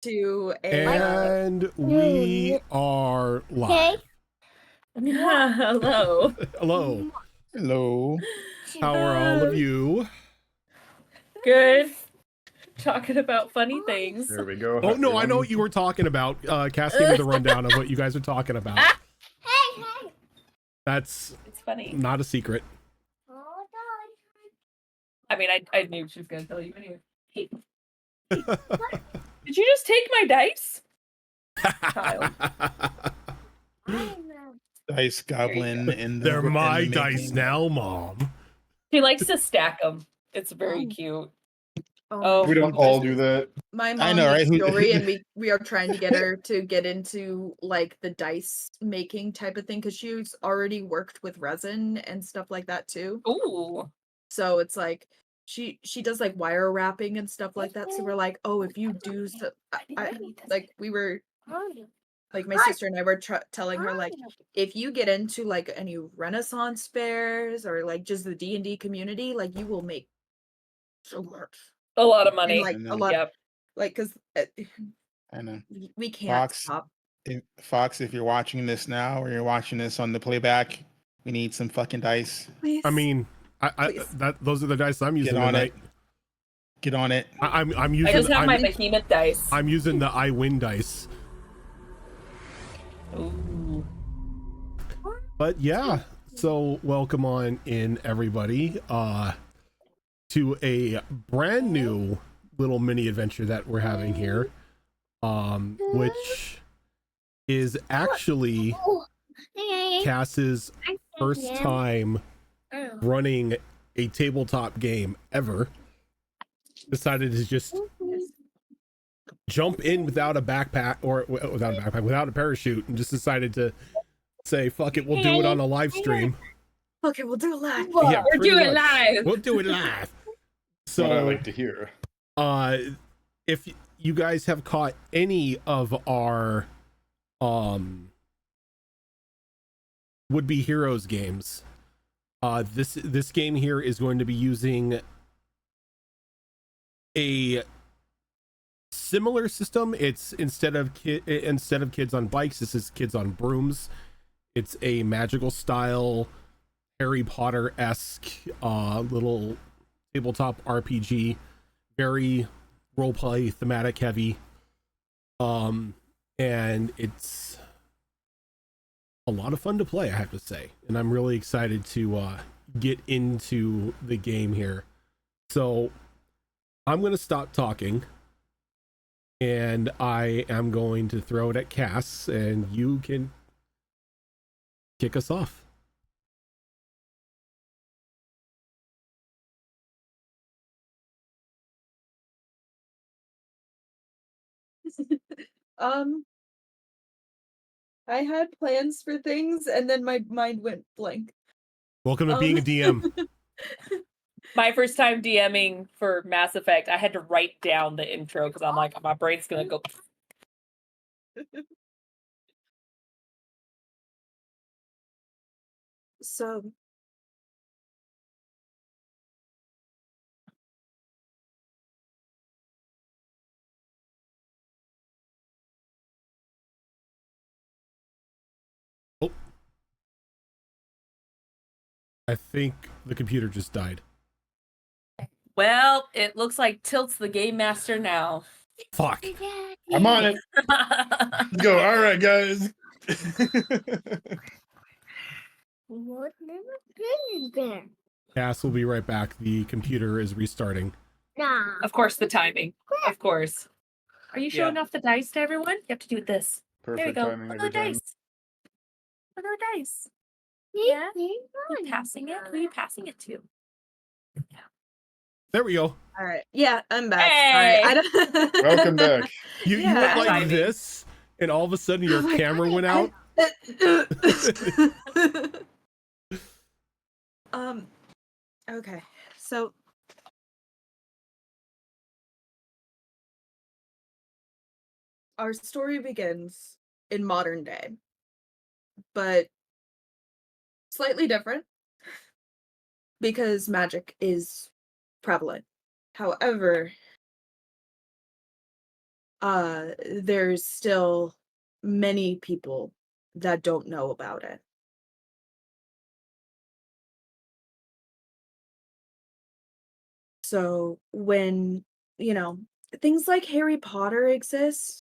to a And we are live. Hello. Hello. Hello. How are all of you? Good. Talking about funny things. There we go. Oh, no, I know what you were talking about. Cass gave me the rundown of what you guys are talking about. Hey. That's It's funny. not a secret. I mean, I knew she was going to tell you anyway. Hey. Did you just take my dice? Child. Dice Goblin in the They're my in the dice making. now, Mom. She likes to stack them. It's very cute. Oh, We don't all do that. my I mom know, makes right? jewelry, and we are trying to get her to get into like the dice making type of thing because she's already worked with resin and stuff like that too. Ooh. So it's like she does like wire wrapping and stuff like that. So we're like, oh, if you do so, like we were like my sister and I were telling her like if you get into like any Renaissance fairs or like just the D&D community, like you will make so much. A lot of money. And like a lot, Yep. like because I know. we can't Fox, stop. Fox, if you're watching this now or you're watching this on the playback, we need some fucking dice. Please. I mean, those are the dice I'm using Get on tonight. it. Get on it. I'm I using. just have my behemoth dice. I'm using the I win dice. Ooh. But yeah, so welcome on in everybody to a brand new little mini adventure that we're having here, which is actually Cass's first time running a tabletop game ever. Decided to just jump in without a backpack or without a parachute, and just decided to say, fuck it, we'll do it on a live stream. Okay, we'll do it live. Yeah, We're pretty doing much. live. We'll do it live. That's what I So, like to hear. if you guys have caught any of our would-be heroes games, this game here is going to be using a similar system. It's instead of kids on bikes, this is kids on brooms. It's a magical style Harry Potter-esque little tabletop RPG, very roleplay thematic heavy, and it's a lot of fun to play, I have to say, and I'm really excited to get into the game here. So I'm going to stop talking and I am going to throw it at Cass, and you can kick us off. I had plans for things and then my mind went blank. Welcome to being a DM. My first time DMing for Mass Effect, I had to write down the intro because I'm like, my brain's gonna go. So Oh, I think the computer just died. Well, it looks like Tilt's the game master now. Fuck. I'm on it. Let's go. All right, guys. What is there? Cass will be right back. The computer is restarting. Nah. Of course, the timing. Of course. Are you showing off the dice to everyone? You have to do this. Perfect There we go. timing Look every at the time. dice. Look at the dice. Yeah. You passing it? Who are you passing it to? There we go. all right, yeah, I'm back. Hey! Sorry, I don't... Welcome back. You Yeah. went like Timing. this, and all of a sudden your Oh my camera God, went out. Okay, so our story begins in modern day, but slightly different because magic is prevalent. However, there's still many people that don't know about it. So when, you know, things like Harry Potter exist,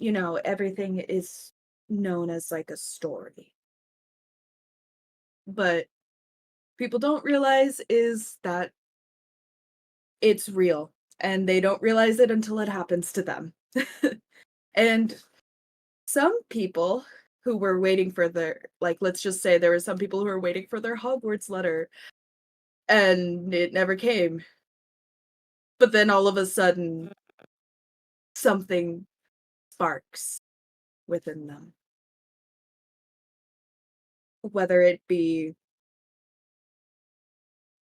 everything is known as like a story. But people don't realize is that it's real, and they don't realize it until it happens to them. And some people who were waiting for their, like, let's just say there were some people who were waiting for their Hogwarts letter and it never came. But then all of a sudden, something sparks within them. Whether it be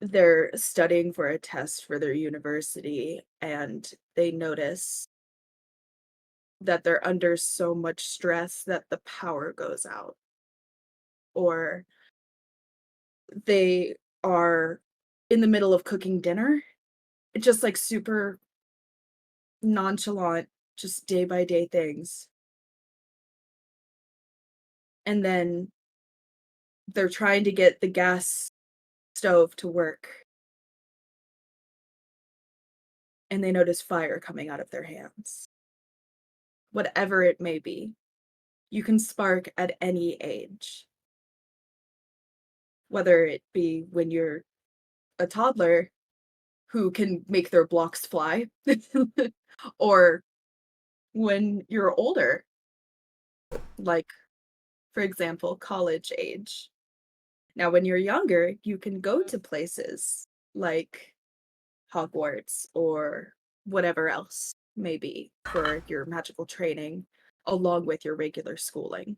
they're studying for a test for their university and they notice that they're under so much stress that the power goes out, or they are in the middle of cooking dinner, just like super nonchalant, just day by day things. And then they're trying to get the gas stove to work and they notice fire coming out of their hands. Whatever it may be, you can spark at any age. Whether it be when you're a toddler who can make their blocks fly, or when you're older, like, for example, college age. Now, when you're younger, you can go to places like Hogwarts or whatever else may be for your magical training, along with your regular schooling.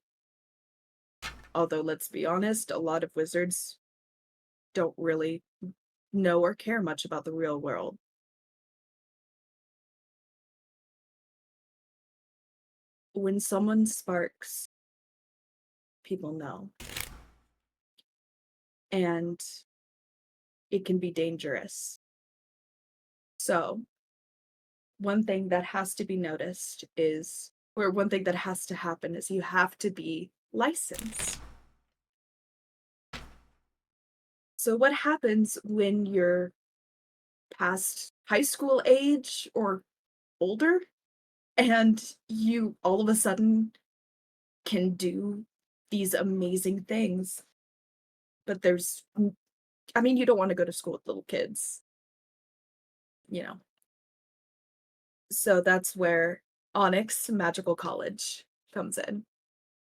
Although, let's be honest, a lot of wizards don't really know or care much about the real world. When someone sparks, people know. And it can be dangerous. So, one thing that has to be noticed is, or one thing that has to happen is you have to be licensed. So, what happens when you're past high school age or older and you all of a sudden can do these amazing things? But you don't want to go to school with little kids, you know. So that's where Onyx Magical College comes in,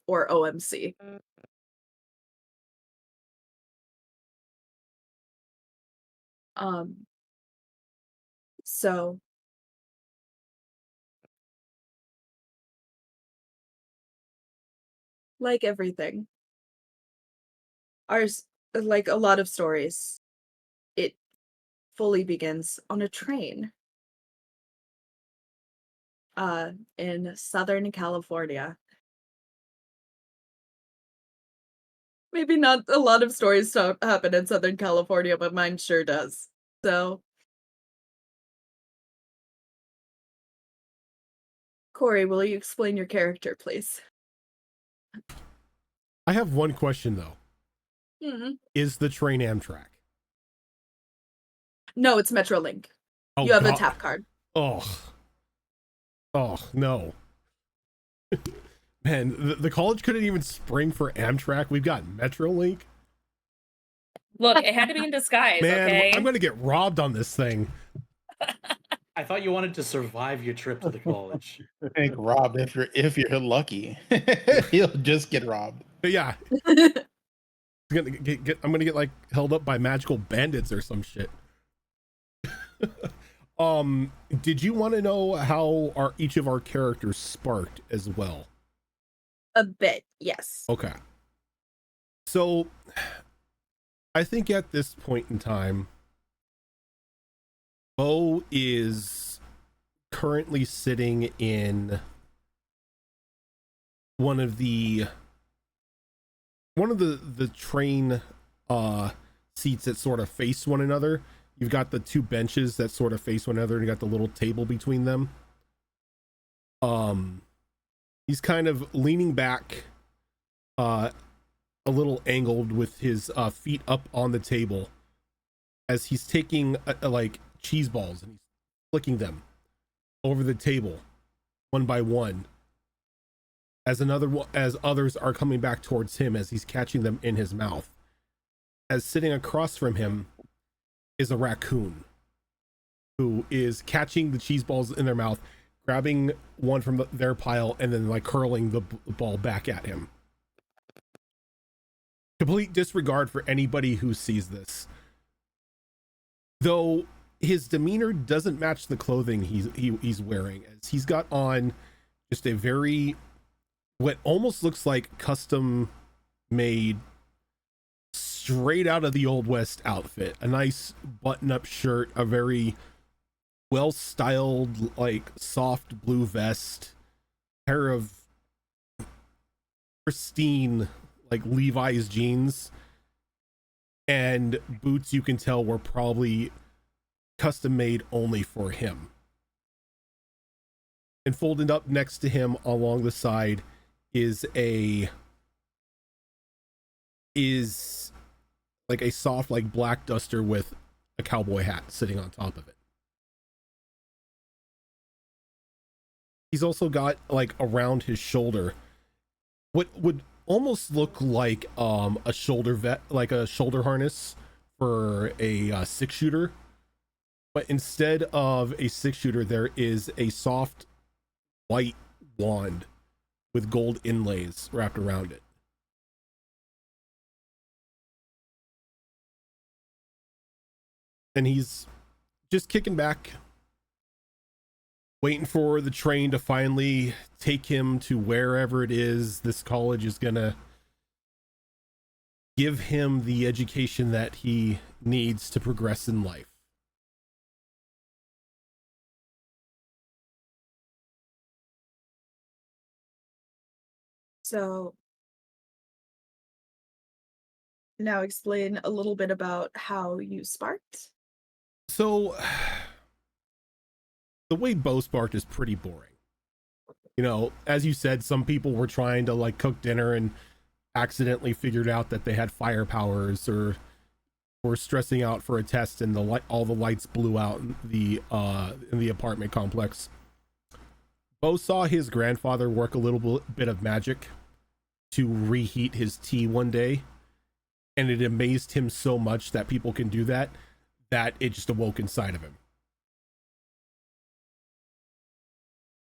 or OMC. Um, so like everything, ours, like a lot of stories, it fully begins on a train, in Southern California. Maybe not a lot of stories happen in Southern California, but mine sure does. So, Corey, will you explain your character, please? I have one question though. Mhm. Is the train Amtrak? No, it's Metrolink. Oh, You have a God. tap card. Oh no. Man, the college couldn't even spring for Amtrak. We've got Metrolink. Look, it had to be in disguise, Man, okay? I'm gonna get robbed on this thing. I thought you wanted to survive your trip to the college. I think robbed if you're lucky. He'll just get robbed. But yeah, I'm gonna get like held up by magical bandits or some shit. Did you want to know how each of our characters sparked as well? A bit, yes. Okay. So I think at this point in time, Bo is currently sitting in one of the train seats that sort of face one another. You've got the two benches that sort of face one another, and you got the little table between them. He's kind of leaning back, a little angled with his feet up on the table as he's taking like cheese balls and he's flicking them over the table one by one as others are coming back towards him as he's catching them in his mouth. As sitting across from him is a raccoon who is catching the cheese balls in their mouth, grabbing one from their pile, and then like curling the ball back at him. Complete disregard for anybody who sees this. Though his demeanor doesn't match the clothing he's wearing, as he's got on just a very, what almost looks like custom made, straight out of the Old West outfit. A nice button-up shirt, a very well-styled, like soft blue vest, pair of pristine, like Levi's jeans, and boots you can tell were probably custom made only for him. And folded up next to him along the side is like a soft, like black duster with a cowboy hat sitting on top of it. He's also got like around his shoulder what would almost look like a shoulder harness for a 6-shooter, but instead of a 6-shooter there is a soft white wand with gold inlays wrapped around it. And he's just kicking back, waiting for the train to finally take him to wherever it is this college is gonna give him the education that he needs to progress in life. So now explain a little bit about how you sparked. So the way Bo sparked is pretty boring. You know, as you said, some people were trying to like cook dinner and accidentally figured out that they had fire powers, or were stressing out for a test and all the lights blew out in the apartment complex. Bo saw his grandfather work a little bit of magic to reheat his tea one day, and it amazed him so much that people can do that it just awoke inside of him.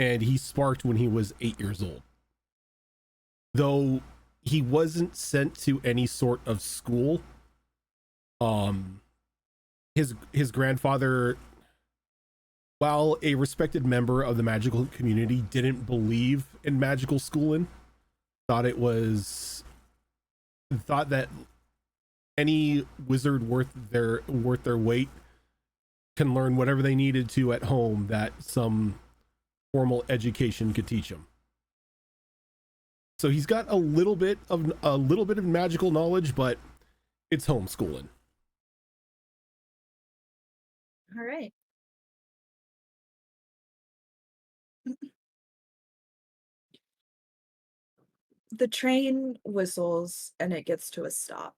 And he sparked when he was 8 years old. Though he wasn't sent to any sort of school, his grandfather, while a respected member of the magical community, didn't believe in magical schooling. Thought that any wizard worth their weight can learn whatever they needed to at home that some formal education could teach him. So he's got a little bit of magical knowledge, but it's homeschooling. All right. The train whistles and it gets to a stop.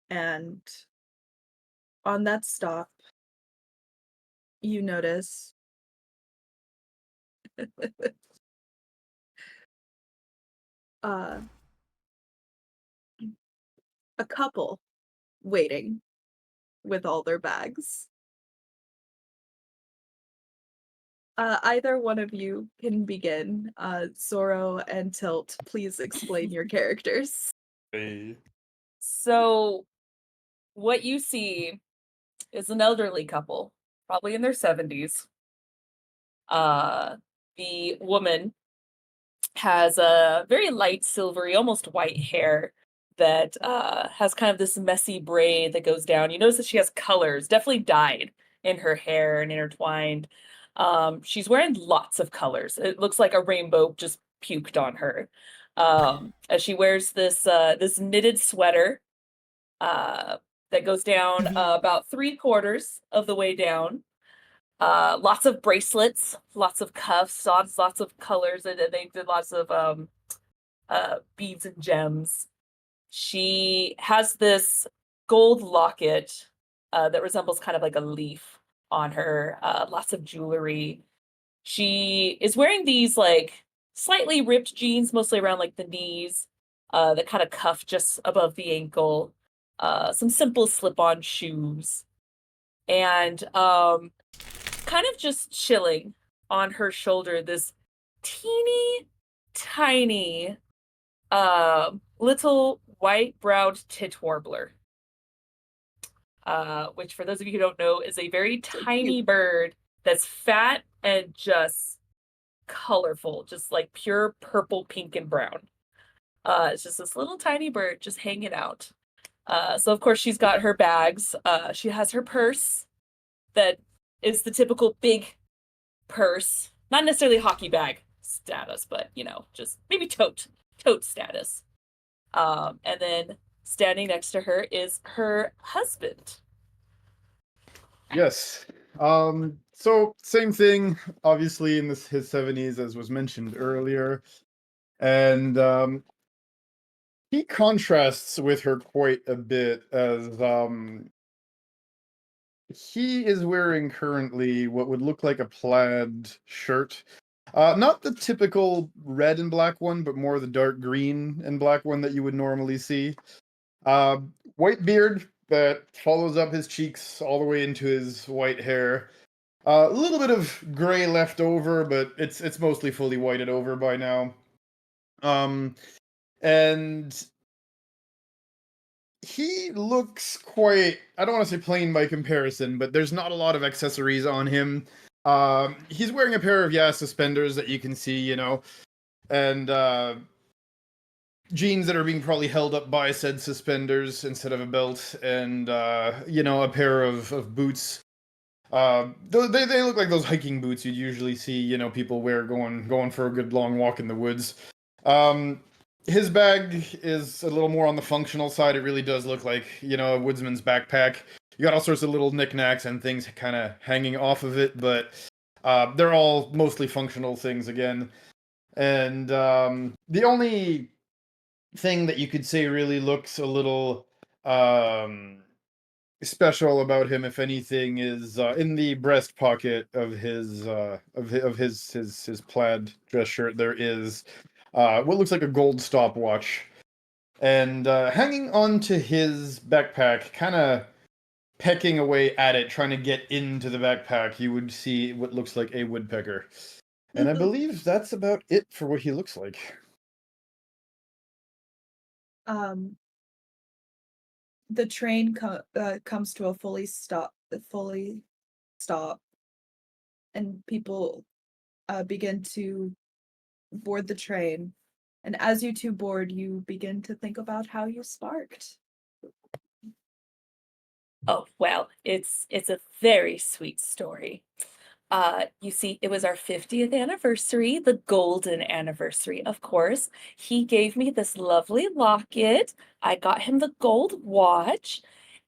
And on that stop, you notice uh, a couple waiting with all their bags. Either one of you can begin. Zorro and Tilt, please explain your characters. So what you see is an elderly couple, probably in their 70s. The woman has a very light silvery, almost white hair that has kind of this messy braid that goes down. You notice that she has colors, definitely dyed in her hair and intertwined. She's wearing lots of colors. It looks like a rainbow just puked on her. As she wears this knitted sweater that goes down about 3/4 of the way down. Lots of bracelets, lots of cuffs, lots of colors, and they did lots of beads and gems. She has this gold locket that resembles kind of like a leaf on her, lots of jewelry. She is wearing these like slightly ripped jeans, mostly around like the knees, that kind of cuff just above the ankle, some simple slip-on shoes, and kind of just chilling on her shoulder, this teeny tiny little white-browed tit warbler. Which for those of you who don't know is a very tiny bird that's fat and just colorful, just like pure purple, pink, and brown. It's just this little tiny bird just hanging out. So of course she's got her bags. She has her purse that is the typical big purse, not necessarily hockey bag status, but you know, just maybe tote status. And then standing next to her is her husband. Yes. So same thing, obviously in his 70s, as was mentioned earlier. And he contrasts with her quite a bit, as he is wearing currently what would look like a plaid shirt. Not the typical red and black one, but more the dark green and black one that you would normally see. White beard that follows up his cheeks all the way into his white hair. A little bit of gray left over, but it's mostly fully whited over by now. And he looks quite, I don't want to say plain by comparison, but there's not a lot of accessories on him. He's wearing a pair of suspenders that you can see, you know, and jeans that are being probably held up by said suspenders instead of a belt, and you know, a pair of boots. They look like those hiking boots you'd usually see, you know, people wear going for a good long walk in the woods. His bag is a little more on the functional side. It really does look like, you know, a woodsman's backpack. You got all sorts of little knickknacks and things kind of hanging off of it, but they're all mostly functional things again. And the only thing that you could say really looks a little special about him, if anything, is in the breast pocket of his plaid dress shirt. There is what looks like a gold stopwatch, and hanging onto his backpack, kind of pecking away at it, trying to get into the backpack, you would see what looks like a woodpecker. And I believe that's about it for what he looks like. The train comes to a fully stop, and people begin to board the train. And as you two board, you begin to think about how you sparked. Oh, well, it's a very sweet story. You see, it was our 50th anniversary, the golden anniversary, of course. He gave me this lovely locket. I got him the gold watch.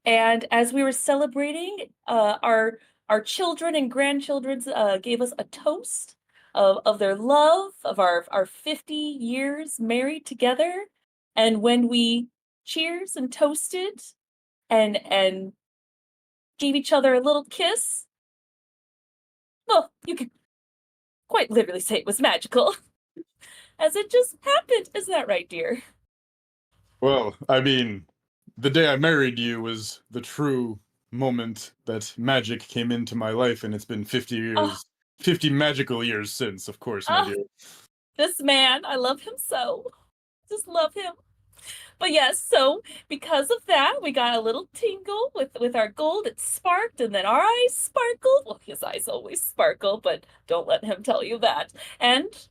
And as we were celebrating, our children and grandchildren gave us a toast of their love, of our 50 years married together. And when we cheers and toasted and gave each other a little kiss, well, you could quite literally say it was magical. As it just happened. Isn't that right, dear? Well, I mean, the day I married you was the true moment that magic came into my life, and it's been 50 years, Oh. 50 magical years since, of course, my Oh. dear. This man, I love him so. Just love him. But yes, so because of that, we got a little tingle with our gold. It sparked, and then our eyes sparkled. Well, his eyes always sparkle, but don't let him tell you that. And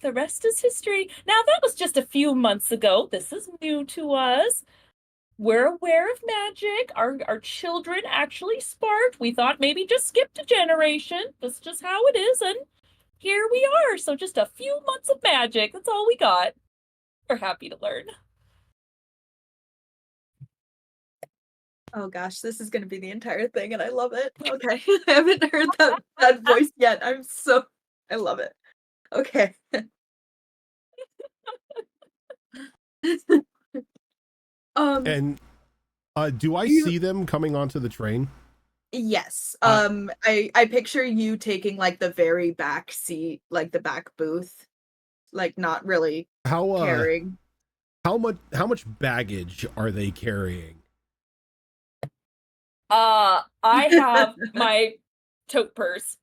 the rest is history. Now, that was just a few months ago. This is new to us. We're aware of magic. Our children actually sparked. We thought maybe just skipped a generation. That's just how it is, and here we are. So just a few months of magic. That's all we got. We're happy to learn. Oh gosh, this is gonna be the entire thing, and I love it. Okay, I haven't heard that voice yet. I love it. Okay. And do I you see them coming onto the train? yes. Uh, I picture you taking like the very back seat, like the back booth, like not really how caring. how much baggage are they carrying? I have my tote purse,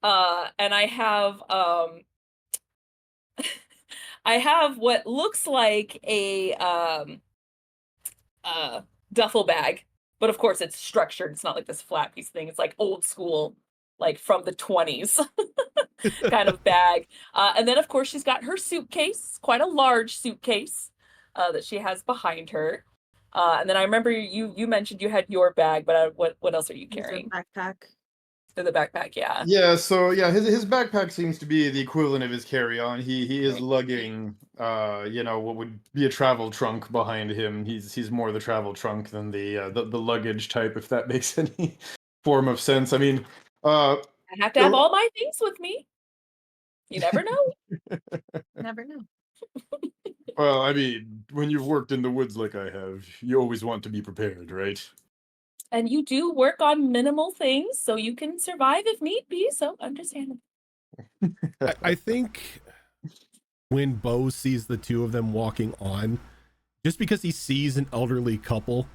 and I have I have what looks like a duffel bag, but of course it's structured. It's not like this flat piece thing. It's like old school, like from the 20s kind of bag. And then of course she's got her suitcase, quite a large suitcase that she has behind her. And then I remember you mentioned you had your bag, but what else are you Use a carrying? backpack. In the backpack, yeah. Yeah, so yeah, his backpack seems to be the equivalent of his carry-on. He is lugging what would be a travel trunk behind him. He's more the travel trunk than the luggage type, if that makes any form of sense. I mean, I have to have all my things with me. You never know. Never know. well, I mean, when you've worked in the woods like I have, you always want to be prepared, right? And you do work on minimal things so you can survive if need be, so understandable. I think when Bo sees the two of them walking on, just because he sees an elderly couple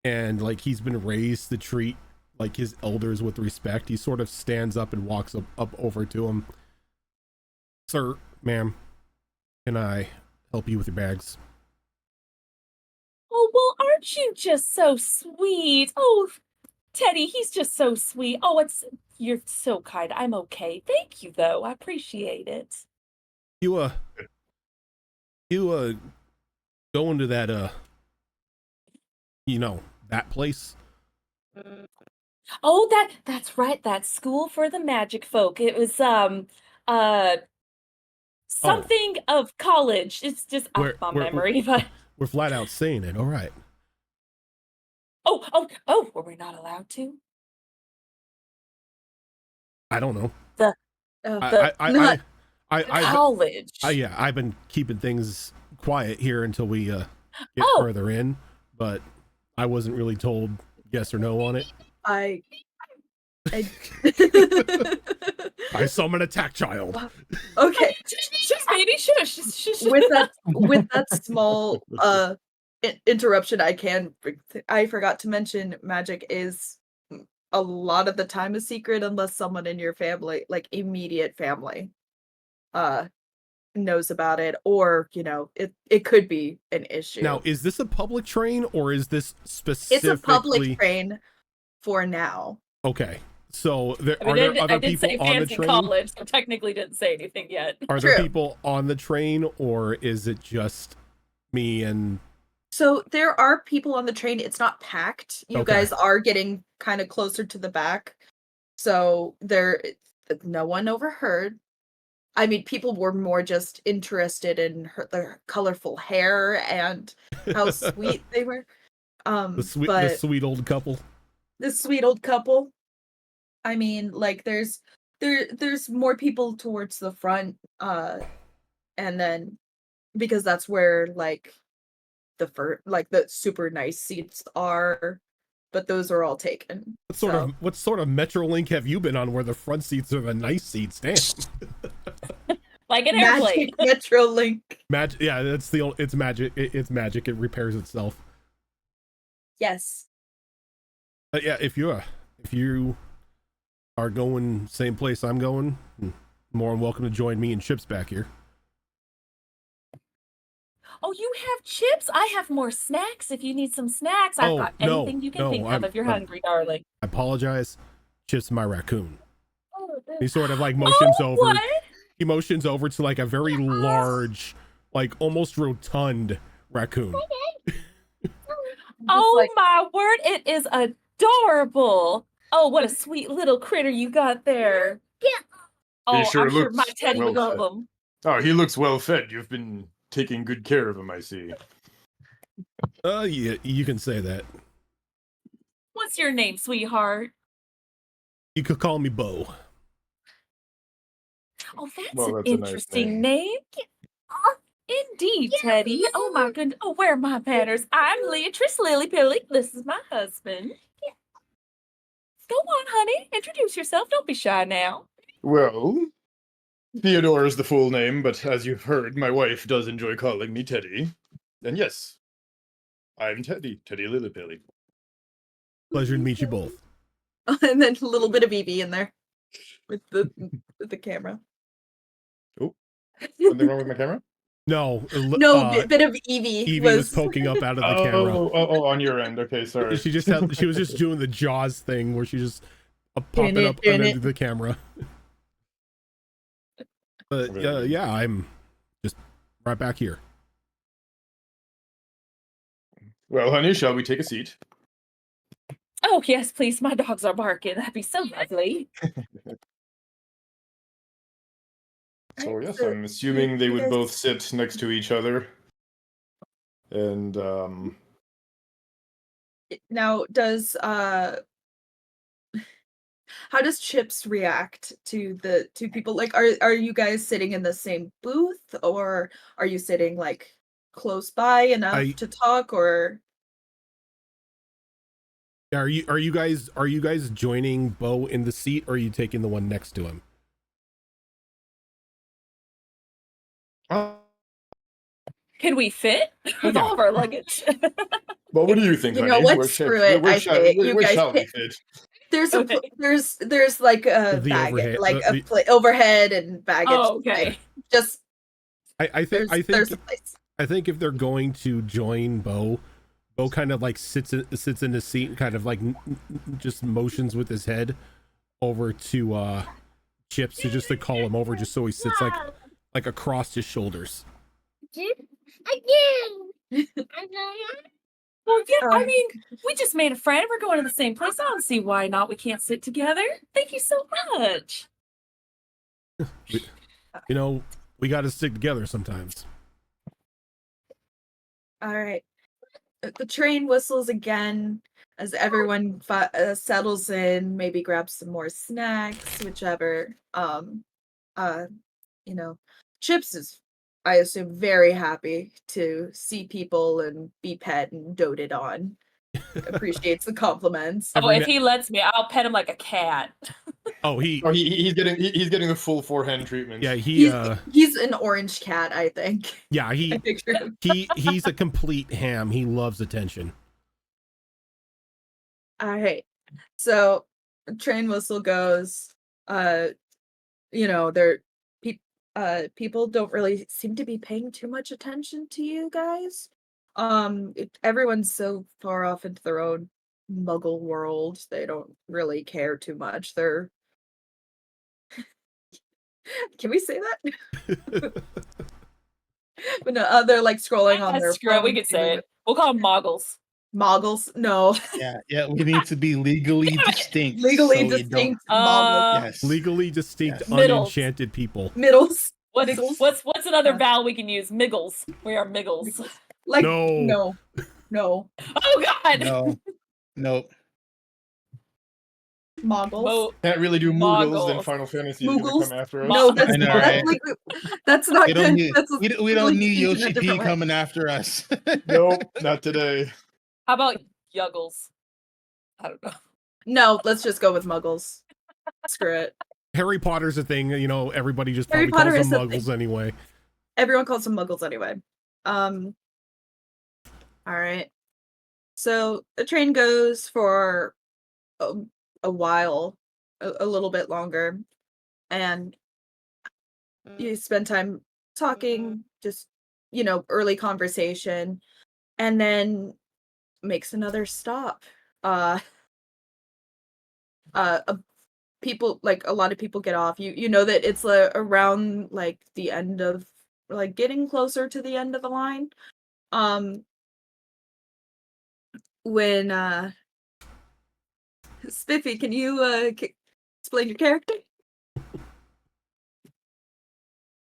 and like he's been raised to treat like his elders with respect, he sort of stands up and walks up over to him. Sir, ma'am, can I help you with your bags? Oh, well, aren't you just so sweet? Oh, Teddy, he's just so sweet. Oh, you're so kind. I'm okay. Thank you, though. I appreciate it. You go into that that place. Oh, that's right. That school for the magic folk. It was uh something of college. It's just off my memory, but we're flat out saying it. All right. Oh, were we not allowed to? I don't know. The college. Yeah, I've been keeping things quiet here until we get further in, but I wasn't really told yes or no on it. I summon attack child. Okay. Shush, baby, shush. With that small interruption, I forgot to mention magic is a lot of the time a secret unless someone in your family, like immediate family, knows about it, or it could be an issue. Now, is this a public train or is this specifically? It's a public train for now. Okay, so are there other people on the train? College, so technically didn't say anything yet. Are there people on the train, or is it just me and? So there are people on the train. It's not packed. You guys are getting kind of closer to the back, so no one overheard. I mean, people were more just interested in their colorful hair and how sweet they were. The sweet old couple. The sweet old couple. I mean, like there's more people towards the front, and then because that's where like the super nice seats are, but those are all taken. What sort of Metrolink have you been on where the front seats are the nice seats? Damn. Like an airplane. Metrolink. Magic. Yeah, it's magic. It's magic. It repairs itself. Yes. Yeah, if you are going same place I'm going, more than welcome to join me and Chips back here. Oh, you have chips? I have more snacks if you need some snacks. I've got anything you can think of if you're hungry, darling. I apologize. Chips, my raccoon. He sort of like motions over. What? He motions over to like a very large, like almost rotund raccoon. Oh my word, it is adorable. Oh, what a sweet little critter you got there. Yeah. Oh, He sure I'm sure looks my Teddy would well love him. Oh, he looks well fed. You've been taking good care of him, I see. Yeah, you can say that. What's your name, sweetheart? You could call me Bo. Oh, that's Well, an that's a nice interesting name. name. Oh, indeed, Teddy. Oh my goodness. Oh, where are my manners? I'm Leatrice Lily Pilly. This is my husband. Go on, honey. Introduce yourself. Don't be shy now. Well, Theodore is the full name, but as you've heard, my wife does enjoy calling me Teddy. And yes, I'm Teddy Lillipilly. Pleasure to meet you both. And then a little bit of Evie in there with the camera. Oh, something wrong with my camera? No, No, bit of Evie, Evie was poking up out of the camera. Oh, on your end. Okay, sorry. She was just doing the Jaws thing where she just popping up doing under it. the camera. But yeah, I'm just right back here. Well, honey, shall we take a seat? Oh, yes, please. My dogs are barking. That'd be so lovely. So yes, So I'm assuming they you would guys- both sit next to each other. And Now, does how does Chips react to the two people? Like, are you guys sitting in the same booth, or are you sitting like close by enough to talk, or? Are you guys joining Bo in the seat, or are you taking the one next to him? Can we fit with all of our luggage? well, what do you think, You honey? know what? Where Screw it. where I say you where guys shall we pick. fit? There's Okay. there's like a The bag, overhead- like the- overhead and baggage. Oh, okay. Like, just I think there's a place. I think if they're going to join Bo kind of like sits in his seat and kind of like just motions with his head over to Chips to call him over, just so he sits like across his shoulders. Again. Well, yeah, I Um, mean, we just made a friend. We're going to the same place. I don't see why not. We can't sit together. Thank you so much. You know, we got to stick together sometimes. All right. The train whistles again as everyone settles in, maybe grabs some more snacks, whichever. You know, Chips is, I assume, very happy to see people and be pet and doted on. Appreciates the compliments. Oh, if he lets me, I'll pet him like a cat. He's getting the full forehand treatment. Yeah, he's an orange cat, I think. Yeah, I picture him. he's a complete ham. He loves attention. All right. So train whistle goes. You know, people don't really seem to be paying too much attention to you guys. Everyone's so far off into their own muggle world. They don't really care too much. They're Can we say that? But no, they're like scrolling on their Screw it, we phone, could say it. We'll call them moggles. Moggles? No. Yeah, we need to be legally distinct. Legally so you don't- distinct moggles. Yes. Legally distinct, Yes. Middles. unenchanted people. Middles. What's another Yeah. vowel we can use? Miggles. We are miggles. Like No. no. Oh God. No. Nope. Moggles. Mo- Can't really do Moogles, then Moggles. Final Fantasy is gonna Moogles? come after us. No, that's I know, that's right? like that's not We don't good. need, That's we don't legally need speaking a Yoshi P different way. coming after us. Nope, not today. How about yuggles? I don't know. No, let's just go with muggles. Screw it. Harry Potter's a thing, you know, everybody just Harry probably Potter calls them is a thing. muggles anyway. Everyone calls them muggles anyway. All right. So the train goes for a while, a little bit longer, and you spend time talking, just early conversation, and then makes another stop. People, like, a lot of people get off. You know that it's around like the end of, like, getting closer to the end of the line. When Spiffy, can you explain your character?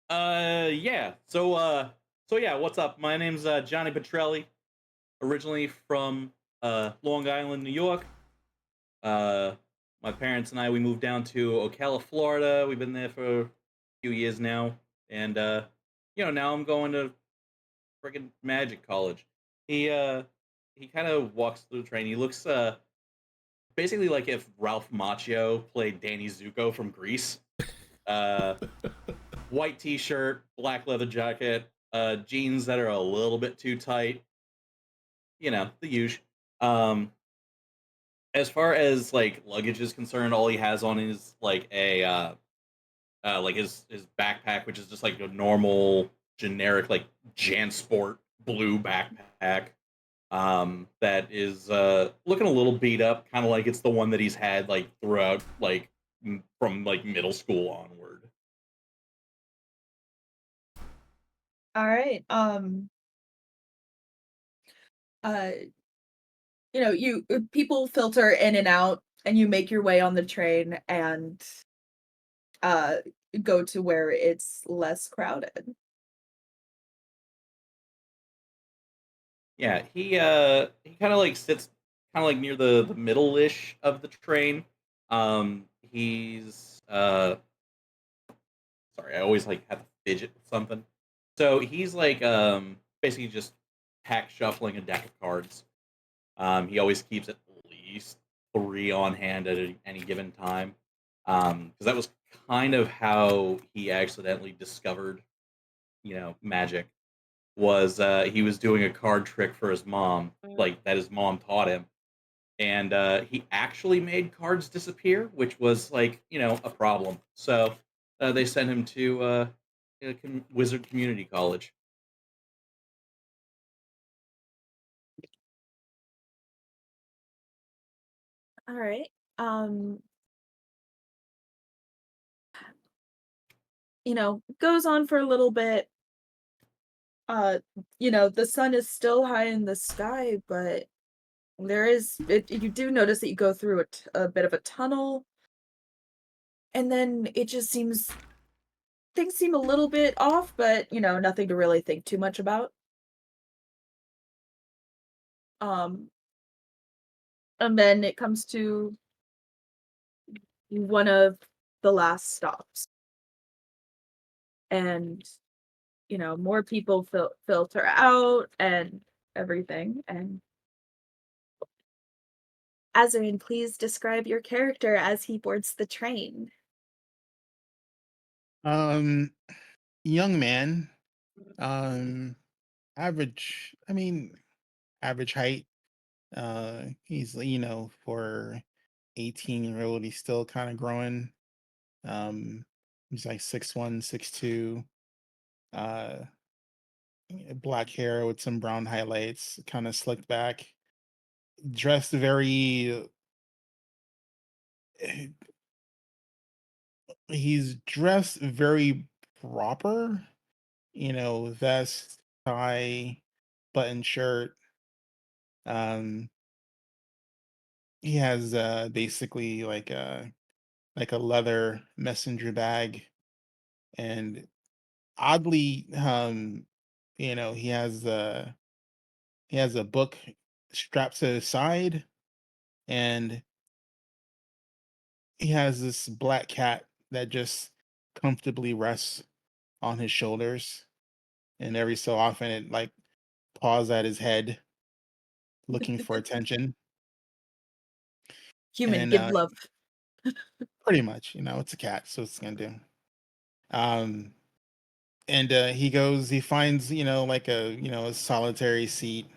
Yeah. So yeah, what's up? My name's Johnny Petrelli, originally from Long Island, New York. My parents and I, we moved down to Ocala, Florida. We've been there for a few years now, and now I'm going to friggin' Magic College. He uh, he kind of walks through the train. He looks basically like if Ralph Macchio played Danny Zuko from Grease. Uh, White T-shirt, black leather jacket, jeans that are a little bit too tight. The usual. Um, as far as like luggage is concerned, all he has on is like a like his backpack, which is just like a normal generic like JanSport blue backpack. That is looking a little beat up, kind of like it's the one that he's had like throughout like from like middle school onward. All right. Uh, people filter in and out, and you make your way on the train and uh go to where it's less crowded. Yeah, he kind of like sits kind of like near the middle ish of the train. He's sorry, I always like have to fidget with something. So he's like basically just pack shuffling a deck of cards. He always keeps at least three on hand at any given time. Because that was kind of how he accidentally discovered, magic. Was he was doing a card trick for his mom, like that his mom taught him, and he actually made cards disappear, which was like a problem. So they sent him to Wizard Community College. All right. Um, goes on for a little bit. The sun is still high in the sky, but you do notice that you go through a bit of a tunnel, and then it just seems things seem a little bit off, but nothing to really think too much about. Um, and then it comes to one of the last stops, and more people filter out and everything. And Azarin, please describe your character as he boards the train. Um, young man, um, average. I mean, average height. He's for 18-year-old, he's still kind of growing. Um, he's like 6'1", 6'2". Uh, black hair with some brown highlights, kind of slicked back. Dressed very. eh, He's dressed very proper. Vest, tie, button shirt. Um, he has basically like a leather messenger bag, and oddly, he has a book strapped to his side, and he has this black cat that just comfortably rests on his shoulders, and every so often it like paws at his head looking for attention. Human, And give love. pretty much, it's a cat, so it's gonna do. Um, and he finds, like a solitary seat,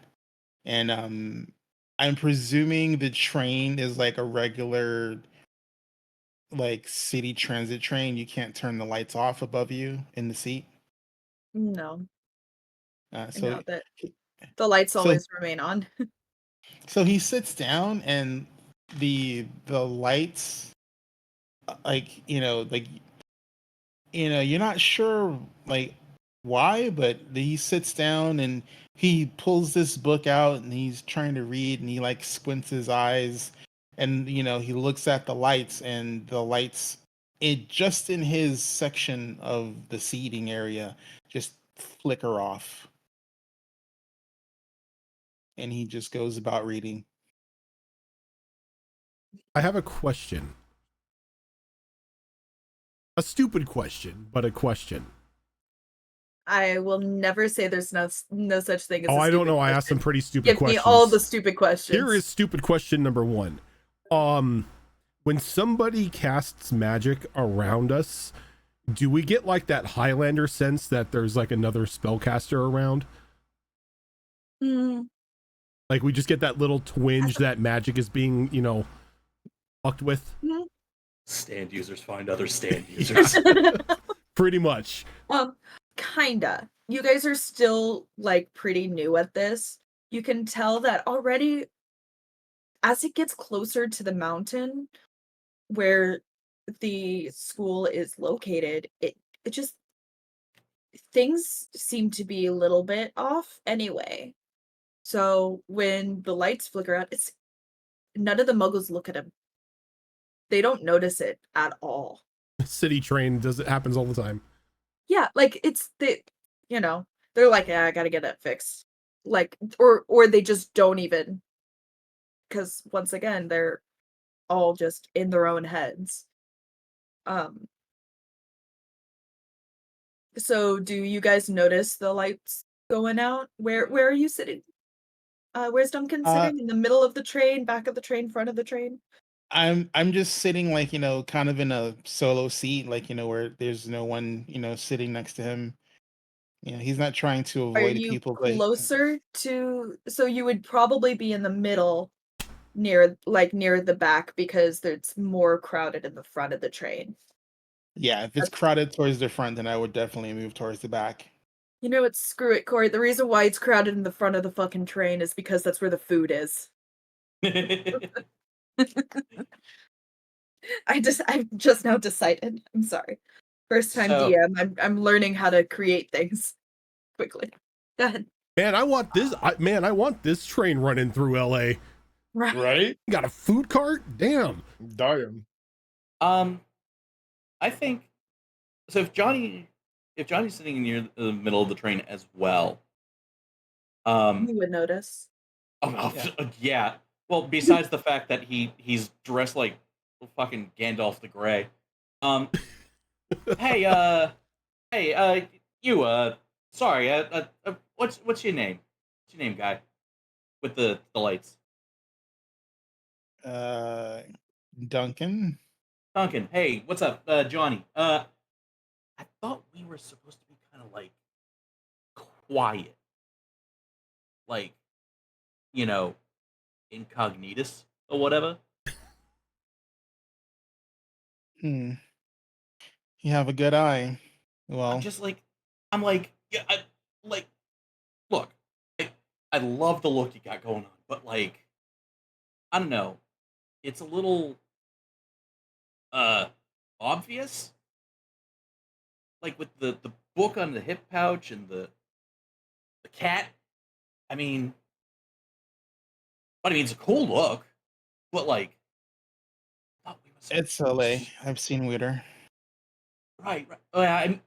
and I'm presuming the train is like a regular like city transit train. You can't turn the lights off above you in the seat. No, Uh, so no, that he- the lights so always remain on. so he sits down, and the lights, like you're not sure like why, but he sits down and he pulls this book out and he's trying to read, and he like squints his eyes, and he looks at the lights, and the lights it just in his section of the seating area just flicker off, and he just goes about reading. I have a question. A stupid question, but a question. I will never say there's no such thing as Oh, a I don't stupid know. I asked some question. pretty stupid Give questions. me all the stupid questions. Here is stupid question number 1. When somebody casts magic around us, do we get like that Highlander sense that there's like another spellcaster around? Mm, Like we just get that little twinge that magic is being, fucked with? mm. Stand users find other stand users. Pretty much. Kinda. You guys are still like pretty new at this. You can tell that already as it gets closer to the mountain where the school is located, it just things seem to be a little bit off anyway. So when the lights flicker out, it's none of the muggles look at him. They don't notice it at all. City train happens all the time. Yeah, like they're like, yeah, I gotta get that fixed. Like, or they just don't even, because once again, they're all just in their own heads. So do you guys notice the lights going out? Where are you sitting? Where's Duncan sitting? In the middle of the train, back of the train, front of the train? I'm just sitting like, kind of in a solo seat, like, where there's no one, sitting next to him. He's not trying to Are avoid you people, but closer to, so you would probably be in the middle near the back because it's more crowded in the front of the train. yeah, if it's crowded towards the front, then I would definitely move towards the back. You know what? Screw it, Corey. The reason why it's crowded in the front of the fucking train is because that's where the food is. I've just now decided. I'm sorry. First time So- DM. I'm learning how to create things quickly. Go ahead. Man, I want this train running through LA. Right. Right? Got a food cart? Damn. Damn. I think so. If Johnny's sitting near the middle of the train as well, You would notice. yeah. Well, besides the fact that he's dressed like fucking Gandalf the Grey. Hey, you, sorry, what's your name? What's your name, guy? With the lights. Duncan. Duncan, hey, what's up? Johnny. I thought we were supposed to be kind of like quiet. Like, incognitus or whatever. You have a good eye. Well, I'm like, yeah, look, I love the look you got going on, but like, I don't know, it's a little, obvious, like with the book on the hip pouch and the cat. I mean, it's a cool look, but like, I thought we were supposed it's to be LA. I've seen weirder. right.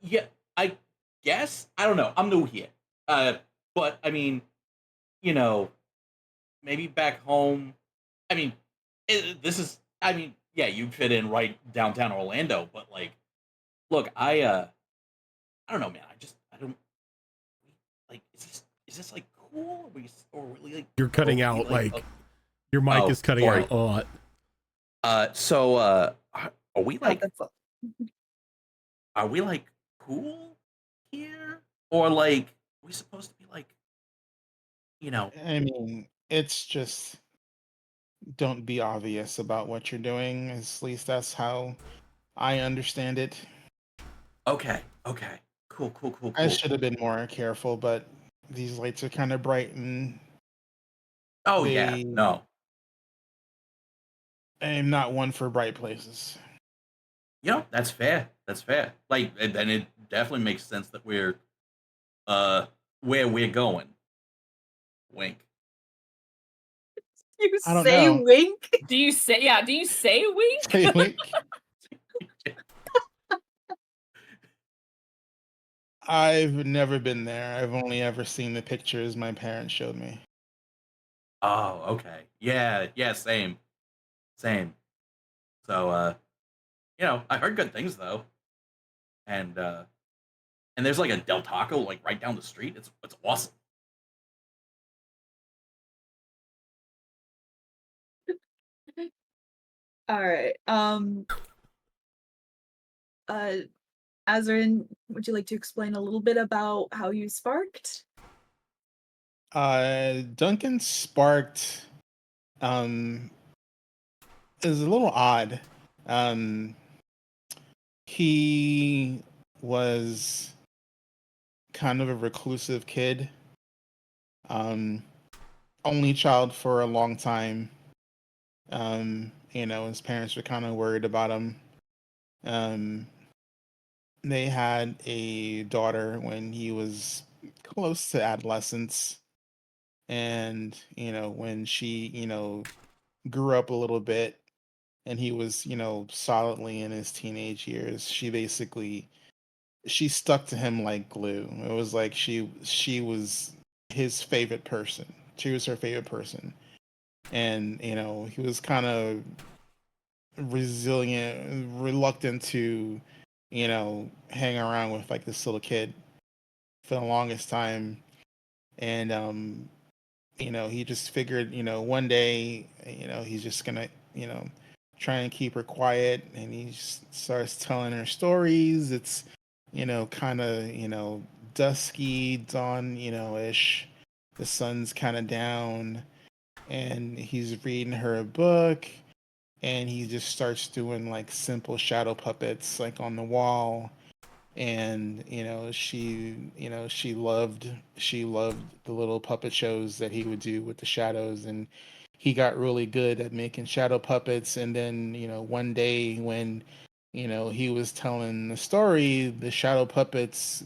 Yeah, I guess I don't know. I'm new here, but I mean, you know, maybe back home. I mean, this is. I mean, yeah, you fit in right downtown Orlando, but like, look, I don't know, man. I don't like. Is this like cool? Or really like? You're cutting are we, out like your mic Oh, is cutting sorry. out a lot. Are we Oh, like? that's all. Are we like cool here, or like are we supposed to be like, I mean, it's just don't be obvious about what you're doing. At least that's how I understand it. Okay, cool. I should have been more careful, but these lights are kind of bright and Oh yeah, they no. I'm not one for bright places. That's fair. That's fair. Like, and then it definitely makes sense that we're where we're going. Wink. You I don't say know. wink? Do you say wink? Hey, wait. I've never been there. I've only ever seen the pictures my parents showed me. Oh, okay. Yeah, same. Same. So, I heard good things though, and there's like a Del Taco like right down the street. It's awesome. All right. Azarin, would you like to explain a little bit about how you sparked? Duncan sparked is a little odd. Um, he was kind of a reclusive kid. Um, Only child for a long time. His parents were kind of worried about him. Um, they had a daughter when he was close to adolescence. And, when she, grew up a little bit and he was, solidly in his teenage years, she stuck to him like glue. It was like she was his favorite person. She was her favorite person. And, he was kind of resilient, reluctant to, hang around with like this little kid for the longest time. And he just figured, one day, he's just gonna, try and keep her quiet, and he just starts telling her stories. It's, kind of, dusky dawn, ish. The sun's kind of down, and he's reading her a book, and he just starts doing like simple shadow puppets like on the wall. And she loved the little puppet shows that he would do with the shadows, and he got really good at making shadow puppets. And then one day when he was telling the story, the shadow puppets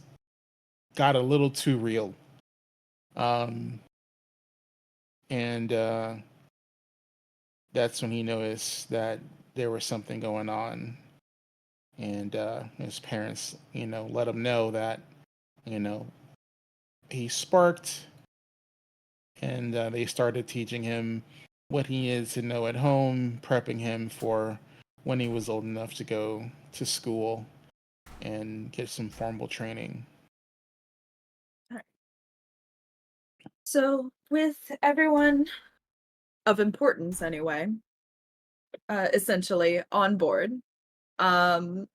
got a little too real. um and That's when he noticed that there was something going on. And his parents let him know that you know he sparked. And they started teaching him what he needed to know at home, prepping him for when he was old enough to go to school and get some formal training. So, with everyone of importance anyway, essentially on board, um,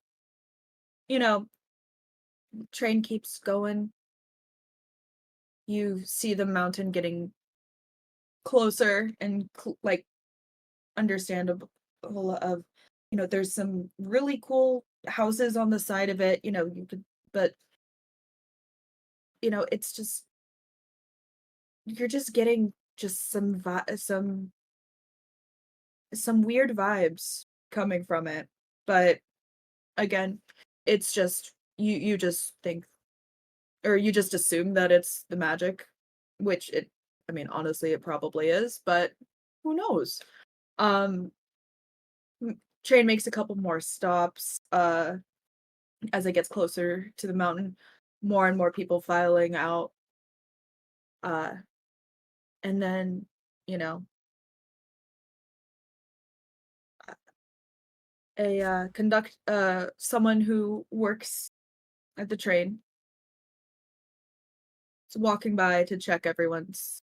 you know, train keeps going. You see the mountain getting closer and like understandable of, there's some really cool houses on the side of it, you could, but it's just you're just getting just some weird vibes coming from it. But again, it's just you just think, or you just assume that it's the magic, which I mean, honestly, it probably is, but who knows? Um, Train makes a couple more stops as it gets closer to the mountain, more and more people filing out, uh, and then, you know, someone who works at the train is walking by to check everyone's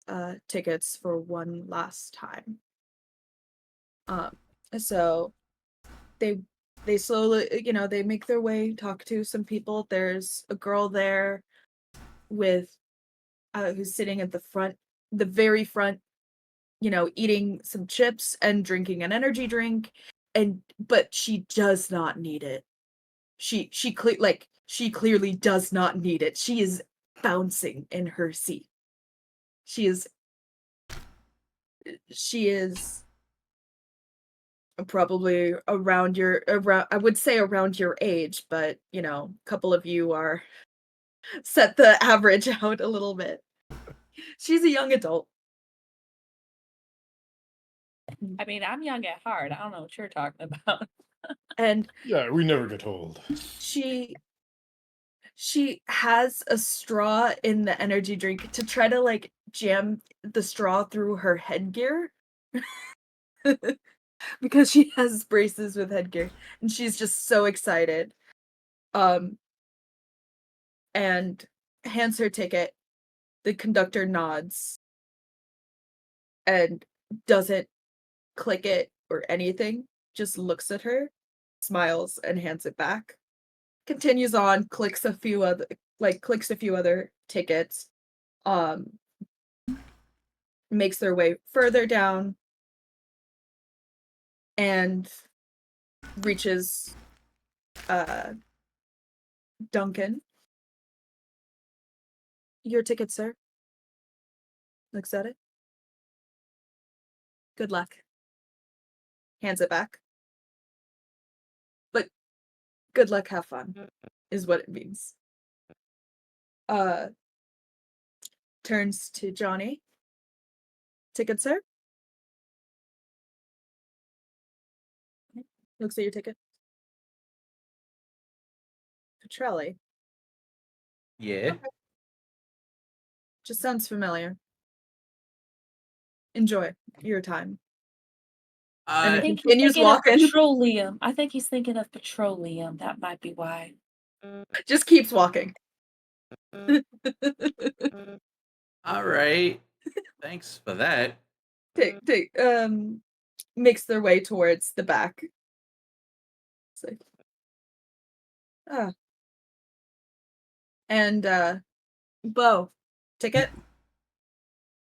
tickets for one last time. Um, so they they slowly, they make their way, talk to some people. There's a girl there with who's sitting at the very front, eating some chips and drinking an energy drink, but she does not need it. She clearly does not need it. She is bouncing in her seat. She is probably around, I would say around your age, but a couple of you are set the average out a little bit. She's a young adult. I mean, I'm young at heart. I don't know what you're talking about. And Yeah, we never get old. she has a straw in the energy drink to try to like jam the straw through her headgear. because she has braces with headgear, and she's just so excited. And hands her ticket. The conductor nods and doesn't click it or anything, just looks at her, smiles, and hands it back. Continues on, clicks a few other tickets, makes their way further down, and reaches Duncan. Your ticket, sir. Looks at it. Good luck. Hands it back. But good luck, have fun, is what it means. Turns to Johnny. Ticket, sir? Looks at your ticket. Petrelli. Yeah. Okay. Just sounds familiar. Enjoy your time. And I it think he's continues thinking of walking. petroleum. I think he's thinking of petroleum. That might be why. Just keeps walking. All right. Thanks for that. Makes their way towards the back. It's like, ah. And Bo, ticket?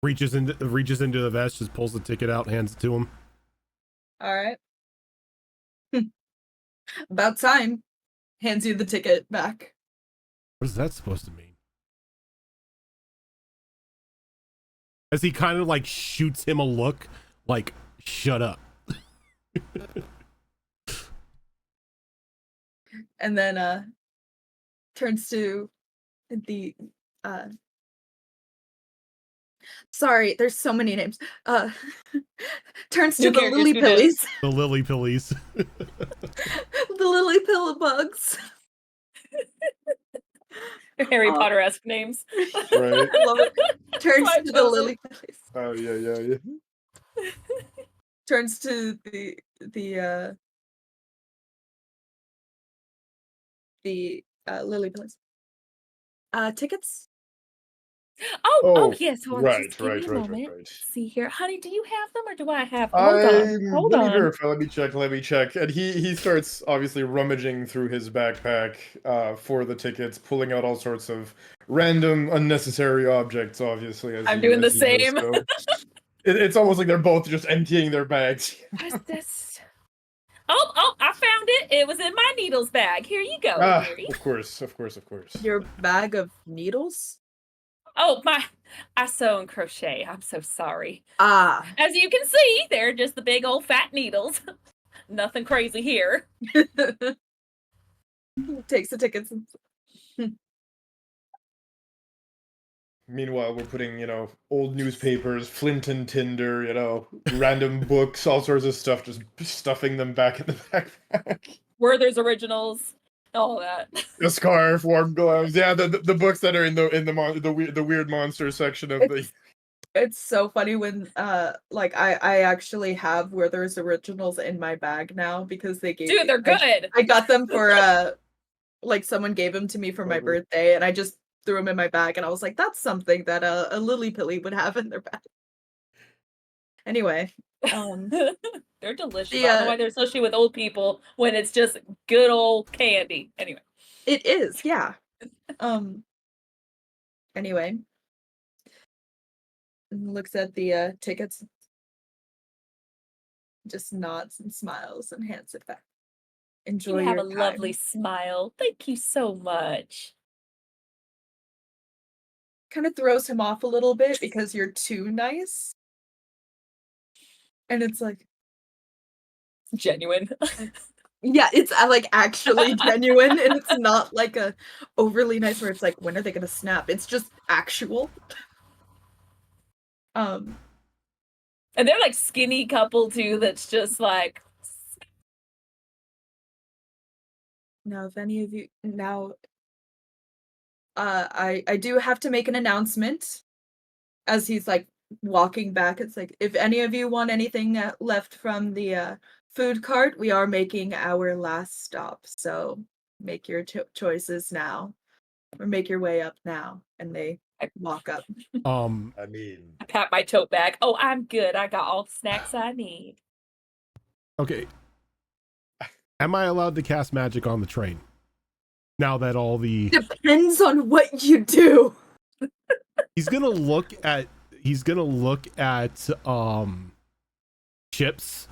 Reaches into the vest, just pulls the ticket out, hands it to him. All right. About time. Hands you the ticket back. What is that supposed to mean? As he kind of like shoots him a look, like, shut up. And then turns to the sorry, there's so many names. Turns to New the characters, Lily who dis? Pillies. The Lily Pillies. The Lily Pill bugs. Harry Oh. Potter-esque names. Right. I love it. Turns why I to the chose Lily it. Pillies. Oh yeah. Turns to the Lily Pillies. Tickets? Oh, yes. Hold on. Right, Just give me a moment. right. See here. Honey, do you have them or do I have them? Hold on. Hold Let me on. verify. Let me check. And he starts obviously rummaging through his backpack for the tickets, pulling out all sorts of random, unnecessary objects. Obviously, as I'm doing the as he does same. so. It's almost like they're both just emptying their bags. What's this? Oh, I found it. It was in my needles bag. Here you go, Ah, dearie. of course. Your bag of needles? Oh, I sew and crochet. I'm so sorry. Ah. As you can see, they're just the big old fat needles. Nothing crazy here. Takes the tickets. Meanwhile, we're putting, old newspapers, Flint and Tinder, random books, all sorts of stuff, just stuffing them back in the backpack. Werther's Originals, all that. The scarf, warm gloves, yeah, the books that are in the weird monster section of the. It's so funny when I actually have Werther's Originals in my bag now because they gave Dude, they're good. I got them for someone gave them to me for my birthday, and I just threw them in my bag, and I was like, that's something that a Lily Pilly would have in their bag. Anyway, they're delicious. the, I don't know why they're associated with old people when it's just good old candy. Anyway. it is, yeah. Anyway, looks at the tickets, just nods and smiles and hands it back. Enjoy You have your a time. lovely smile. Thank you so much. Kind of throws him off a little bit because you're too nice. And it's like, Genuine. yeah, it's like actually genuine, and it's not like a overly nice where it's like, when are they gonna snap? It's just actual. And they're like skinny couple too. That's just like. Now, if any of you I do have to make an announcement as he's like walking back, it's like, if any of you want anything left from the food cart, we are making our last stop. So make your choices now, or make your way up now. And they walk up. I mean, I pat my tote bag. Oh, I'm good. I got all the snacks I need. Okay. Am I allowed to cast magic on the train? Now that all the Depends on what you do. he's gonna look at chips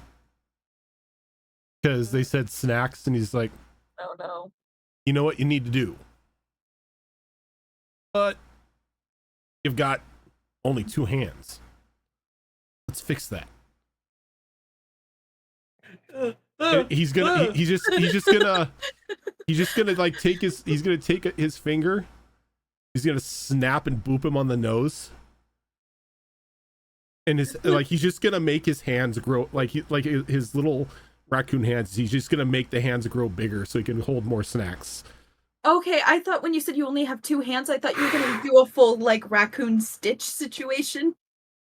because they said snacks, and he's like, Oh no. you know what you need to do, but you've got only 2 hands. Let's fix that. He's just gonna like take his finger. He's gonna snap and boop him on the nose, and he's just gonna make his hands grow like his little raccoon hands. He's just gonna make the hands grow bigger so he can hold more snacks. Okay, I thought when you said you only have 2 hands, I thought you were gonna do a full like raccoon Stitch situation.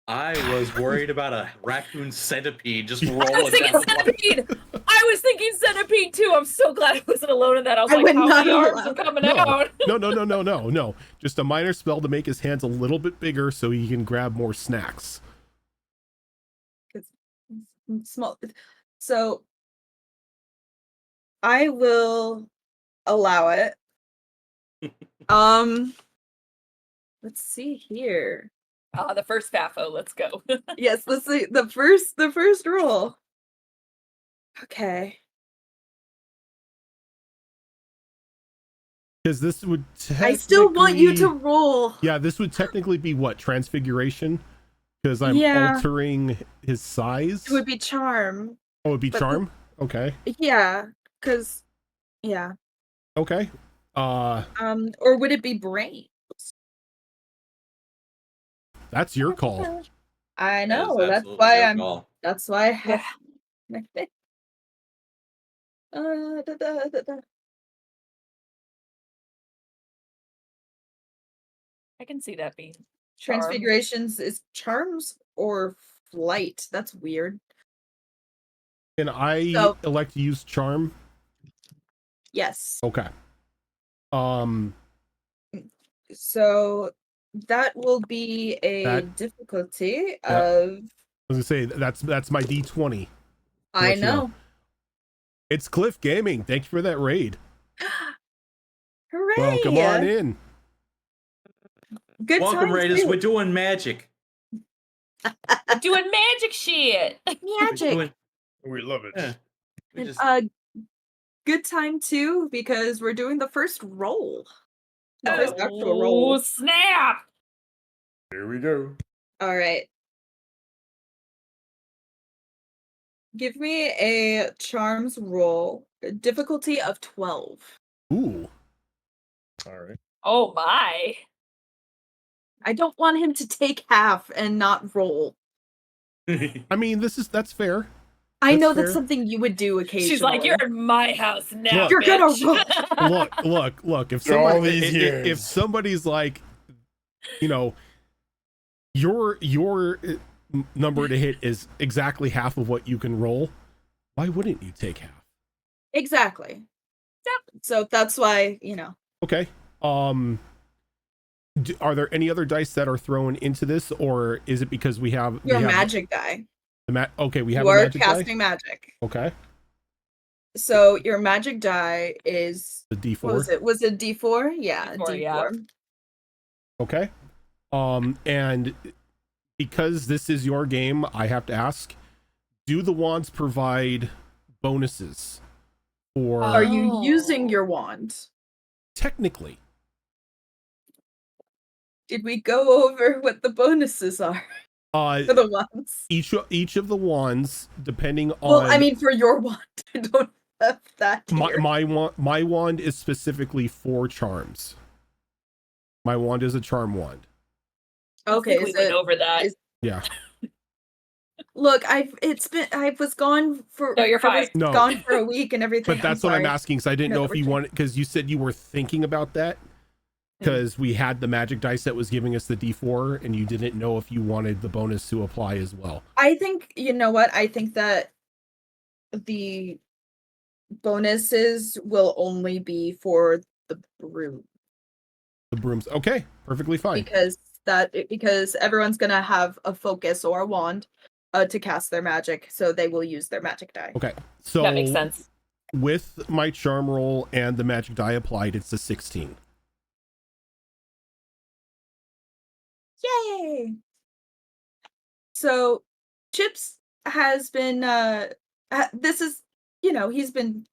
I was worried about a raccoon centipede just I was rolling thinking down. centipede. I was thinking centipede too. I'm so glad I wasn't alone in that. I was I like, would how not many arms allow are coming out? No. Just a minor spell to make his hands a little bit bigger so he can grab more snacks. Small. So I will allow it. Let's see here. The first FAFO. Let's go. Yes, let's see the first roll. Okay. Because this would I still want you to roll. Yeah, this would technically be what? Transfiguration? Because I'm Yeah. altering his size? It would be charm. Oh, it would be but charm? Okay. Yeah, because yeah. Okay. Or would it be brain? That's your call. I That is know. That's absolutely why your I'm. call. That's why I have. Yeah. I can see that being charm. Transfigurations is charms or flight. That's weird. Can I So- elect to use charm? Yes. Okay. So that will be a That- difficulty Yeah. of. I was gonna say that's my D20. I let you know. know. It's Cliff Gaming. Thank you for that raid. Hooray! Well, come on in. Good Welcome, times, Raiders. too. We're doing magic. We're doing magic shit. We're Magic. doing, we love it. yeah. We And, just, good time too because we're doing the first roll. The Oh. first actual roll. Oh, snap. Here we go. All right. Give me a charms roll. Difficulty of 12. Ooh. All right. Oh my. I don't want him to take half and not roll. I mean, that's fair. I That's know fair. that's something you would do occasionally. She's like, you're in my house now. Look. You're gonna bitch." Look. If Through all somebody, these if years. somebody's like, your number to hit is exactly half of what you can roll, why wouldn't you take half? Exactly. Yep. So that's why, Okay. Are there any other dice that are thrown into this, or is it because we have your we have magic die. okay, we have You a are magic casting die? magic. Okay. So your magic die is The D4. what was it? Was it D4? Yeah, D4, D4. yeah. Okay. And because this is your game, I have to ask, do the wands provide bonuses? Or Are you Oh. using your wand? technically, Did we go over what the bonuses are for the wands? each of the wands, depending on Well, I mean, for your wand, I don't have that here. my wand is specifically for charms. My wand is a charm wand. Okay, I think we went over that. is- Yeah. Look, I was gone for. No, you're I was fine. No. gone for a week and everything. But that's what I'm asking, because I didn't No, know if you we're wanted, because you said you were thinking about that. because we had the magic dice that was giving us the D4, and you didn't know if you wanted the bonus to apply as well. I think, you know what? I think that the bonuses will only be for the broom. The brooms. Okay, perfectly fine. Because everyone's gonna have a focus or a wand to cast their magic, so they will use their magic die. Okay, so That makes sense. with my charm roll and the magic die applied, it's a 16. Yay! So Chips has been this is, you know, he's been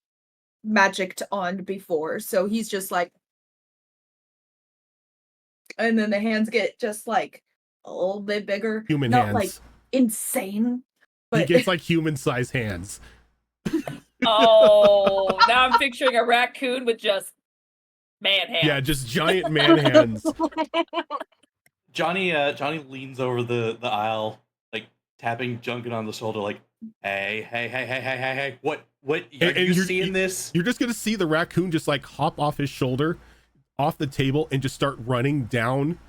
magicked on before, so he's just like, and then the hands get just like a little bit bigger. Human Not hands. like insane, He but gets like human-sized hands. Oh, now I'm picturing a raccoon with just man hands. Yeah, just giant man hands. Johnny leans over the aisle, like tapping Junkin on the shoulder, like, hey, what, are And you you're- seeing this? You're just gonna see the raccoon just like hop off his shoulder, off the table, and just start running down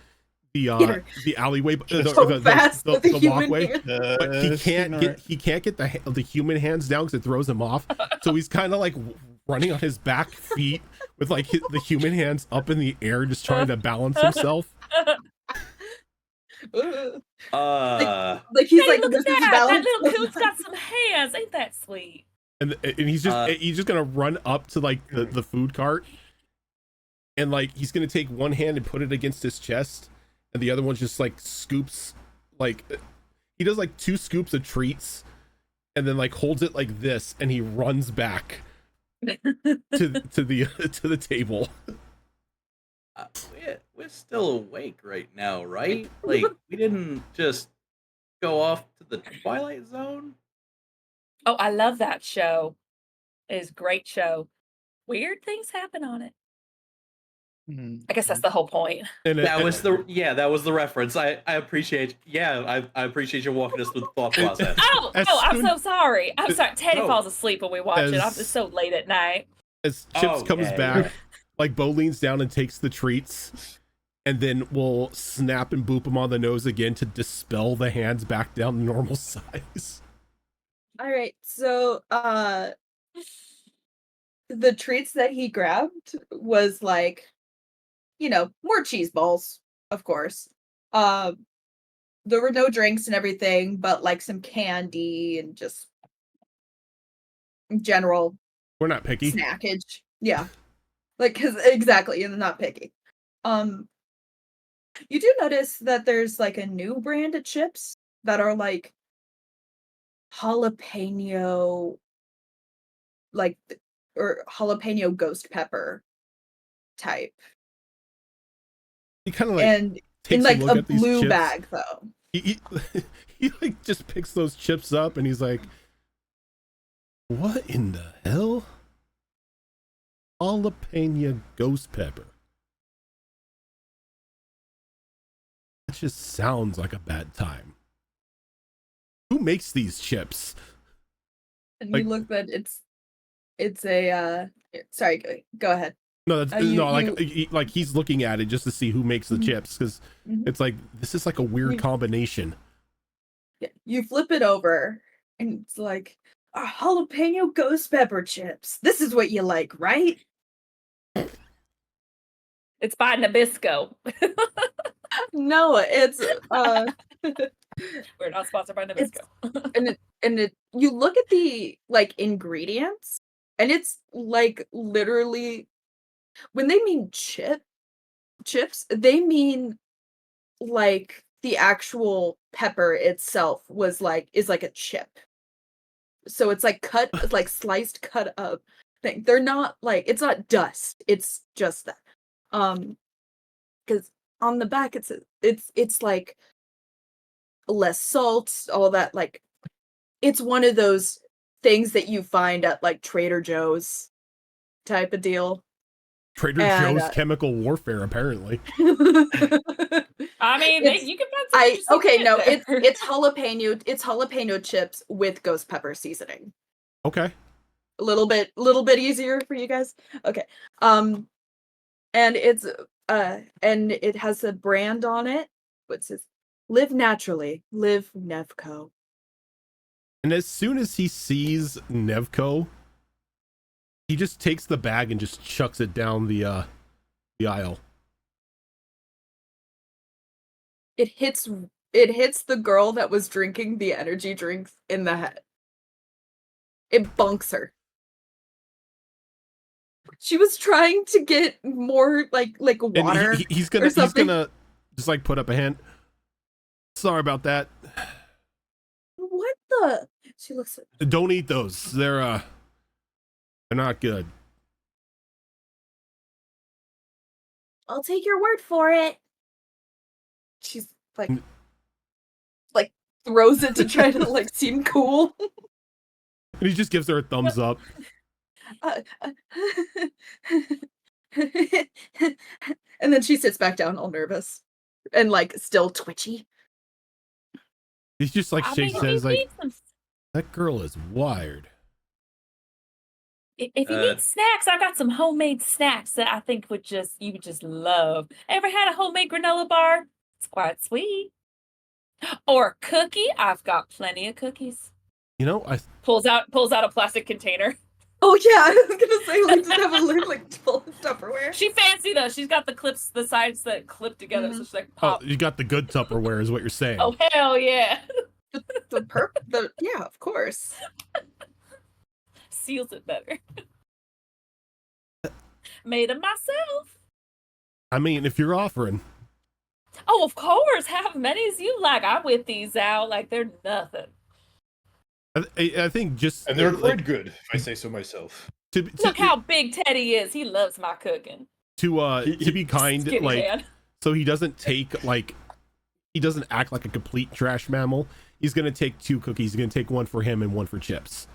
the alleyway, so fast with the human walkway. hand. But he can't get the human hands down because it throws him off. So he's kind of like running on his back feet with like the human hands up in the air, just trying to balance himself. Like he's Hey, like, look this at is that! That balance. little coon's got some hands. Ain't that sweet? And he's just gonna run up to like the food cart, and like he's gonna take one hand and put it against his chest, and the other one just like scoops, like he does like 2 scoops of treats, and then like holds it like this, and he runs back to the table. We're still awake right now, right? Like, we didn't just go off to the Twilight Zone? Oh, I love that show. It is a great show. Weird things happen on it. I guess that's the whole point. And That was the reference. I appreciate. Yeah, I appreciate you walking us through the thought process. I'm so sorry. I'm sorry. Teddy No. falls asleep when we watch it. I'm just so late at night. as Chips comes Okay. back, like Bo leans down and takes the treats, and then we'll snap and boop him on the nose again to dispel the hands back down to normal size. All right, so the treats that he grabbed was like, you know, more cheese balls, of course. There were no drinks and everything, but like some candy and just general We're not picky. snackage. Yeah. Like, cause exactly, and not picky. You do notice that there's like a new brand of chips that are like jalapeno, like, or jalapeno ghost pepper type, He kind of like and takes in like a look a at these blue chips. bag though. He he like just picks those chips up and he's like, "What in the hell? Jalapeno ghost pepper. That just sounds like a bad time. Who makes these chips?" And Like- you look that it's a sorry, go ahead. No, that's You- no, like he's looking at it just to see who makes the Mhm. chips, because Mhm. it's like this is like a weird You- combination. Yeah, you flip it over and it's like jalapeno ghost pepper chips. This is what you like, right? It's by Nabisco. No, it's We're not sponsored by It's- Nabisco. and it you look at the like ingredients and it's like literally when they mean chips, they mean like the actual pepper itself is like a chip. So it's like cut, like sliced, cut up thing. They're not like, it's not dust. It's just that. Because on the back it's like less salt, all that. Like it's one of those things that you find at like Trader Joe's type of deal. Trader And, Joe's chemical warfare, apparently. I mean, It's- you can find some interesting okay, shit no, there. it's jalapeno chips with ghost pepper seasoning. Okay. A little bit easier for you guys. Okay. And it's And it has a brand on it. What's this? Live naturally, live Nevco. And as soon as he sees Nevco, he just takes the bag and just chucks it down the aisle. It hits the girl that was drinking the energy drinks in the head. It bunks her. She was trying to get more like And water he's or something. gonna just like put up a hand. Sorry about that. What the? She looks at Don't eat those. They're not good. I'll take your word for it. she's like throws it to try to like seem cool. And he just gives her a thumbs up. Uh, and then she sits back down all nervous and like still twitchy. He's just like I shakes mean, his head. if He's you like, need some that girl is wired. If you need snacks, I've got some homemade snacks that I think you would just love. Ever had a homemade granola bar? It's quite sweet. Or a cookie? I've got plenty of cookies. You know, I Pulls out a plastic container. Oh yeah, I was gonna say like does it have a lid like full of Tupperware? She fancy though. She's got the sides that clip together, so she's like pop. you got the good Tupperware, is what you're saying. Oh hell yeah! Yeah, of course. Seals it better. Made them myself. I mean, if you're offering, Oh, of course. Have many as you like. I whip these out like they're nothing. I think just And they're like, quite good, if I say so myself. Look how big Teddy is. He loves my cooking. to be kind, Skinny like man. so he doesn't he doesn't act like a complete trash mammal. He's gonna take 2 cookies. He's gonna take one for him and one for Chips.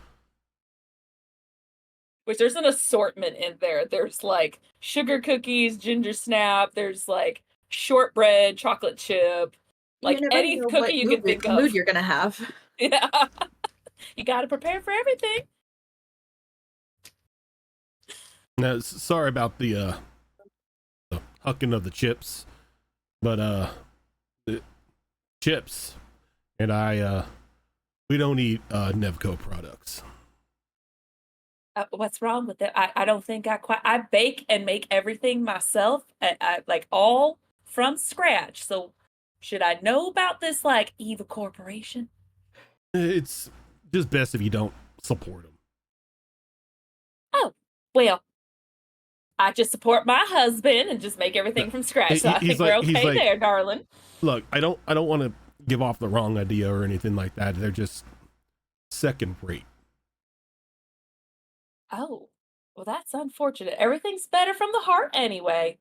Which there's an assortment in there. There's like sugar cookies, ginger snap. There's like shortbread, chocolate chip. Like never any know cookie what you can think of. mood you're gonna have. Yeah. You got to prepare for everything. Now, sorry about the hucking of the chips, but the Chips and I we don't eat Nevco products. What's wrong with it? I don't think I bake and make everything myself. I like all from scratch. So should I know about this like evil corporation? It's just best if you don't support them. Oh, well, I just support my husband and just make everything from scratch. So I He's think we're he's okay there, darling. Look, I don't want to give off the wrong idea or anything like that. They're just second rate. Oh, well, that's unfortunate. Everything's better from the heart anyway.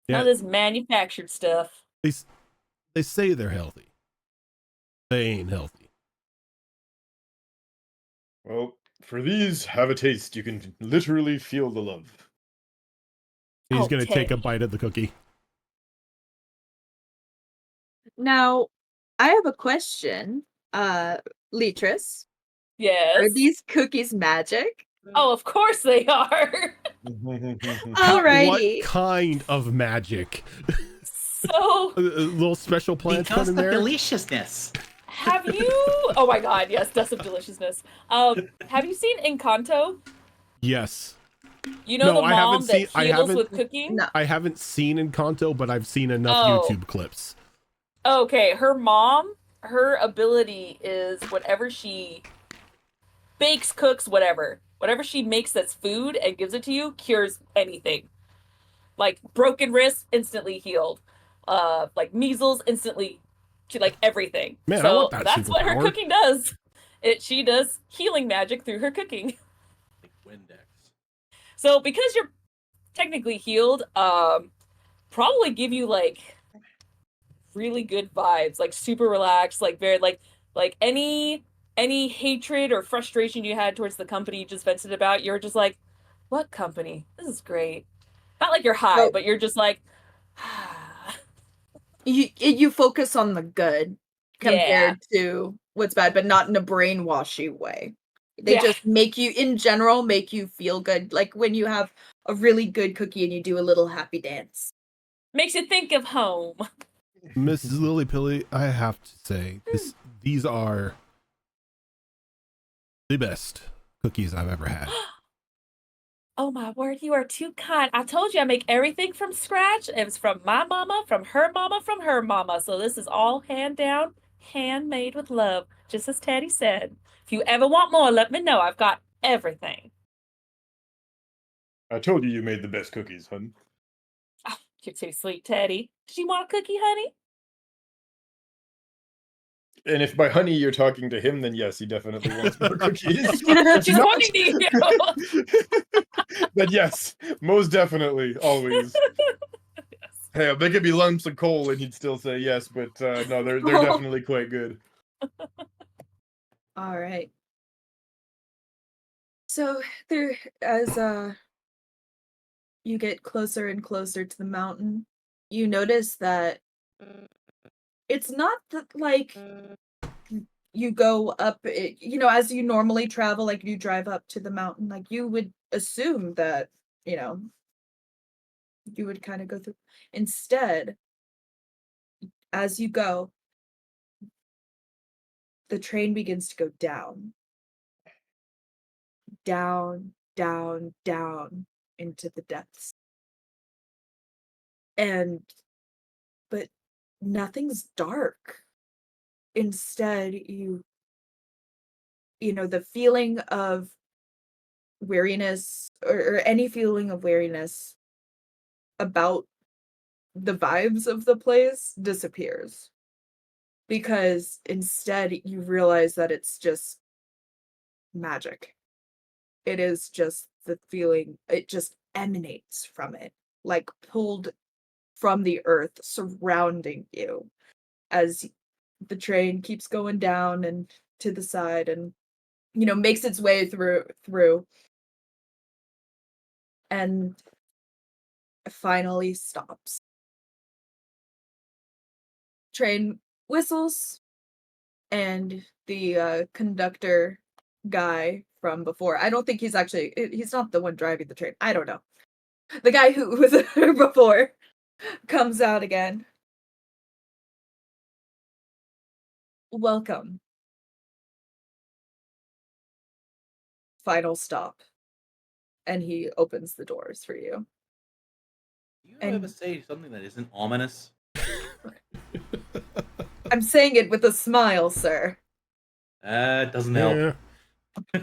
None of Yeah, this manufactured stuff. they say they're healthy. They ain't healthy. Well, for these, have a taste. You can literally feel the love. He's Oh, gonna take a Teddy. bite of the cookie. Now, I have a question. Leatrice, are Yes. these cookies magic? Oh, of course they are. Alrighty. What kind of magic? So, A little special plants Because in the there? deliciousness. have you? Oh my God! Yes, dust of deliciousness. Have you seen Encanto? Yes. You know No, the I haven't mom that seen- I heals haven't- with cooking. No. I haven't seen Encanto, but I've seen enough Oh. YouTube clips. Okay, her mom, her ability is whatever she bakes, cooks, whatever she makes that's food and gives it to you cures anything. Like broken wrist, instantly healed. Like measles, instantly, like everything. Man, I so want that that's what her superpower. cooking does. She does healing magic through her cooking. Like Windex. So because you're technically healed, probably give you like really good vibes, like super relaxed, like very like any hatred or frustration you had towards the company you just vented about, you're just like, what company? This is great. Not like you're high, So- but you're just like, You focus on the good compared to what's bad, but not in a brainwashy way. They Yeah. just make you, in general, make you feel good. Like when you have a really good cookie and you do a little happy dance. Makes you think of home. Mrs. Lilypilly, I have to say, these are the best cookies I've ever had. Oh my word, you are too kind. I told you I make everything from scratch. It was from my mama, from her mama, from her mama. So this is all hand down, handmade with love, just as Teddy said. If you ever want more, let me know. I've got everything. I told you made the best cookies, hun. Oh, you're too sweet, Teddy. Did you want a cookie, honey? And if by honey you're talking to him, then yes, he definitely wants more cookies. She's pointing to you. But yes, most definitely, always. Hey, they could be lumps of coal and he'd still say yes, but no, they're definitely quite good. All right. So there, as you get closer and closer to the mountain, you notice that it's not that like you go up it, as you normally travel, like you drive up to the mountain, like you would assume that, you know, you would kind of go through. Instead, as you go, the train begins to go down, down, down, down into the depths. And but nothing's dark. Instead, the feeling of weariness, or any feeling of weariness about the vibes of the place disappears, because instead you realize that it's just magic. It is just the feeling, it just emanates from it, like pulled from the earth surrounding you as the train keeps going down and to the side, and makes its way through and finally stops. Train whistles, and the conductor guy from before, I don't think he's not the one driving the train, I don't know, the guy who was there before, comes out again. Welcome. Final stop. And he opens the doors for you. Do you ever And say something that isn't ominous? I'm saying it with a smile, sir. It doesn't help. Yeah.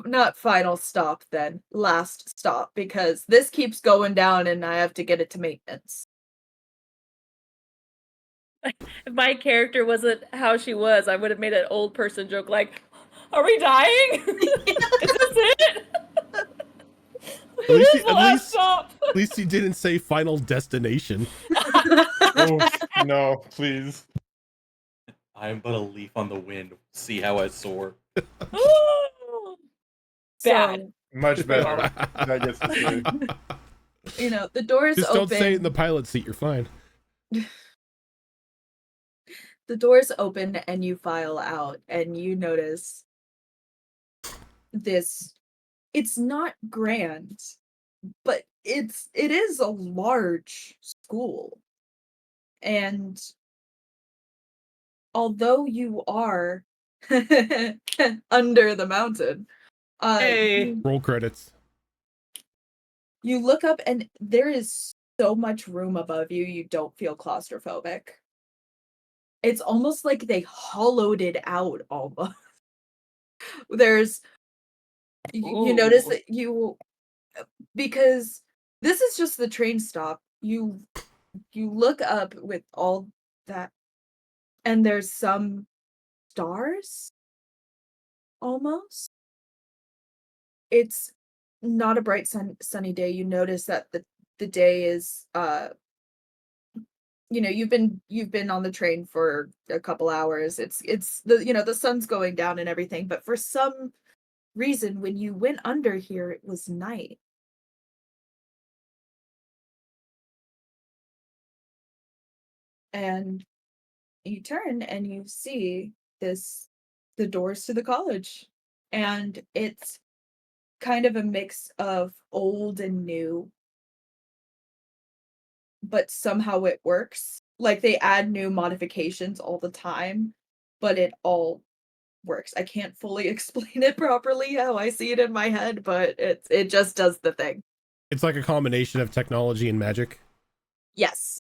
Not final stop, then. Last stop, because this keeps going down and I have to get it to maintenance. If my character wasn't how she was, I would have made an old person joke like, "Are we dying? Is this it? At least, This is the last stop." at least he didn't say final destination. Oh, no, please. I am but a leaf on the wind. See how I soar. Bad. So, Much better. I guess to say. the doors Just open. don't say it in the pilot seat. You're fine. The doors open and you file out, and you notice this. It's not grand, but it is a large school. And although you are under the mountain, Hey. Roll credits. you look up and there is so much room above you, you don't feel claustrophobic. It's almost like they hollowed it out almost. There's you notice Ooh. that because this is just the train stop. You look up with all that, and there's some stars almost. It's not a bright sunny day. You notice that the day is you've been on the train for a couple hours. It's the sun's going down and everything, but for some reason when you went under here it was night. And you turn and you see the doors to the college, and it's kind of a mix of old and new. but somehow it works. Like, they add new modifications all the time, but it all works. I can't fully explain it properly how I see it in my head, but it just does the thing. It's like a combination of technology and magic. Yes.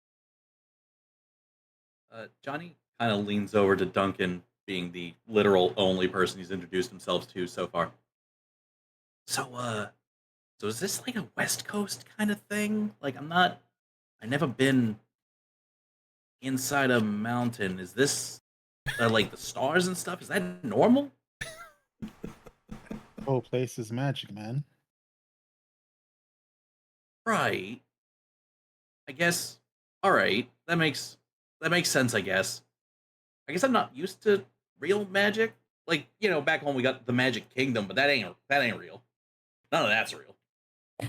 Johnny kind of leans over to Duncan, being the literal only person he's introduced himself to so far. So is this like a West Coast kind of thing? Like, I never been inside a mountain. Is this like the stars and stuff? Is that normal? Whole place is magic, man. Right. I guess. All right. That makes sense. I guess. I guess I'm not used to real magic. Like, back when we got the Magic Kingdom, but that ain't real. None of that's real.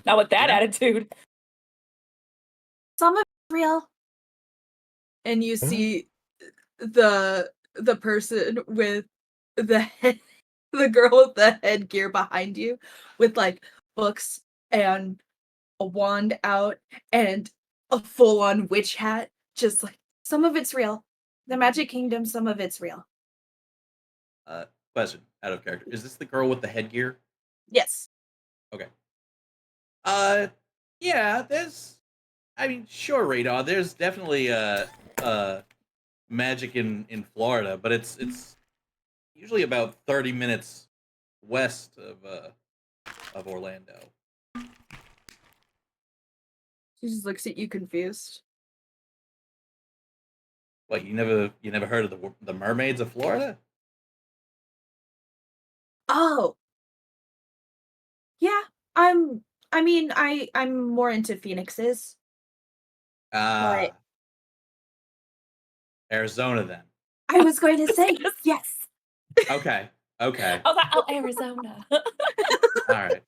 Not with that Yeah. attitude. Some of it's real. And you see the person with the head, the girl with the headgear behind you with like books and a wand out and a full-on witch hat, just like Some of it's real. The Magic Kingdom, some of it's real. Question out of character. Is this the girl with the headgear? yes. Okay. Yeah, sure, Radar. There's definitely magic in Florida, but it's usually about 30 minutes west of Orlando. She just looks at you confused. What, you never heard of the mermaids of Florida? Oh, yeah. I'm more into phoenixes. Ah, Arizona then. I was going to say yes. Okay. Okay. I was like, oh, Arizona. All right.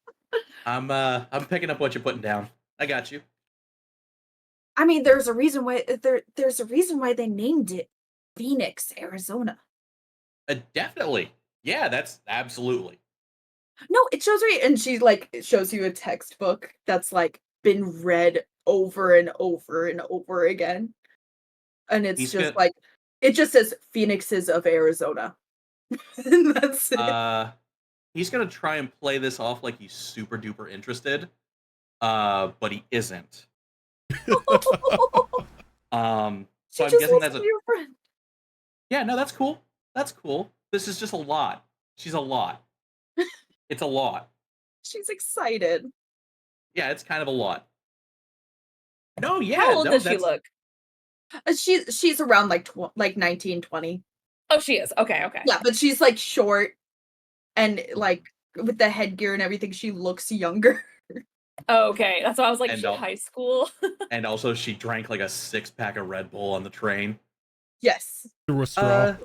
I'm picking up what you're putting down. I got you. I mean, there's a reason why there's a reason why they named it Phoenix, Arizona. Definitely. Yeah, that's absolutely. No, it shows me, and she like it shows you a textbook that's like been read over and over and over again. And it's He's just gonna like it just says Phoenixes of Arizona. And that's it. he's gonna try and play this off like he's super duper interested. But he isn't. So I'm She just guessing wants that's to a be your friend. yeah, no, that's cool. That's cool. This is just a lot. She's a lot. It's a lot. She's excited. Yeah, it's kind of a lot. No, yeah, How old no, does she that's look? She's around like 19, 20. Oh, she is. Okay, okay. Yeah, but she's like short and like with the headgear and everything, she looks younger. Oh, okay. That's why I was like, And she in all- high school. and also she drank like a 6-pack of Red Bull on the train. Yes. Through a straw.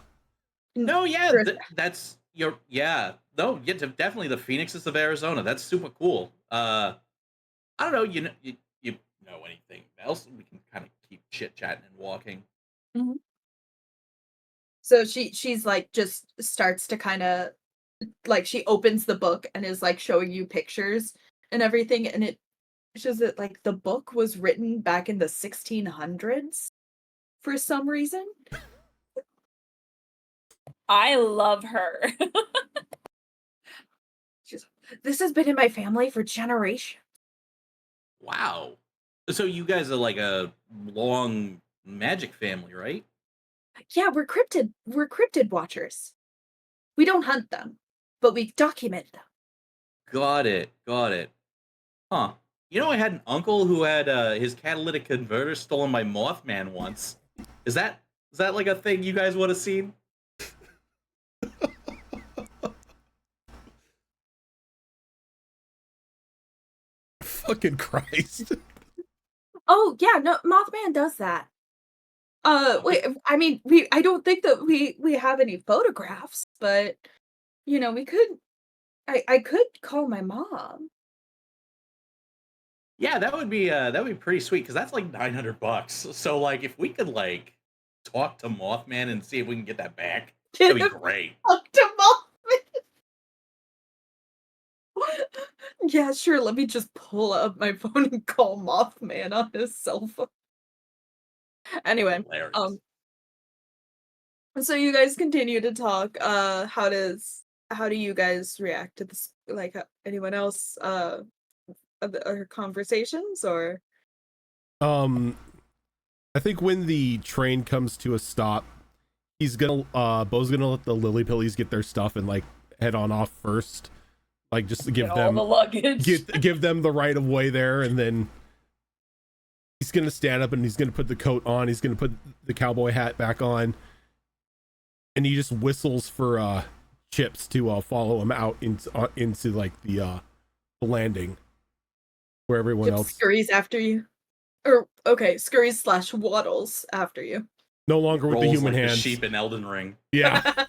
No, yeah, There's- that's your yeah. No, yeah, definitely the Phoenixes of Arizona. That's super cool. I don't know. You know anything else? We can kind of keep chit chatting and walking. So she's like just starts to kind of like she opens the book and is like showing you pictures and everything, and it shows that like the book was written back in the 1600s for some reason. I love her. This has been in my family for generations. Wow. So you guys are like a long magic family, right? Yeah, we're cryptid watchers. We don't hunt them, but we document them. Got it. Got it. Huh. I had an uncle who had his catalytic converter stolen by Mothman once. Is that like a thing you guys would have seen? Fucking Christ. Oh yeah, no, Mothman does that. Wait, I mean, I don't think that we have any photographs, but we could I could call my mom. Yeah, that would be pretty sweet because that's like $900. So like if we could like talk to Mothman and see if we can get that back, that'd be great. Talk to Mothman. Yeah, sure. Let me just pull up my phone and call Mothman on his cell phone. Anyway, Hilarious. so you guys continue to talk. How do you guys react to this? Like, anyone else? Or conversations or? I think when the train comes to a stop, Bo's gonna let the Lily Pillies get their stuff and like head on off first, like just to give Get them all the luggage. give them the right of way there, and then he's gonna stand up and he's gonna put the coat on, he's gonna put the cowboy hat back on, and he just whistles for Chips to follow him out into like the landing where everyone Chip else scurries after you, or okay, scurries / waddles after you. no longer with the Rolls human like hands. the sheep in Elden Ring. Yeah.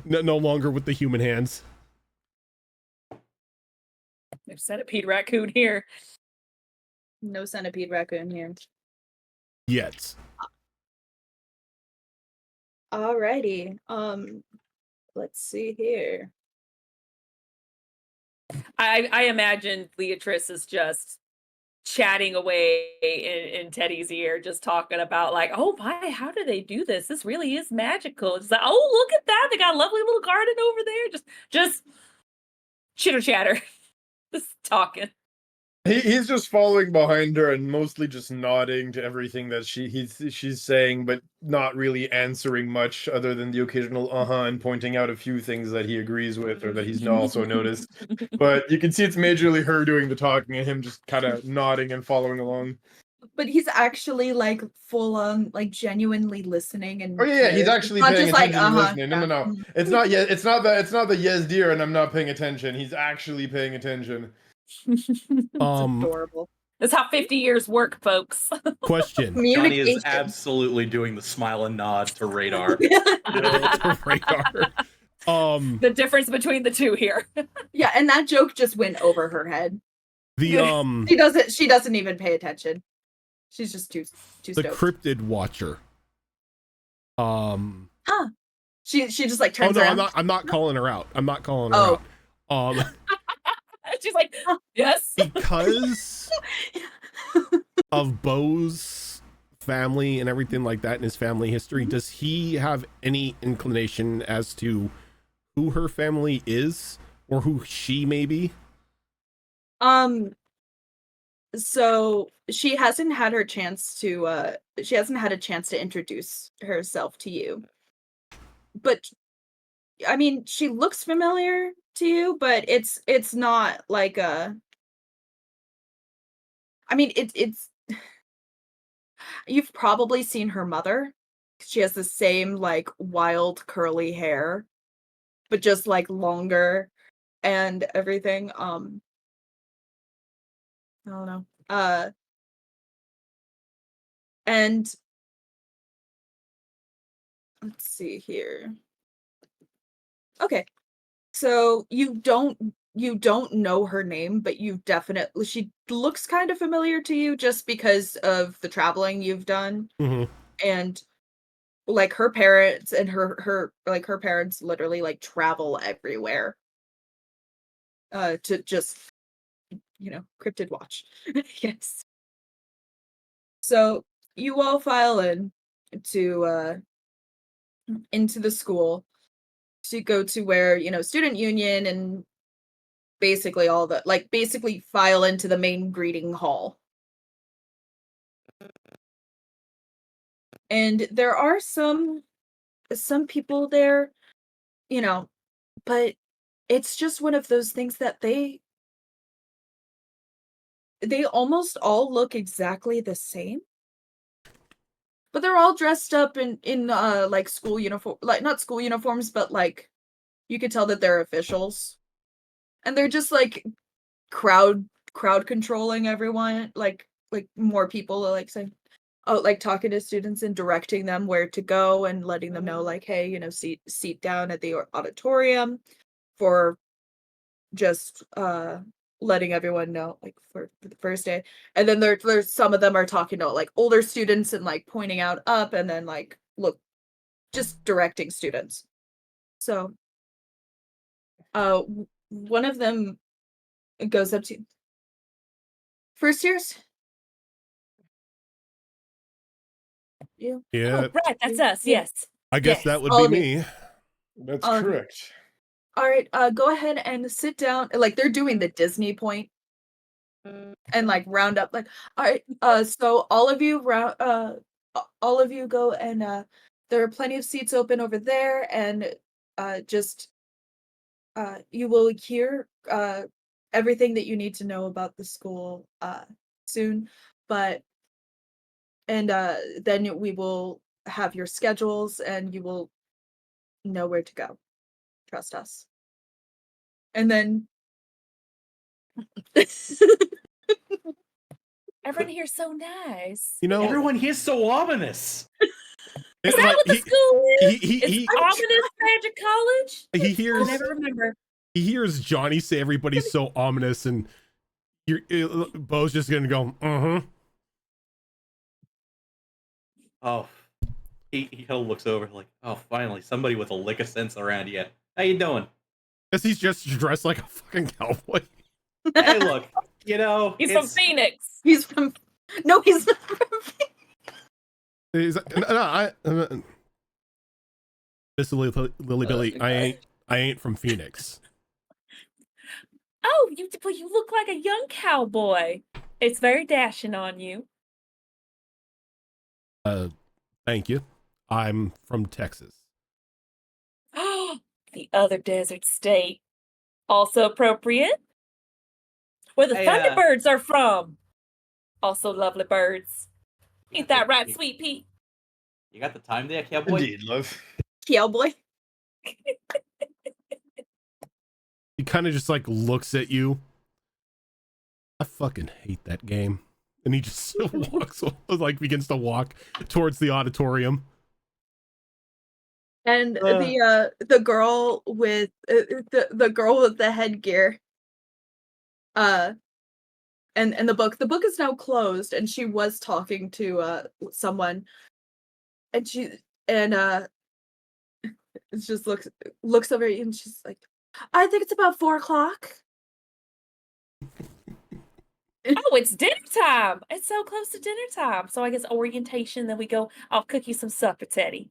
No longer with the human hands. There's centipede raccoon here. No centipede raccoon here. Yet. Alrighty. Let's see here. I imagine Leatrice is just chatting away in Teddy's ear, just talking about like, oh my, how do they do this? This really is magical. It's like, oh, look at that. They got a lovely little garden over there. Just chitter chatter. Just talking. He's just following behind her and mostly just nodding to everything that she's saying, but not really answering much other than the occasional and pointing out a few things that he agrees with or that he's also noticed. But you can see it's majorly her doing the talking and him just kind of nodding and following along. But he's actually like full on, like genuinely listening and. Oh yeah, he's cares. actually It's not paying just like, attention and uh-huh, listening. yeah. No. It's not yet. It's not the yes dear and I'm not paying attention. He's actually paying attention. It's adorable. That's how 50 years work, folks. Question. Johnny is Communication. absolutely doing the smile and nod to radar. To radar. The difference between the two here. Yeah, and that joke just went over her head. The She doesn't even pay attention. She's just too the stoked. cryptid watcher. She just like Oh turns no, around. I'm not calling her out. I'm not calling her out. She's like, yes. Because of Bo's family and everything like that in his family history, does he have any inclination as to who her family is or who she may be? So she hasn't had a chance to introduce herself to you. But I mean, she looks familiar to you, but it's not like a. I mean, it's you've probably seen her mother. She has the same like wild curly hair, but just like longer and everything. I don't know. And let's see here. Okay. So you don't know her name, but she looks kind of familiar to you just because of the traveling you've done. Mm-hmm. And like her parents and her parents literally like travel everywhere to just cryptid watch. Yes. So you all file in to into the school to go to where student union and basically all the basically file into the main greeting hall. And there are some people there, but it's just one of those things that they almost all look exactly the same. But they're all dressed up in like school uniform, like not school uniforms, but like you could tell that they're officials. And they're just like crowd controlling everyone, like more people are like saying, oh, like talking to students and directing them where to go and letting them know like, hey, seat down at the auditorium for just letting everyone know like for the first day. And then there's some of them are talking to like older students and like pointing out up and then like look, just directing students. So one of them goes up to first years. You. Yeah, Oh, right, that's us. Yeah. Yes. I guess Yes. that would All be of you. me. That's Um, correct. All right, go ahead and sit down. Like they're doing the Disney point and like round up. Like, all right, so all of you go and there are plenty of seats open over there, and just you will hear everything that you need to know about the school soon, but and then we will have your schedules and you will know where to go. Trust us. And then Everyone here's so nice. You know, Everyone here's so ominous. Is it, that like what the school is? he It's Ominous Magic College? he I hears never remember. he hears Johnny say everybody's so ominous, and Bo's just gonna go, Oh, he looks over like, oh, finally somebody with a lick of sense around here. How you doing? Because he's just dressed like a fucking cowboy. Hey, look, you know, He's from it's Phoenix. he's from no, he's not from He's like, Miss Lily Billy, I ain't from Phoenix. Oh, but you look like a young cowboy. It's very dashing on you. Thank you. I'm from Texas. The other desert state. Also appropriate. Where the Hey, Thunderbirds are from. Also lovely birds. Ain't that right, you- Sweet Pea? You got the time there, cowboy? Indeed, love. Cowboy. He kind of just like looks at you. I fucking hate that game. And he just walks, like begins to walk towards the auditorium. And the girl with the girl with the headgear and the book is now closed, and she was talking to someone, and it just looks over at you, and she's like, I think it's about 4:00. Oh, it's dinner time. It's so close to dinner time. So I guess orientation, then we go, I'll cook you some supper, Teddy.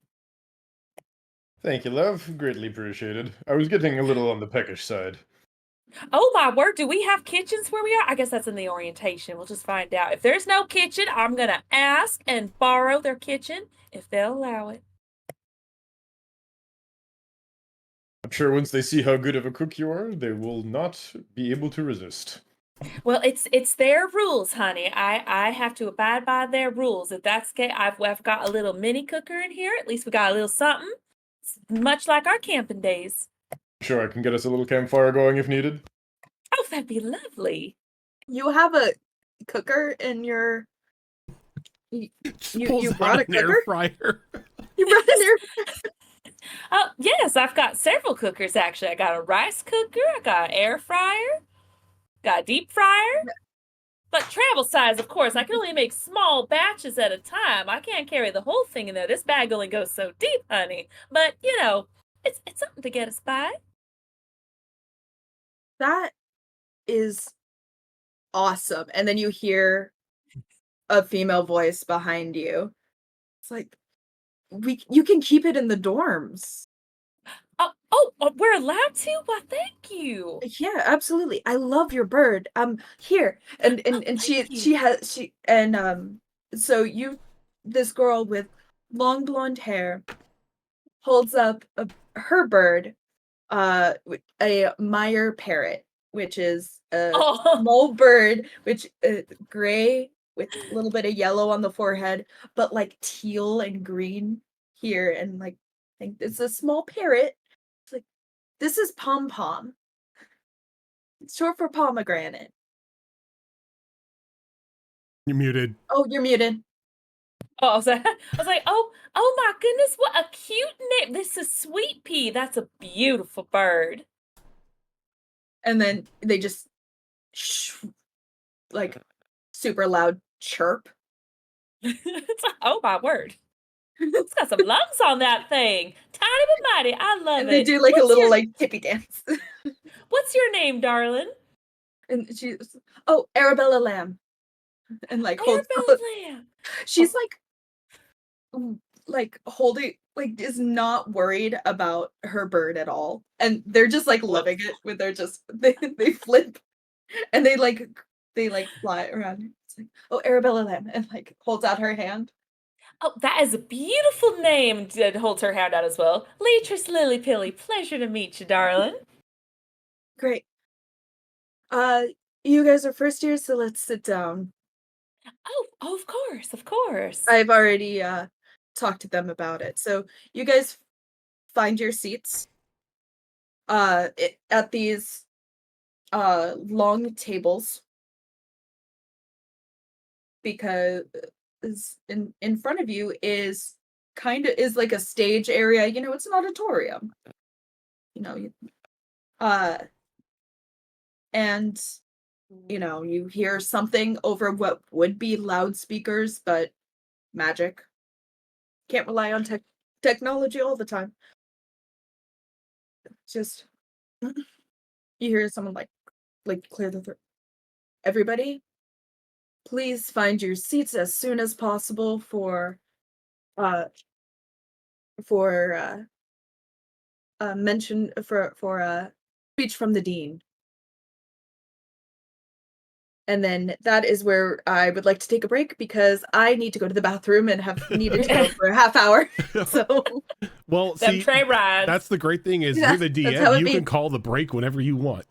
Thank you, love. Greatly appreciated. I was getting a little on the peckish side. Oh my word, do we have kitchens where we are? I guess that's in the orientation. We'll just find out. If there's no kitchen, I'm going to ask and borrow their kitchen if they'll allow it. I'm sure once they see how good of a cook you are, they will not be able to resist. Well, it's their rules, honey. I have to abide by their rules. If that's the case, I've got a little mini cooker in here. At least we got a little something. It's much like our camping days. Sure, I can get us a little campfire going if needed. Oh, that'd be lovely. You have a cooker in your Just You- pulls you out brought a an air cooker? fryer. you brought in your Oh, yes, I've got several cookers actually. I got a rice cooker, I got an air fryer, got a deep fryer. But travel size, of course, I can only make small batches at a time. I can't carry the whole thing in there. This bag only goes so deep, honey. But, you know, it's something to get us by. That is awesome. And then you hear a female voice behind you. It's like, you can keep it in the dorms. We're allowed to? Well, thank you. Yeah, absolutely. I love your bird. Here. And thank you. she has so this girl with long blonde hair holds up her bird, a Meyer parrot, which is a Oh, small bird, which gray with a little bit of yellow on the forehead, but like teal and green here, and like I think it's a small parrot. It's like, this is Pom Pom. It's short for pomegranate. You're muted. Oh, you're muted. I was like, oh my goodness, what a cute name. This is Sweet Pea. That's a beautiful bird. And then they just like super loud chirp. It's like, oh my word. It's got some lungs on that thing. Tiny but mighty. I love And it. they do like a What's little your- like tippy dance. What's your name, darling? And she's, oh, Arabella Lamb. And like holds Arabella Lamb. she's like like holding like is not worried about her bird at all, and they're just like loving it with their just they flip and they like fly around. It's like, oh, Arabella Lamb, and like holds out her hand. Oh, that is a beautiful name. Did holds her hand out as well. Leatrice Lily Pilly, pleasure to meet you, darling. Great. You guys are first years, so let's sit down. Oh, of course, of course. I've already talked to them about it. So you guys find your seats at these long tables, because in front of you is is like a stage area. You know, it's an auditorium. You know, uh and you know, you hear something over what would be loudspeakers, but magic. Can't rely on technology all the time. Just you hear someone like clear the throat. Everybody, please find your seats as soon as possible uh for mention for speech from the dean. And then that is where I would like to take a break because I need to go to the bathroom and have needed to go for a half hour. So Well, Them see, train rides. that's the great thing is Yeah, you're the that's how DM. it You be. can call the break whenever you want.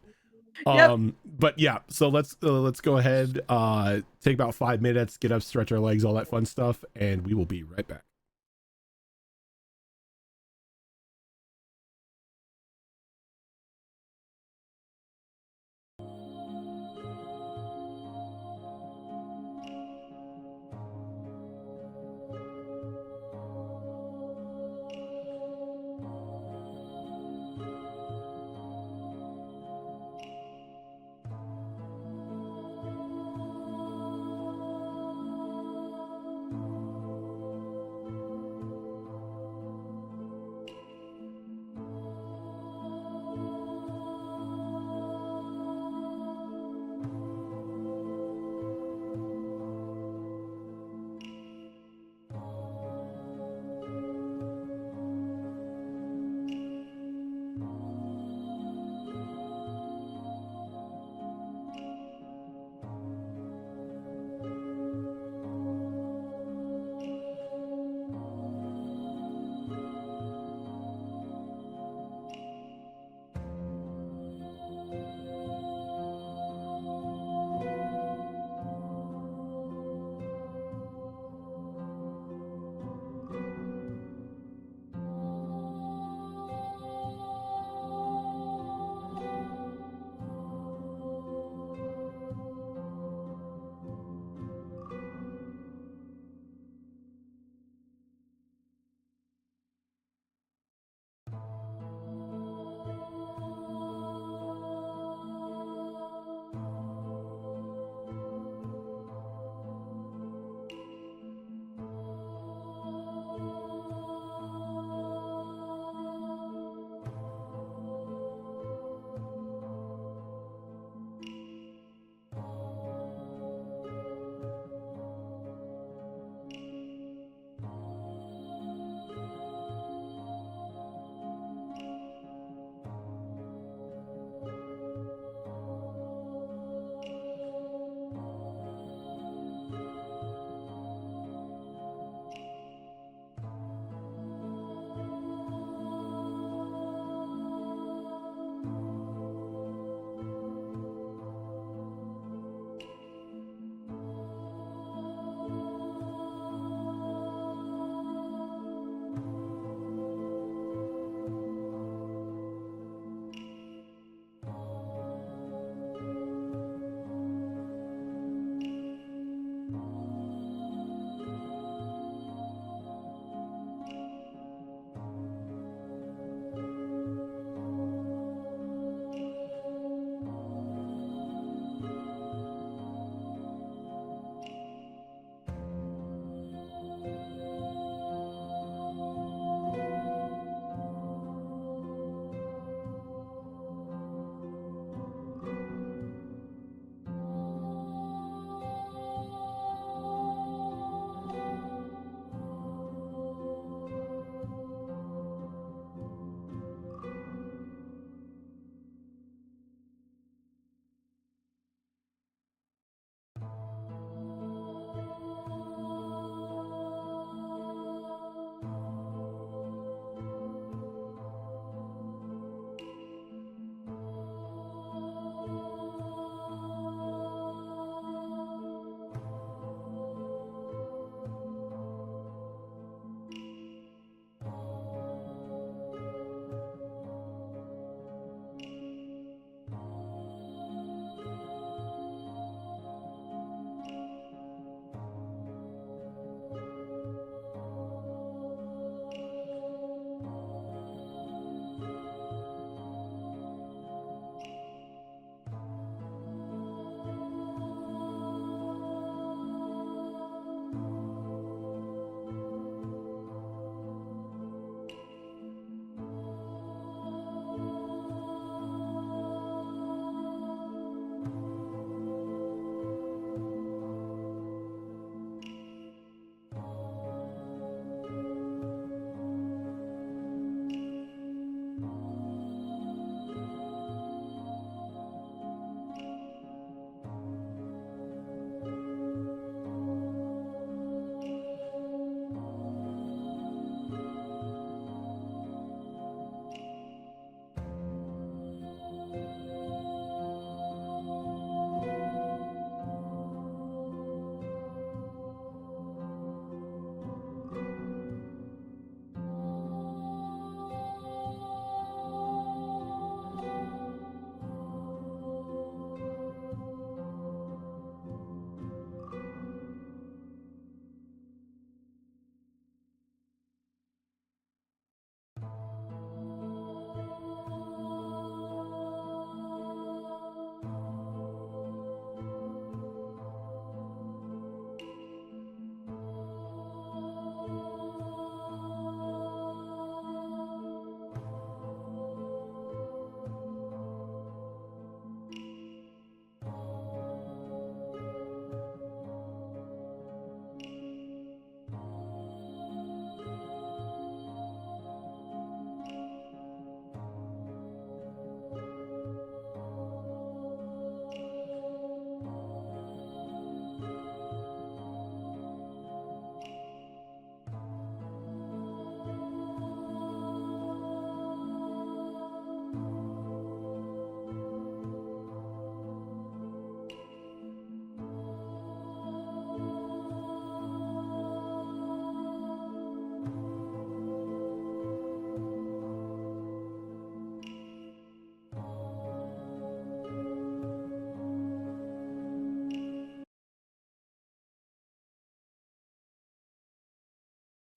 Yep. But yeah, so let's go ahead, take about 5 minutes, get up, stretch our legs, all that fun stuff, and we will be right back.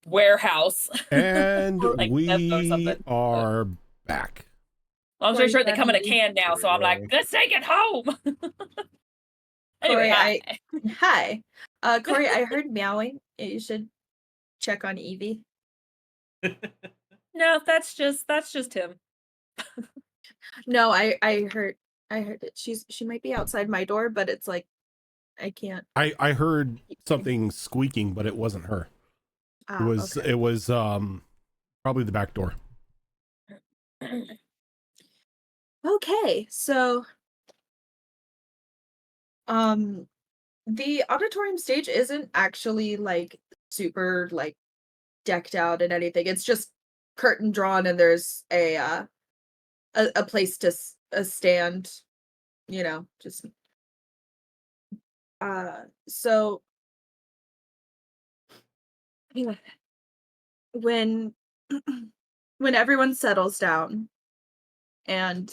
warehouse. And Like Tesco or we something. are back. I'm Corey, sure they come in a Debbie. can now, so I'm like, let's take it home. Anyway, Corey, hi. hi. Corey, I heard meowing. You should check on Evie. No, that's just him. No, I heard it. She might be outside my door, but it's like I can't. I heard something squeaking, but it wasn't her. Ah, It was probably the back door. Okay, so the auditorium stage isn't actually like super like decked out and anything. It's just curtain drawn and there's a place to stand, just so yeah, when when everyone settles down and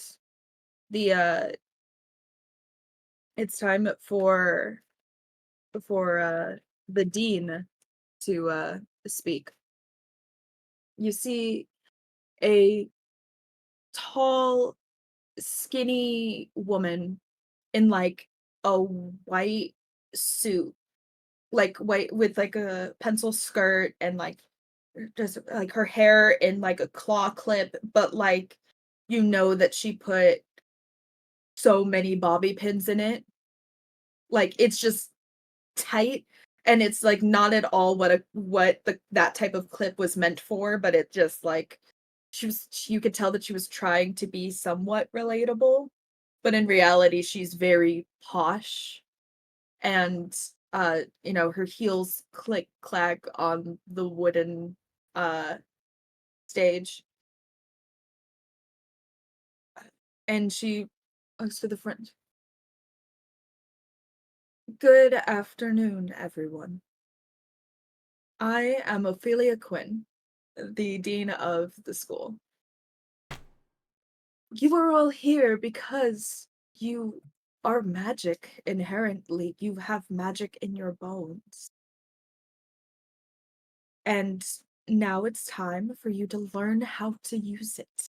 the it's time for the dean to speak. You see a tall, skinny woman in like a white suit, like white with like a pencil skirt and like just like her hair in like a claw clip, but like that she put so many bobby pins in it. Like it's just tight and it's like not at all that type of clip was meant for, but it just like you could tell that she was trying to be somewhat relatable, but in reality she's very posh and her heels click clack on the wooden uh stage and she looks to the front. Good afternoon, everyone. I am Ophelia Quinn, the dean of the school. You are all here because you are magic inherently. You have magic in your bones. And now it's time for you to learn how to use it.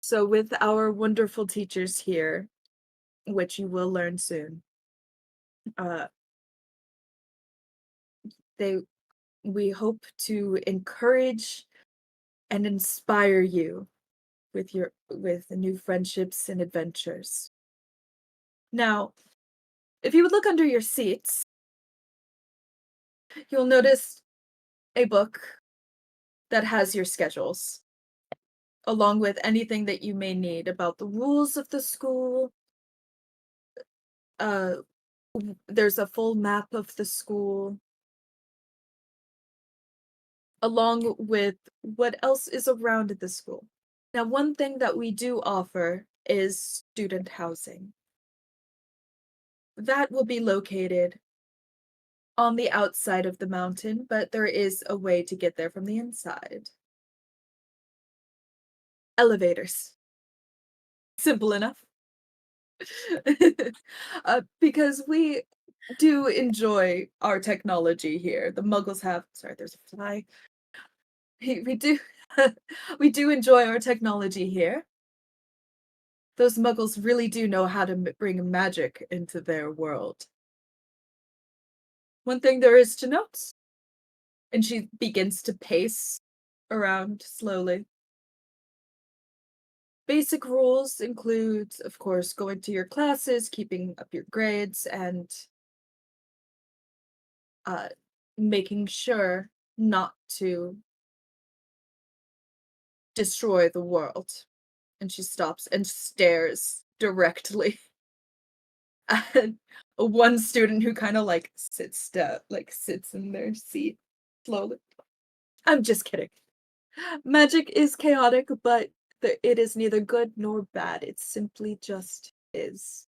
So with our wonderful teachers here, which you will learn soon, uh, we hope to encourage and inspire you with new friendships and adventures. Now, if you would look under your seats, you'll notice a book that has your schedules, along with anything that you may need about the rules of the school. Uh, there's a full map of the school, along with what else is around the school. Now, one thing that we do offer is student housing. That will be located on the outside of the mountain, but there is a way to get there from the inside. Elevators. Simple enough. Because we do enjoy our technology here. The Muggles have, sorry, there's a fly. We do, we do enjoy our technology here. Those Muggles really do know how to bring magic into their world. One thing there is to note, and she begins to pace around slowly. Basic rules include, of course, going to your classes, keeping up your grades, and making sure not to destroy the world. And she stops and stares directly at one student who kind of like sits in their seat slowly. I'm just kidding. Magic is chaotic, but it is neither good nor bad. It simply just is.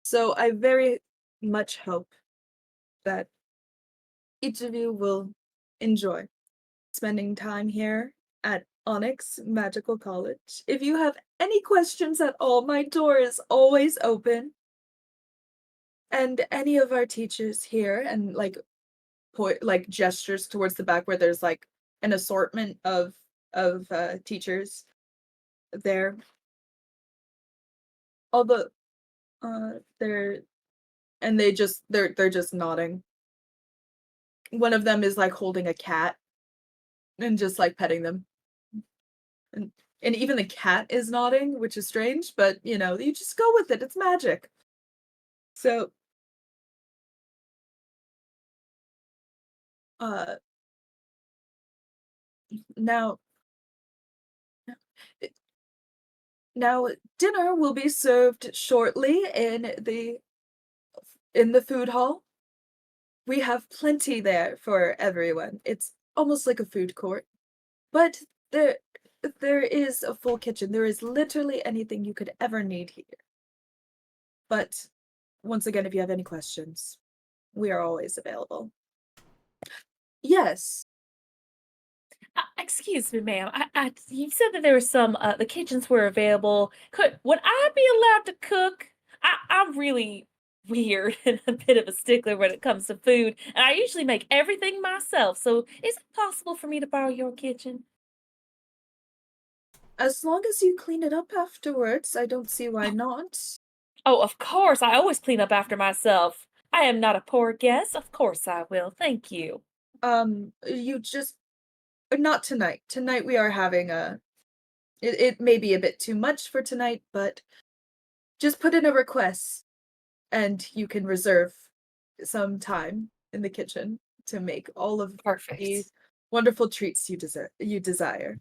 So I very much hope that each of you will enjoy spending time here at Onyx Magical College. If you have any questions at all, my door is always open. And any of our teachers here, and like like gestures towards the back where there's like an assortment of teachers there. All the they're and they're just nodding. One of them is like holding a cat and just like petting them. And even the cat is nodding, which is strange, but you know, you just go with it. It's magic. So uh now now dinner will be served shortly in the food hall. We have plenty there for everyone. It's almost like a food court, but there is a full kitchen. There is literally anything you could ever need here. But once again, if you have any questions, we are always available. Yes. Excuse me, ma'am. You said that there were some, the kitchens were available. Would I be allowed to cook? I'm really weird and a bit of a stickler when it comes to food, and I usually make everything myself. So, is it possible for me to borrow your kitchen? As long as you clean it up afterwards, I don't see why not. Oh, of course. I always clean up after myself. I am not a poor guest. Of course I will. Thank you. You just not tonight. Tonight we are having it may be a bit too much for tonight, but just put in a request and you can reserve some time in the kitchen to make all of the Perfect. wonderful treats you desire.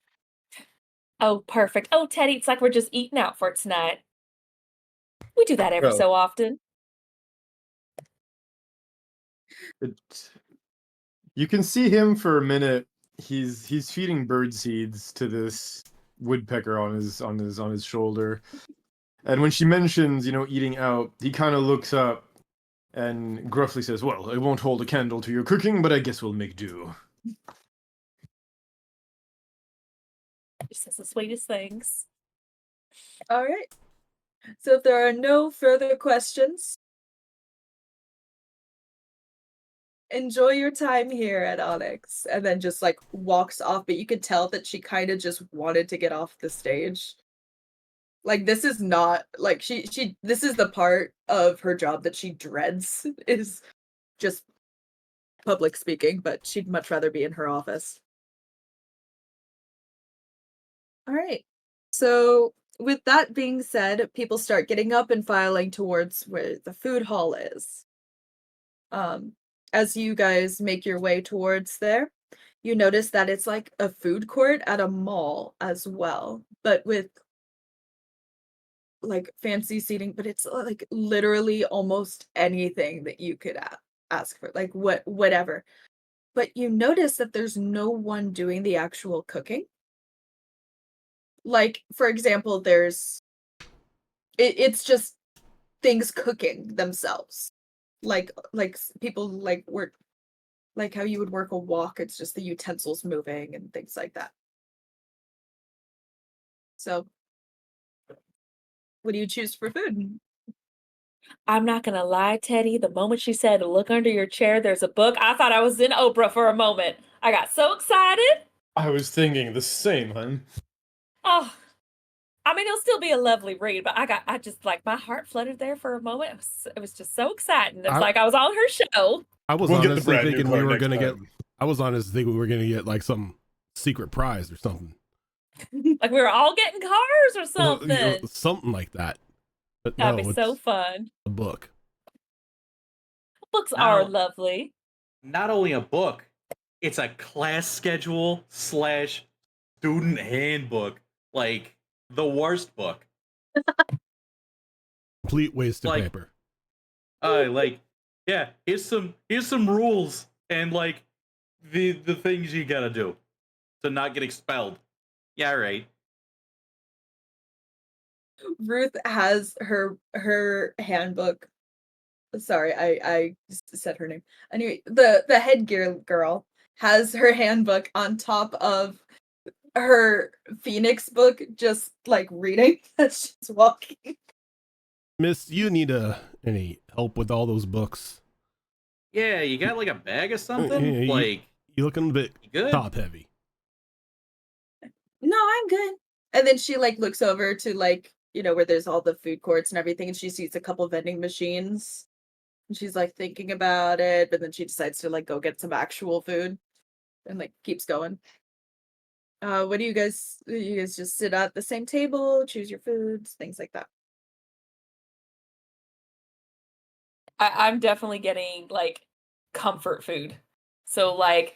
Oh, perfect. Oh, Teddy, it's like we're just eating out for tonight. We do that every Well, so often. it, you can see him for a minute. He's feeding bird seeds to this woodpecker on his shoulder. And when she mentions, eating out, he kind of looks up and gruffly says, "Well, I won't hold a candle to your cooking, but I guess we'll make do." He says the sweetest things. All right. So if there are no further questions, enjoy your time here at Onyx. And then just like walks off, but you could tell that she kind of just wanted to get off the stage. Like this is not like this is the part of her job that she dreads is just public speaking, but she'd much rather be in her office. All right. So with that being said, people start getting up and filing towards where the food hall is. As you guys make your way towards there, you notice that it's like a food court at a mall as well, but with like fancy seating, but it's like literally almost anything that you could ask for, like whatever. But you notice that there's no one doing the actual cooking. Like, for example, it's just things cooking themselves. Like people like work like how you would work a wok, it's just the utensils moving and things like that. So, what do you choose for food? I'm not gonna lie, Teddy. The moment she said, "Look under your chair, there's a book," I thought I was in Oprah for a moment. I got so excited. I was thinking the same, hun. Oh, I mean, it'll still be a lovely read, but I just like my heart fluttered there for a moment. It was just so exciting. It's I- like I was on her show. I was We'll get the honestly brand new thinking car we were next gonna get. time. I was honestly thinking we were gonna get like some secret prize or something. Like we were all getting cars or Well, something. something like that. But That'd no, be so it's fun. a book. Books are Now- lovely. Not only a book, it's a class schedule / student handbook. Like the worst book. Complete waste of Like- paper. Yeah, here's some rules and like the things you gotta do to not get expelled. Yeah, right. Ruth has her handbook. Sorry, I said her name. Anyway, the headgear girl has her handbook on top of her Phoenix book, just like reading as she's walking. Miss, you need any help with all those books? Yeah, you got like a bag or Yeah, something? you, Like, you looking a bit you good? top heavy. No, I'm good. And then she like looks over to like, where there's all the food courts and everything, and she sees a couple vending machines. And she's like thinking about it, but then she decides to like go get some actual food and like keeps going. What do you guys just sit at the same table, choose your foods, things like that? I'm definitely getting like comfort food. So like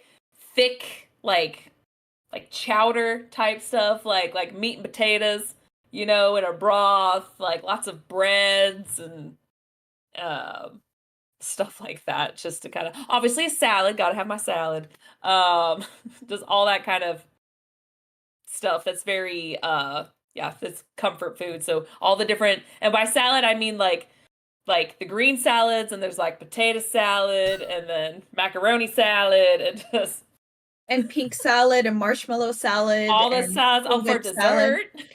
thick, like chowder type stuff, like meat and potatoes, in a broth, like lots of breads and um stuff like that, just to kind of obviously a salad, gotta have my salad. Um just all that kind of stuff that's very yeah, that's comfort food. So all the different, and by salad I mean like the green salads, and there's like potato salad and then macaroni salad and just And pink salad and marshmallow salad all the and salads. Cool For Whip salad. dessert,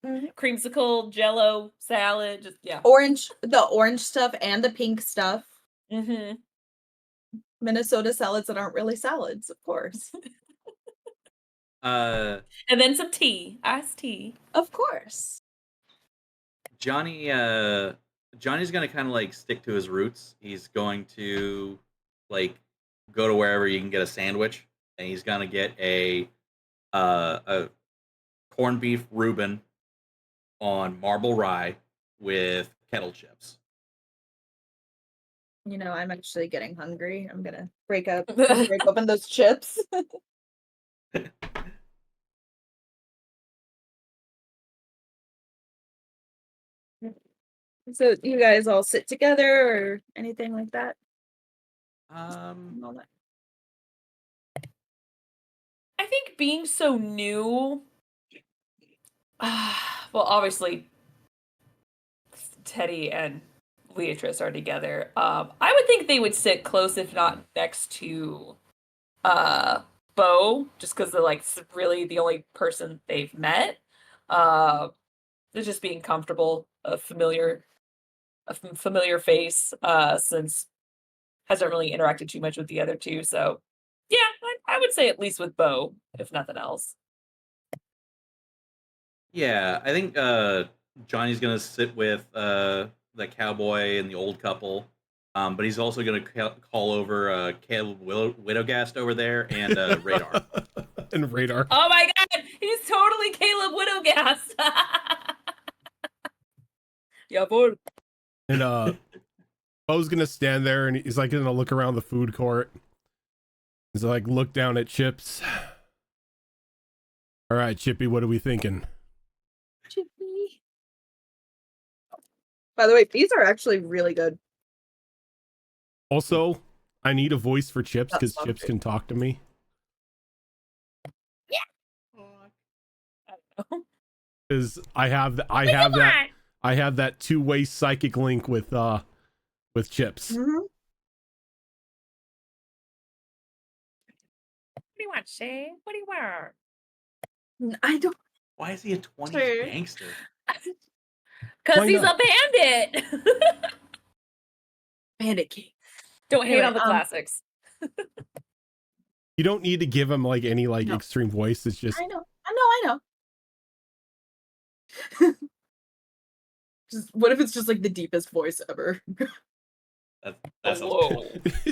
Mhm. creamsicle, jello salad, just yeah. The orange stuff and the pink stuff. Hmm. Minnesota salads that aren't really salads, of course. Uh, And then some tea, iced tea. Of course. Johnny, Johnny's gonna kind of like stick to his roots. He's going to like go to wherever you can get a sandwich, and he's gonna get a corned beef Reuben on marble rye with kettle chips. I'm actually getting hungry. I'm gonna break open those chips. So you guys all sit together or anything like that? Um, All that. I think being so new, well, obviously Teddy and Leatrice are together. I would think they would sit close, if not next to Bo, just because they're like really the only person they've met. They're just being comfortable, a familiar face, since hasn't really interacted too much with the other two. So yeah, I would say at least with Bo, if nothing else. yeah, I think Johnny's gonna sit with the cowboy and the old couple. But he's also gonna call over Caleb Widowgast over there and Radar. And radar. Oh my god, he's totally Caleb Widowgast. Yeah, boy. And Bo's gonna stand there and he's like gonna look around the food court. He's like, look down at Chips. All right, Chippy, what are we thinking? Chippy. By the way, these are actually really good. Also, I need a voice for Chips That because sounds Chips good. can talk to me. I don't know. Because I have that two-way psychic link with Chips. Mhm. What do you want, Shay? What do you want? I don't. Why is he a 20s Sure. gangster? Because Why he's not? a bandit. Bandit King. Don't hate Anyway, on the classics. You don't need to give him like any like No. extreme voice. It's just I know. What if it's just like the deepest voice ever? That sounds Whoa.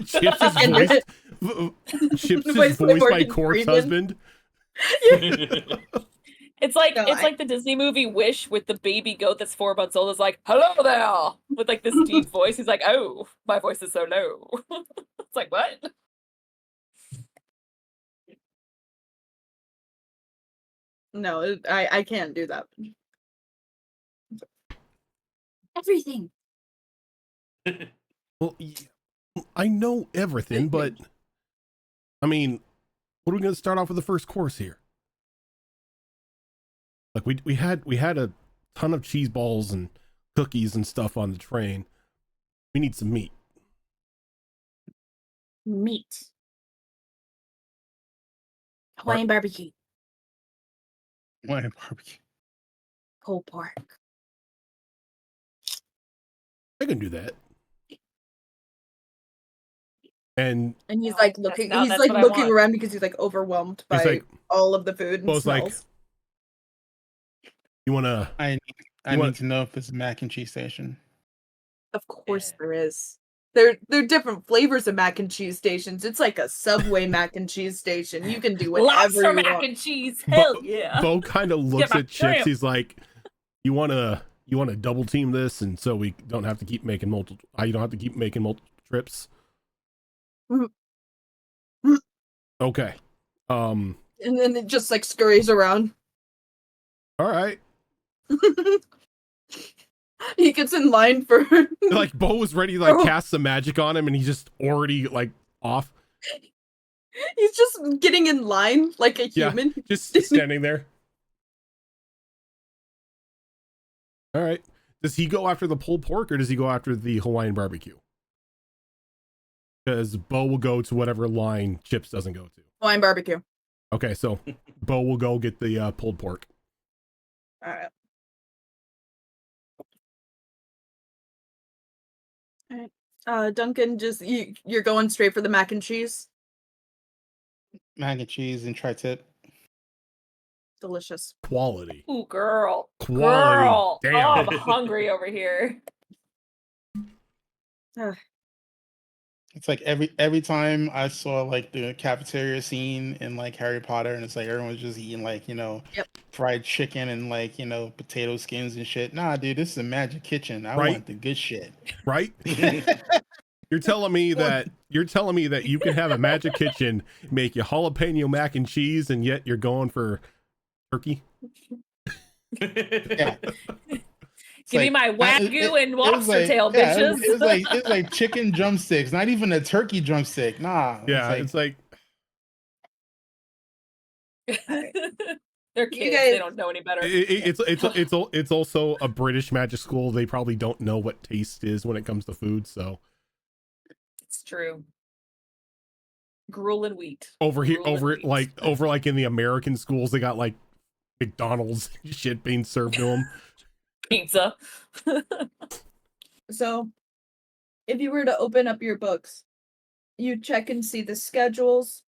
Chips is And voiced. Chips is Voiced by voiced by Morgan Corpse Freeman. husband. good. It's like No, it's I- like the Disney movie Wish with the baby goat that's 4 months old is like, hello there, with like this deep voice. He's like, oh, my voice is so low. It's like, what? No, I can't do that. Everything. Well, I know everything, but I mean, what are we going to start off with the first course here? Like we had a ton of cheese balls and cookies and stuff on the train. We need some meat. Meat. Hawaiian barbecue. Hawaiian barbecue. Pulled pork. I can do that. And And he's No, like that's looking now he's that's like what I looking want. around because he's like overwhelmed he's by like, all of the food and Bo's like, smells. you wanna I You want- need to know if it's a mac and cheese station. Of course Yeah. there is. They're different flavors of mac and cheese stations. It's like a Subway mac and cheese station. You can do whatever Lobster you mac want. and cheese. Hell Bo, yeah. Bo kind of looks my at Chips. shrimp. He's like, you wanna double team this, and so we don't have to keep making multiple. You don't have to keep making multiple trips. Mhm. Mhm. Okay. And then it just like scurries around. All right. He gets in line for Like Bo was ready to like cast some magic on him, and he's just already like off. He's just getting in line like a Yeah, human. just standing there. All right. Does he go after the pulled pork or does he go after the Hawaiian barbecue? Because Bo will go to whatever line Chips doesn't go to. Hawaiian barbecue. Okay, so Bo will go get the pulled pork. Alright. Alright. Duncan, just you're going straight for the mac and cheese. Mac and cheese and tri-tip. Delicious. Quality. Ooh, girl. Quality. Girl. Damn. Oh, I'm hungry over here. It's like every time I saw like the cafeteria scene in like Harry Potter, and it's like everyone's just eating like Yep. fried chicken and like potato skins and shit. Nah, dude, this is a magic kitchen. I Right? want the good shit. Right? You're telling me that you can have a magic kitchen, make you jalapeno mac and cheese, and yet you're going for turkey? Yeah. It's Give me my wagyu and lobster tail, bitches. It's like chicken drumsticks, not even a turkey drumstick. Nah. Yeah, it's like They're kids. They don't know any better. it's also a British magic school. They probably don't know what taste is when it comes to food. So It's true. Gruel and wheat. over here, Gruel and wheat. over in the American schools, they got like McDonald's shit being served to them. Pizza. So, if you were to open up your books, you check and see the schedules,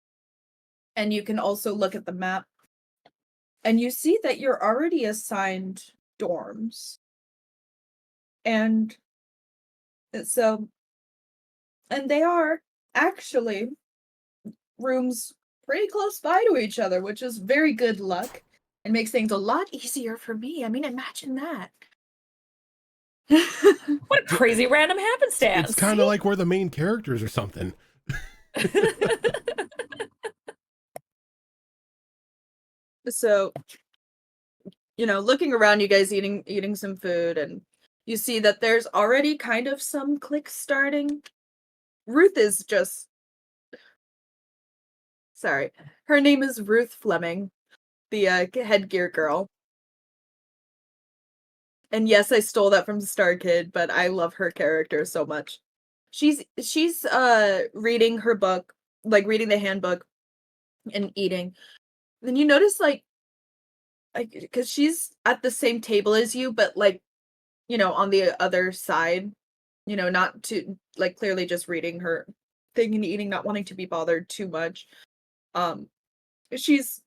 and you can also look at the map. And you see that you're already assigned dorms. And so, and they are actually rooms pretty close by to each other, which is very good luck and makes things a lot easier for me. I mean, imagine that. What a crazy random happenstance. It's kind of like we're the main characters or something. So, looking around, you guys eating some food, and you see that there's already kind of some clicks starting. Ruth is just sorry. Her name is Ruth Fleming, the headgear girl. And yes, I stole that from Star Kid, but I love her character so much. She's reading her book, like reading the handbook and eating. Then you notice like because she's at the same table as you, but like, on the other side, not to like clearly just reading her thing and eating, not wanting to be bothered too much. She's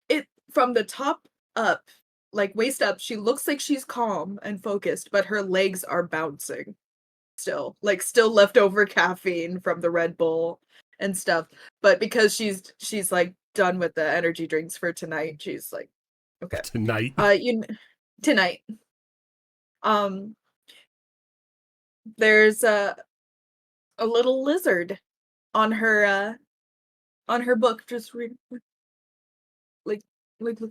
it from the top up, like waist up, she looks like she's calm and focused, but her legs are bouncing still, like still leftover caffeine from the Red Bull and stuff. But because she's like done with the energy drinks for tonight, she's like, okay. Tonight. Tonight. There's a little lizard on her book, just reading, like looking,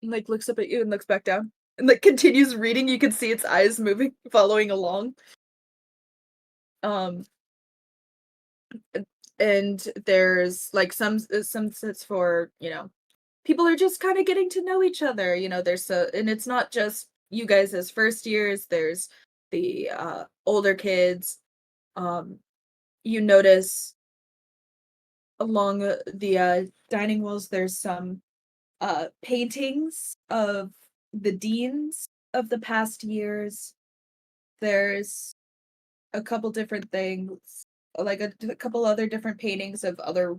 like looks up at you and looks back down and like continues reading. You can see its eyes moving, following along. And there's like some sets for, people are just kind of getting to know each other. And it's not just you guys as first years, there's the older kids. You notice along the dining walls there's some paintings of the deans of the past years. There's a couple different things like a couple other different paintings of other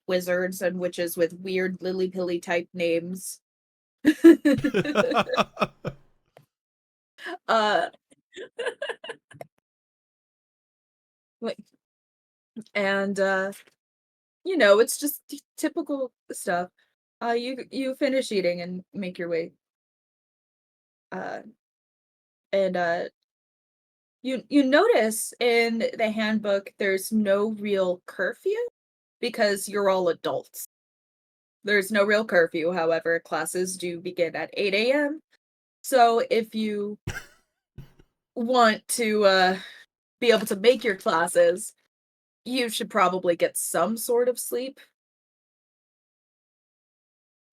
wizards and witches with weird lily pilly type names. uh like, and it's just typical stuff. You finish eating and make your way. Uh and you notice in the handbook there's no real curfew because you're all adults. There's no real curfew, however, classes do begin at 8 a.m. So if you want to be able to make your classes, you should probably get some sort of sleep.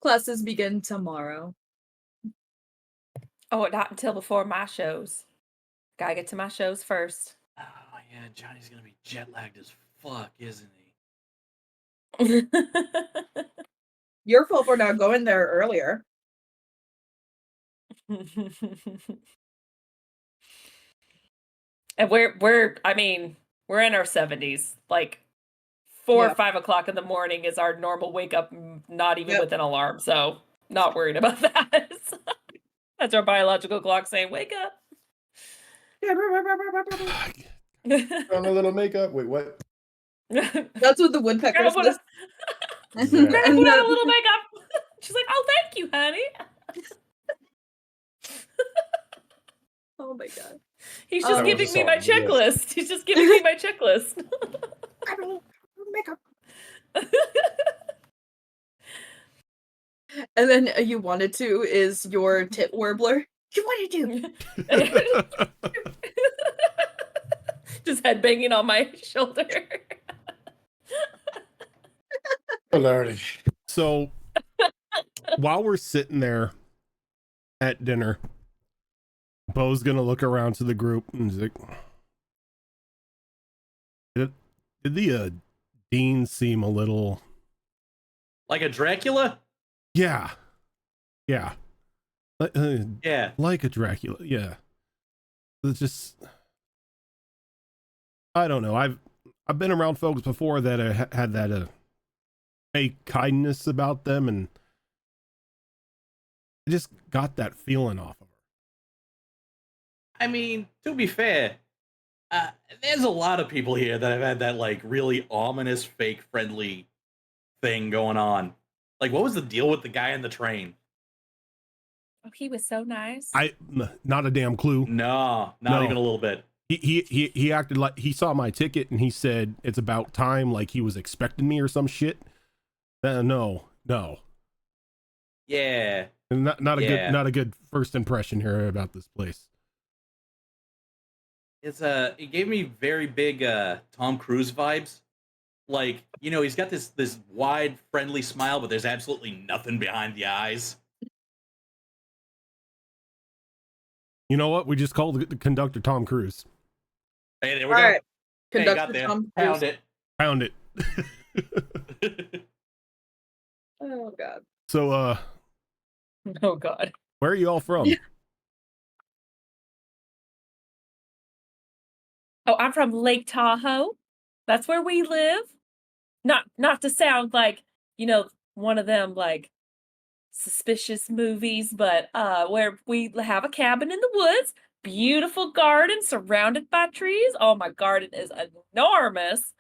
Classes begin tomorrow. Oh, not until before my shows. Gotta get to my shows first. Oh yeah, Johnny's gonna be jet lagged as fuck, isn't he? Your fault for not going there earlier. And we're in our 70s. Like 4 Yeah. or 5 o'clock in the morning is our normal wake up, not even Yep. with an alarm. So not worried about that. That's our biological clock saying wake up. On a little makeup. Wait, what? That's what the woodpecker Grandma says. put on a And little makeup. She's like, oh, thank you, honey. oh my god. He's Oh, just that was a giving me my song, yes. checklist. He's just giving me my checklist. Makeup. And then you wanted to is your tit warbler. You wanted to. Just head banging on my shoulder. Oh, Lordy. So while we're sitting there at dinner, Bo's gonna look around to the group and he's like, did the dean seem a little Like a Dracula? yeah Yeah. like a Dracula, yeah. It's just, I don't know, I've been around folks before that had that fake kindness about them, and I just got that feeling off of her. I mean, to be fair, there's a lot of people here that have had that like really ominous, fake friendly thing going on. Like, what was the deal with the guy in the train? Oh, he was so nice. Not a damn clue. No, not even a little bit. He acted like he saw my ticket and he said it's about time, like he was expecting me or some shit. No. Yeah. Not Yeah. a good first impression here about this place. It gave me very big Tom Cruise vibes. Like, he's got this wide, friendly smile, but there's absolutely nothing behind the eyes. You know what? We just called the conductor Tom Cruise. Hey, there we All go. right. Hey, Conductor got there. Tom Found Cruise. it. Found it. Oh god. So Oh God. where are you all from? Oh, I'm from Lake Tahoe. That's where we live. Not to sound like, one of them like suspicious movies, but where we have a cabin in the woods, beautiful garden surrounded by trees. Oh, my garden is enormous.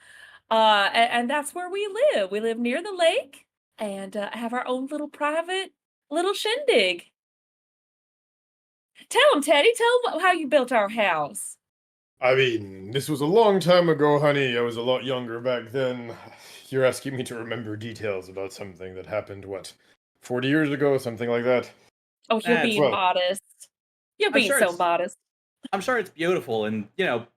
And that's where we live. We live near the lake and have our own little private little shindig. Tell him, Teddy. Tell him how you built our house. I mean, this was a long time ago, honey. I was a lot younger back then. You're asking me to remember details about something that happened, 40 years ago, something like that? Oh, you're That's being well- modest. You're I'm being sure so it's- modest. I'm sure it's beautiful, and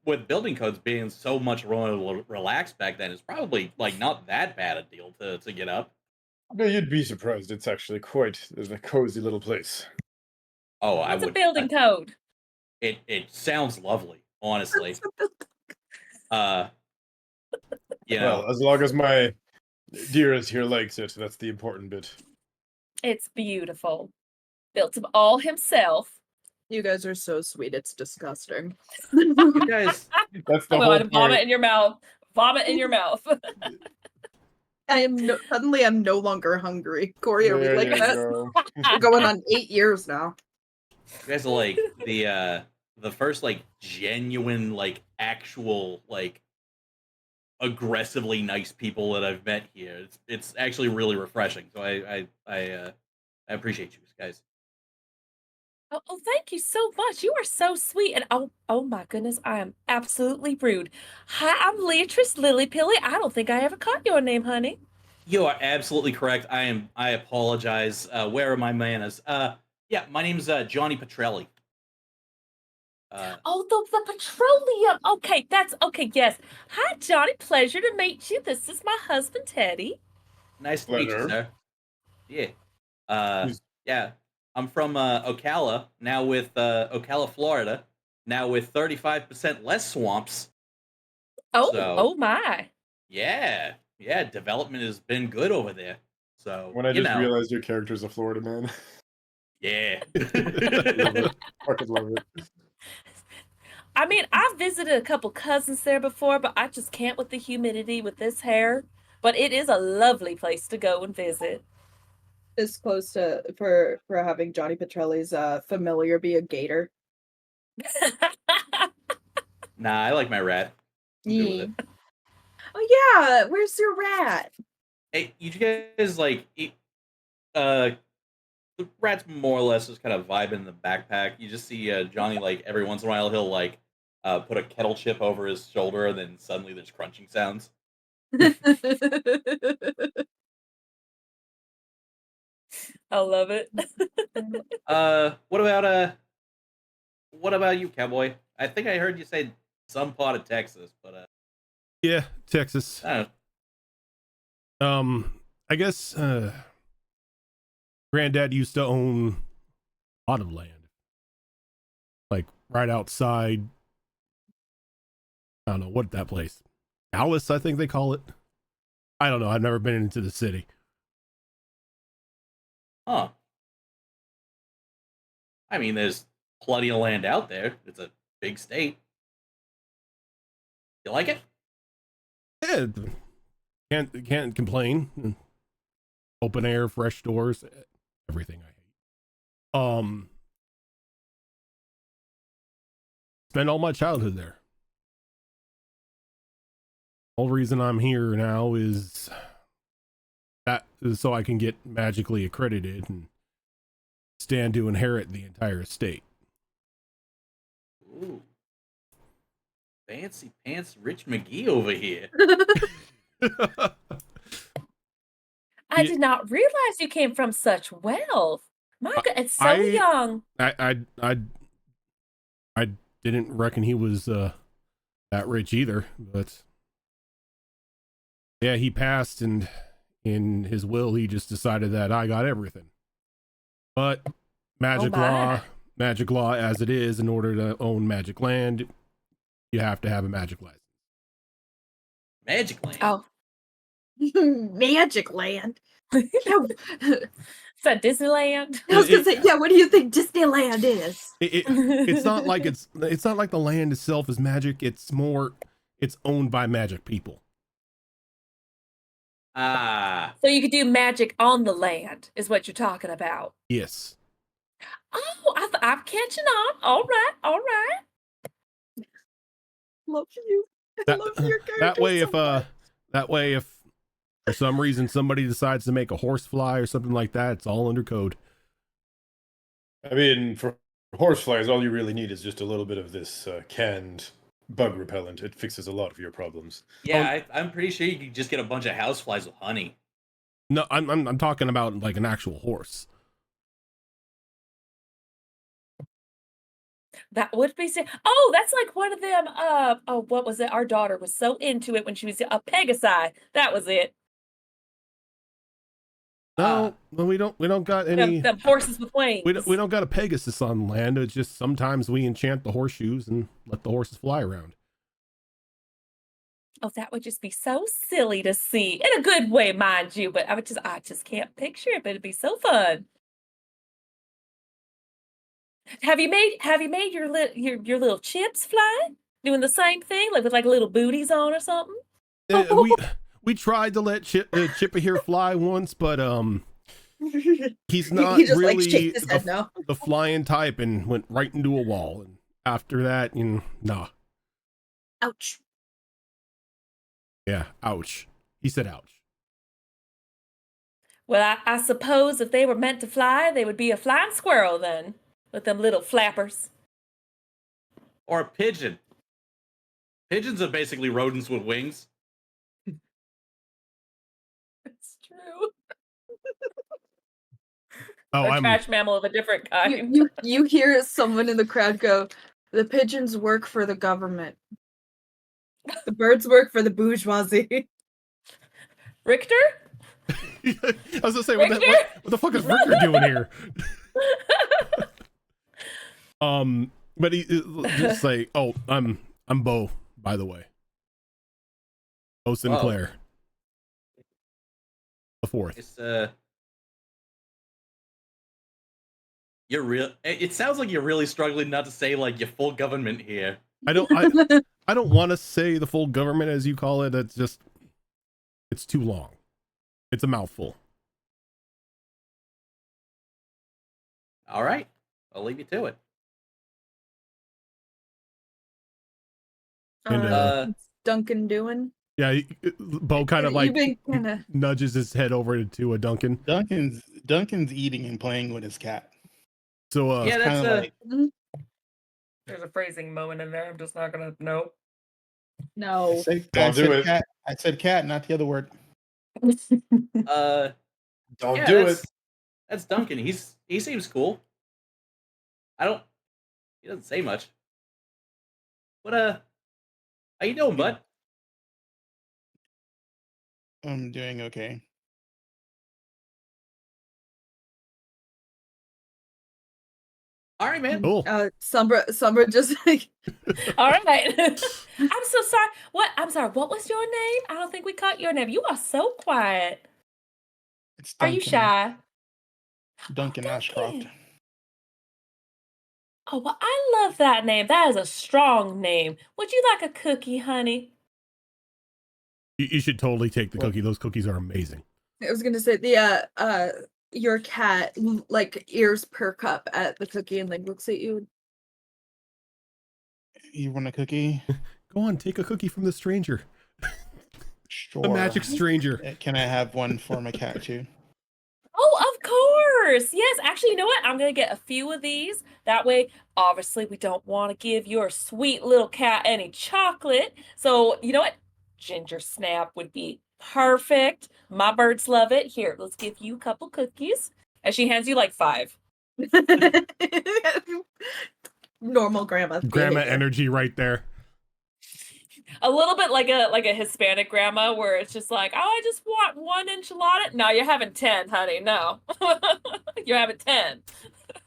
with building codes being so much more relaxed back then, it's probably like not that bad a deal to get up. No, you'd be surprised. It's actually quite a cozy little place. Oh, I What's a would. building code? It sounds lovely, honestly. Well, as long as my dearest here likes it, that's the important bit. It's beautiful. Built them all himself. You guys are so sweet. It's disgusting. You guys, That's the Oh my whole god, vomit point. in your mouth. Vomit in your mouth. Suddenly I'm no longer hungry. Corey, are we There like you that? go. We're going on 8 years now. you guys are like the first like genuine like actual like aggressively nice people that I've met here. It's actually really refreshing. So I appreciate you guys. Oh, thank you so much. You are so sweet. And oh my goodness, I am absolutely rude. Hi, I'm Leatrice Lily-Pilly. I don't think I ever caught your name, honey. You are absolutely correct. I apologize. Where are my manners? Yeah, my name's Johnny Petrelli. Oh, the petroleum. Okay, that's okay. Yes. Hi, Johnny. Pleasure to meet you. This is my husband, Teddy. Nice to meet you, Pleasure. sir. Yeah. Yeah. I'm from Ocala, now with Ocala, Florida, now with 35% less swamps. Oh, So, oh my. yeah. Yeah, development has been good over there. So, When I just realized your character's a Florida man. yeah. Love it. Fucking love it. I mean, I've visited a couple cousins there before, but I just can't with the humidity with this hair. But it is a lovely place to go and visit. This close to for having Johnny Petrelli's familiar be a gator. Nah, I like my rat. I'm good with it. Oh yeah, where's your rat? Hey, you guys like eat, the rat's more or less just kind of vibing in the backpack. You just see Johnny like every once in a while he'll like put a kettle chip over his shoulder and then suddenly there's crunching sounds. I love it. What about you, cowboy? I think I heard you say some part of Texas, but Yeah, Texas. I don't know. I guess Granddad used to own a lot of land, like right outside. I don't know what that place, Alice, I think they call it. I don't know. I've never been into the city. Huh. I mean, there's plenty of land out there. It's a big state. You like it? Yeah, can't complain. Open air, fresh doors, everything I hate. Spent all my childhood there. Whole reason I'm here now is so I can get magically accredited and stand to inherit the entire estate. Ooh. Fancy pants Rich McGee over here. I did not realize you came from such wealth. My God, it's so young. I didn't reckon he was that rich either, but yeah, he passed, and in his will he just decided that I got everything. But magic law as it is, in order to own magic land, you have to have a magic license. Magic land. Oh. Magic land. Is that Disneyland? I was gonna say, yeah, what do you think Disneyland is? It's not like it's not like the land itself is magic. It's owned by magic people. Ah. So you could do magic on the land, is what you're talking about. Yes. Oh, I'm catching on. All right. Love you. I love your character. That way if for some reason somebody decides to make a horse fly or something like that, it's all under code. I mean, for horseflies, all you really need is just a little bit of this canned bug repellent. It fixes a lot of your problems. Yeah, I'm pretty sure you could just get a bunch of houseflies with honey. No, I'm talking about like an actual horse. That would be oh, that's like one of them. Oh, what was it? Our daughter was so into it when she was a Pegasi. That was it. No, we don't got any Them horses with wings. we don't got a Pegasus on land. It's just sometimes we enchant the horseshoes and let the horses fly around. Oh, that would just be so silly to see in a good way, mind you. But I just can't picture it. But it'd be so fun. Have you made your little chips fly? Doing the same thing, like with like little booties on or something? We tried to let Chippa here fly once, but he's he not just like really shakes his head no. the flying type and went right into a wall. And after that, nah. Ouch. Yeah, ouch. He said ouch. Well, I suppose if they were meant to fly, they would be a flying squirrel then, with them little flappers. Or a pigeon. Pigeons are basically rodents with wings. It's true. Oh, A trash mammal of a different kind. You hear someone in the crowd go, "The pigeons work for the government. The birds work for the bourgeoisie." Richter? I was gonna say, Richter? what the fuck is Richter doing here? But he just say, "Oh, I'm Bo, by the way. Bo Sinclair, the fourth." It's you're real. It sounds like you're really struggling not to say like your full government here. I don't want to say the full government as you call it. It's too long. It's a mouthful. All right, I'll leave you to it. And What's Duncan doing? yeah, Bo kind of like You've been kinda... nudges his head over to a Duncan. Duncan's eating and playing with his cat. So Yeah, that's like There's a phrasing moment in there. I'm just not gonna know. No. Don't do it. Cat. I said cat, not the other word. Don't yeah, do it. That's Duncan. He seems cool. He doesn't say much. What how you doing, bud? I'm doing okay. All right, man. cool. Sombra just like All right. I'm so sorry. I'm sorry. What was your name? I don't think we caught your name. You are so quiet. It's Are you shy? Duncan Ashcroft. Oh, well, I love that name. That is a strong name. Would you like a cookie, honey? You should totally take the cookie. Those cookies are amazing. I was gonna say the your cat like ears perk up at the cookie and like looks at you. You want a cookie? Go on, take a cookie from the stranger. Sure. The magic stranger. Can I have one for my cat too? Oh, of course. Yes. Actually, you know what? I'm going to get a few of these. That way, obviously, we don't want to give your sweet little cat any chocolate. So, you know what? Ginger snap would be perfect. My birds love it. Here, let's give you a couple cookies. And she hands you like 5. Normal grandma. Grandma behavior. energy right there. A little bit like a Hispanic grandma where it's just like, oh, I just want 1 enchilada. No, you're having 10, honey. No. You're having 10.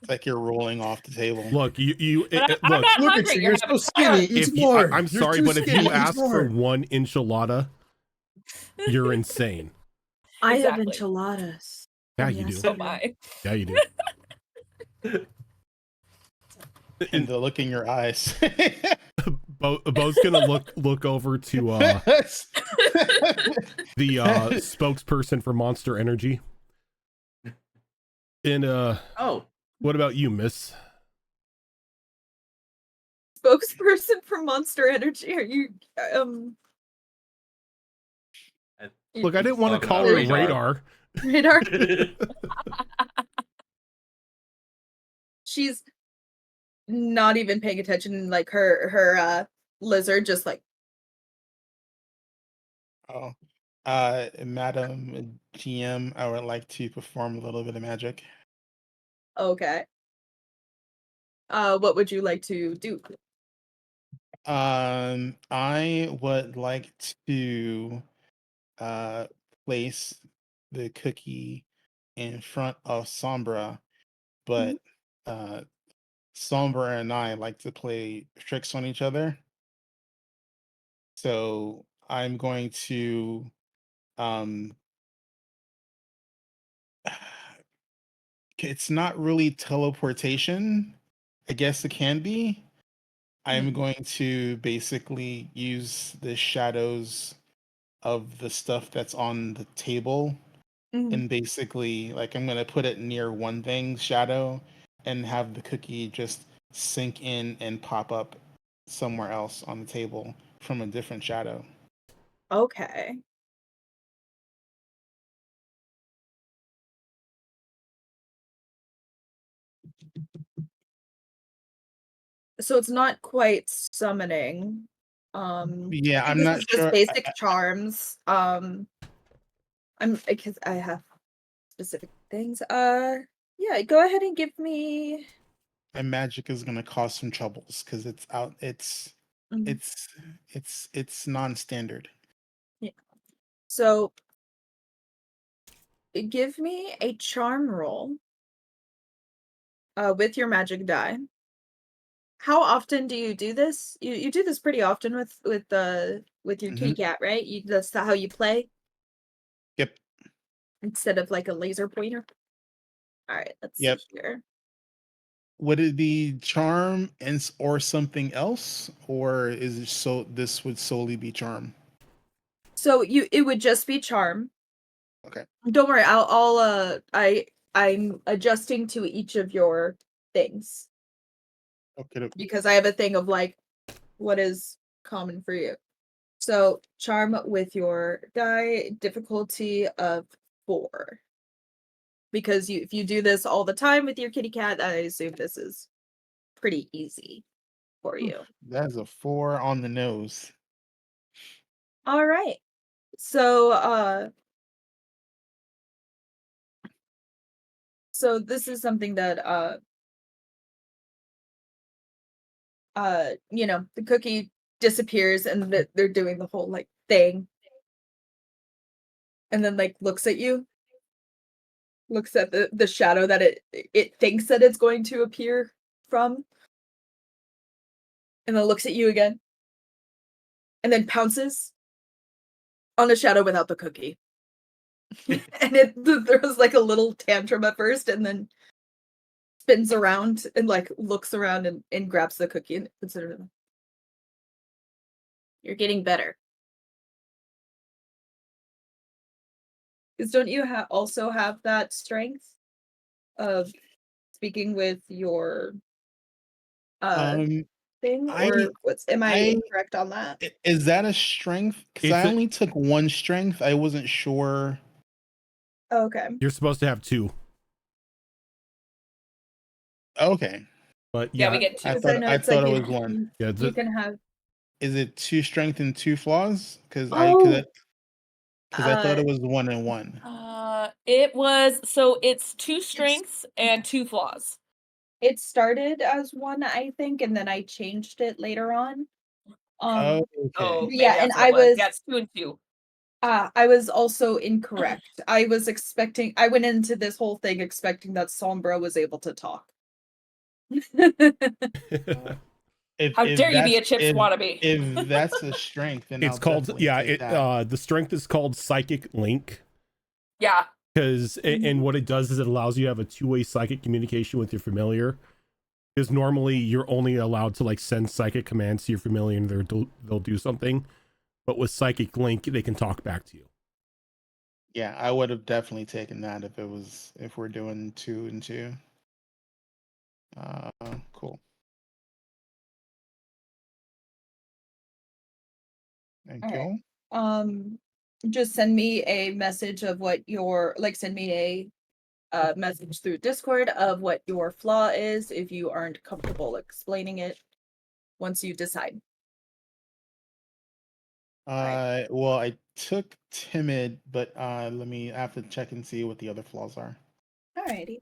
It's like you're rolling off the table. Look, But I'm look. not Look hungry. at you. You're so skinny. Eat more. I'm You're sorry, too but if skinny. you Eat ask for more. 1 enchilada, you're insane. I have Exactly. enchiladas. Yeah, from you do. So yesterday. am I. Yeah, you do. And the look in your eyes. Bo's gonna look over to the spokesperson for Monster Energy. And Oh, what about you, miss? Spokesperson for Monster Energy. Are you Look, I didn't want to Talking call about her radar. radar? She's not even paying attention. Like her lizard just like Oh. Madam GM, I would like to perform a little bit of magic. okay. What would you like to do? I would like to place the cookie in front of Sombra, but Sombra and I like to play tricks on each other. So I'm going to um it's not really teleportation. I guess it can be. I'm Hmm. going to basically use the shadows of the stuff that's on the table, Mhm. and basically, like, I'm gonna put it near one thing's shadow and have the cookie just sink in and pop up somewhere else on the table from a different shadow. Okay. So it's not quite summoning. Yeah, I think I'm this not is just sure. basic charms. I'm because I have specific things. Yeah, go ahead and give me. My magic is gonna cause some troubles because Mhm. it's it's non-standard. Yeah. So give me a charm roll with your magic die. How often do you do this? You do this pretty often with your kitty Hmm. cat, right? That's how you play Yep, instead of like a laser pointer. All right, let's see yep. here. Would it be charm or something else, or is it so this would solely be charm? So it would just be charm. Okay. Don't worry, I'm adjusting to each of your things Okay. Okay. because I have a thing of like what is common for you. So charm with your die difficulty of 4. Because if you do this all the time with your kitty cat, I assume this is pretty easy for Oof, you. that's a 4 on the nose. All right. So so this is something that the cookie disappears and they're doing the whole like thing and then like looks at you, looks at the shadow that it thinks that it's going to appear from, and then looks at you again, and then pounces on the shadow without the cookie. And there was like a little tantrum at first, and then spins around and like looks around and grabs the cookie and puts it in her mouth. You're getting better. Because don't you also have that strength of speaking with your uh Um, thing, I or am I I incorrect on that? is that a strength? Because It's I a, only took one strength. I wasn't sure. Oh, okay. you're supposed to have 2, Okay, but Yeah, we yeah, get I two. Because I thought know I it's like thought it was one. yeah. you can have Is it 2 strength and 2 flaws? oh Because I thought uh it was 1 and 1. It's two it's strengths and two flaws. it started as one, I think, and then I changed it later on. Oh, Oh, okay. maybe Yeah, and that's what it was. Yeah, it's 2 and 2. I was also incorrect. I went into this whole thing expecting that Sombra was able to talk. Uh, if How if dare you be that's a Chips wannabe? if that's a strength, then It's I'll called, definitely yeah, take it that. the strength is called psychic link, Yeah. because and Mhm. what it does is it allows you to have a two-way psychic communication with your familiar, because normally you're only allowed to like send psychic commands to your familiar and they'll do something, but with psychic link they can talk back to you. Yeah, I would have definitely taken that if we're doing 2 and 2. Cool. All Thank right. you. Just send me a message of what your like send me a message through Discord of what your flaw is if you aren't comfortable explaining it once you decide. All right. Well, I took timid, but let me I have to check and see what the other flaws are. All righty.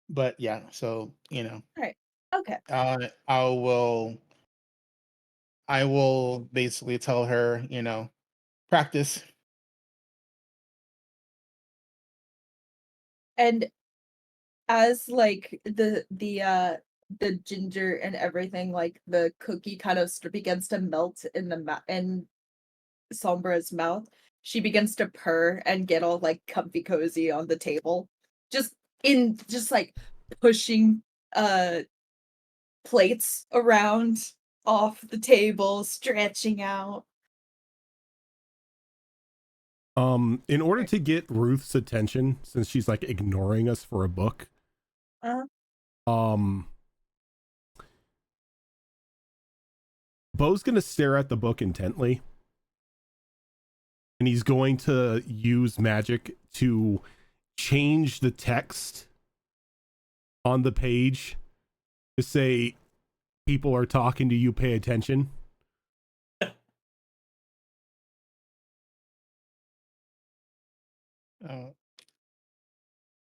But yeah, so All right. Okay. uh, I will I will basically tell her, practice. And as like the ginger and everything, like the cookie kind of begins to melt in in Sombra's mouth, she begins to purr and get all like comfy cozy on the table, just like pushing plates around off the table, stretching out. In order to get Ruth's attention, since she's like ignoring us for a book, Bo's gonna stare at the book intently, and he's going to use magic to change the text on the page to say, "People are talking to you, pay attention."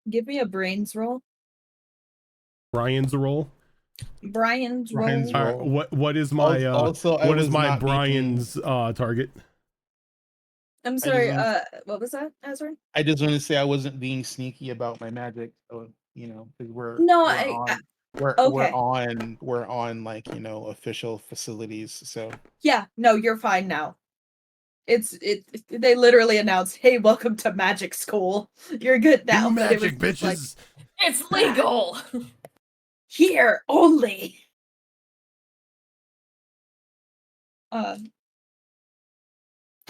Give me a brains roll. Brian's roll. Brian's roll. Brian's All right, roll. what is my Also, I what is was my not making- Brian's target? I'm sorry, want- what was that, Ezra? I just want to say I wasn't being sneaky about my magic, so, you know, because we're Okay. we're on like, you know, official facilities. So Yeah, no, you're fine now. They literally announced, "Hey, welcome to magic school. You're good now." Do But it was magic, just like, bitches. It's legal. here only.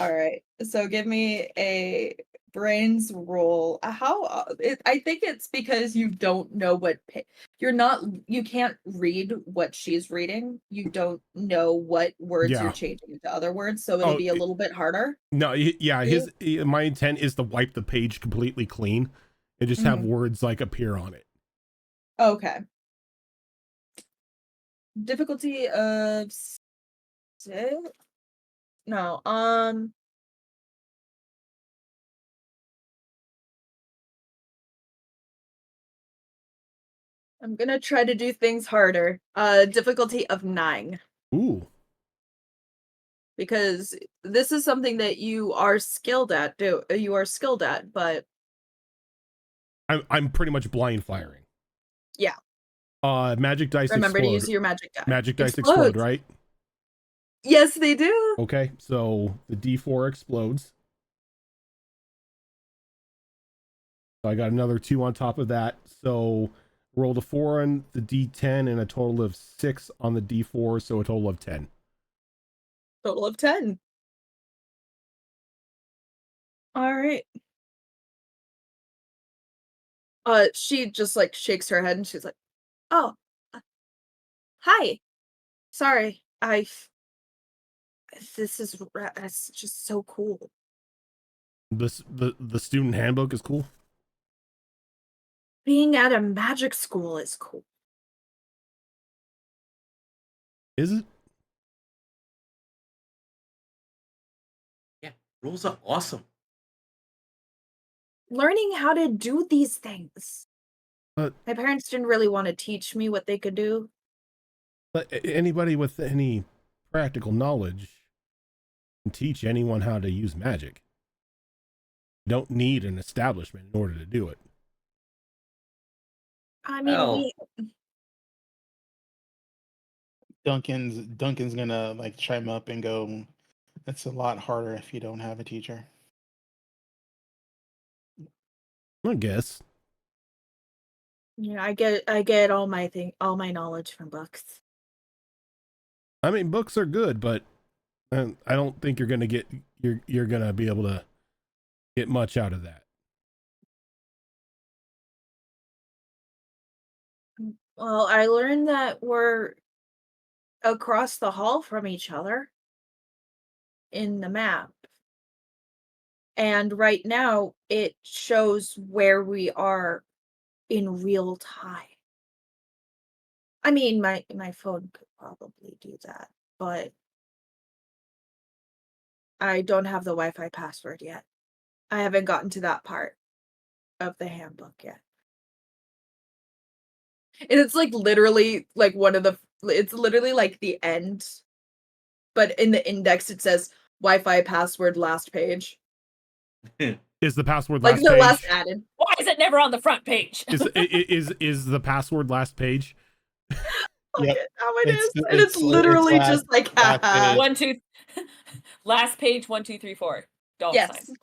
All right. So give me a brains roll. I think it's because you don't know you can't read what she's reading. You don't know what words Yeah. you're changing into other words, so it'll be a little bit harder. No, my intent is to wipe the page completely clean and just have words like appear on it. Okay. Difficulty of 6? No, I'm gonna try to do things harder. Difficulty of 9. Ooh. Because this is something that you are skilled at, but I'm pretty much blind firing. Yeah. Magic dice Remember explode. to use your magic die. Magic dice Explodes. explode, right? Yes, they do. Okay, so the D4 explodes. So I got another 2 on top of that. So rolled a 4 on the D10 and a total of 6 on the D4, so a total of 10. Total of 10. All right. She just like shakes her head and she's like, "Oh, hi. Sorry. It's just so cool." The student handbook is cool. Being at a magic school is cool. Is it? Yeah, rules are awesome. Learning how to do these things. But My parents didn't really want to teach me what they could do. anybody with any practical knowledge can teach anyone how to use magic. You don't need an establishment in order to do it. I mean, Well- Duncan's gonna like chime up and go, "It's a lot harder if you don't have a teacher." I guess. yeah, I get all my knowledge from books. I mean, books are good, but I don't think you're gonna be able to get much out of that. Well, I learned that we're across the hall from each other in the map. And right now it shows where we are in real time. I mean, my phone could probably do that, but I don't have the Wi-Fi password yet. I haven't gotten to that part of the handbook yet. And it's like literally like it's literally like the end, but in the index it says Wi-Fi password last page. Is the password Like last the page? last added. Why is it never on the front page? Is the password last page? Yep. How it It's- is. And it's it's literally last- just like last haha. page. 1, 2, last page, 1, 2, 3, 4. Dollar Yes. sign.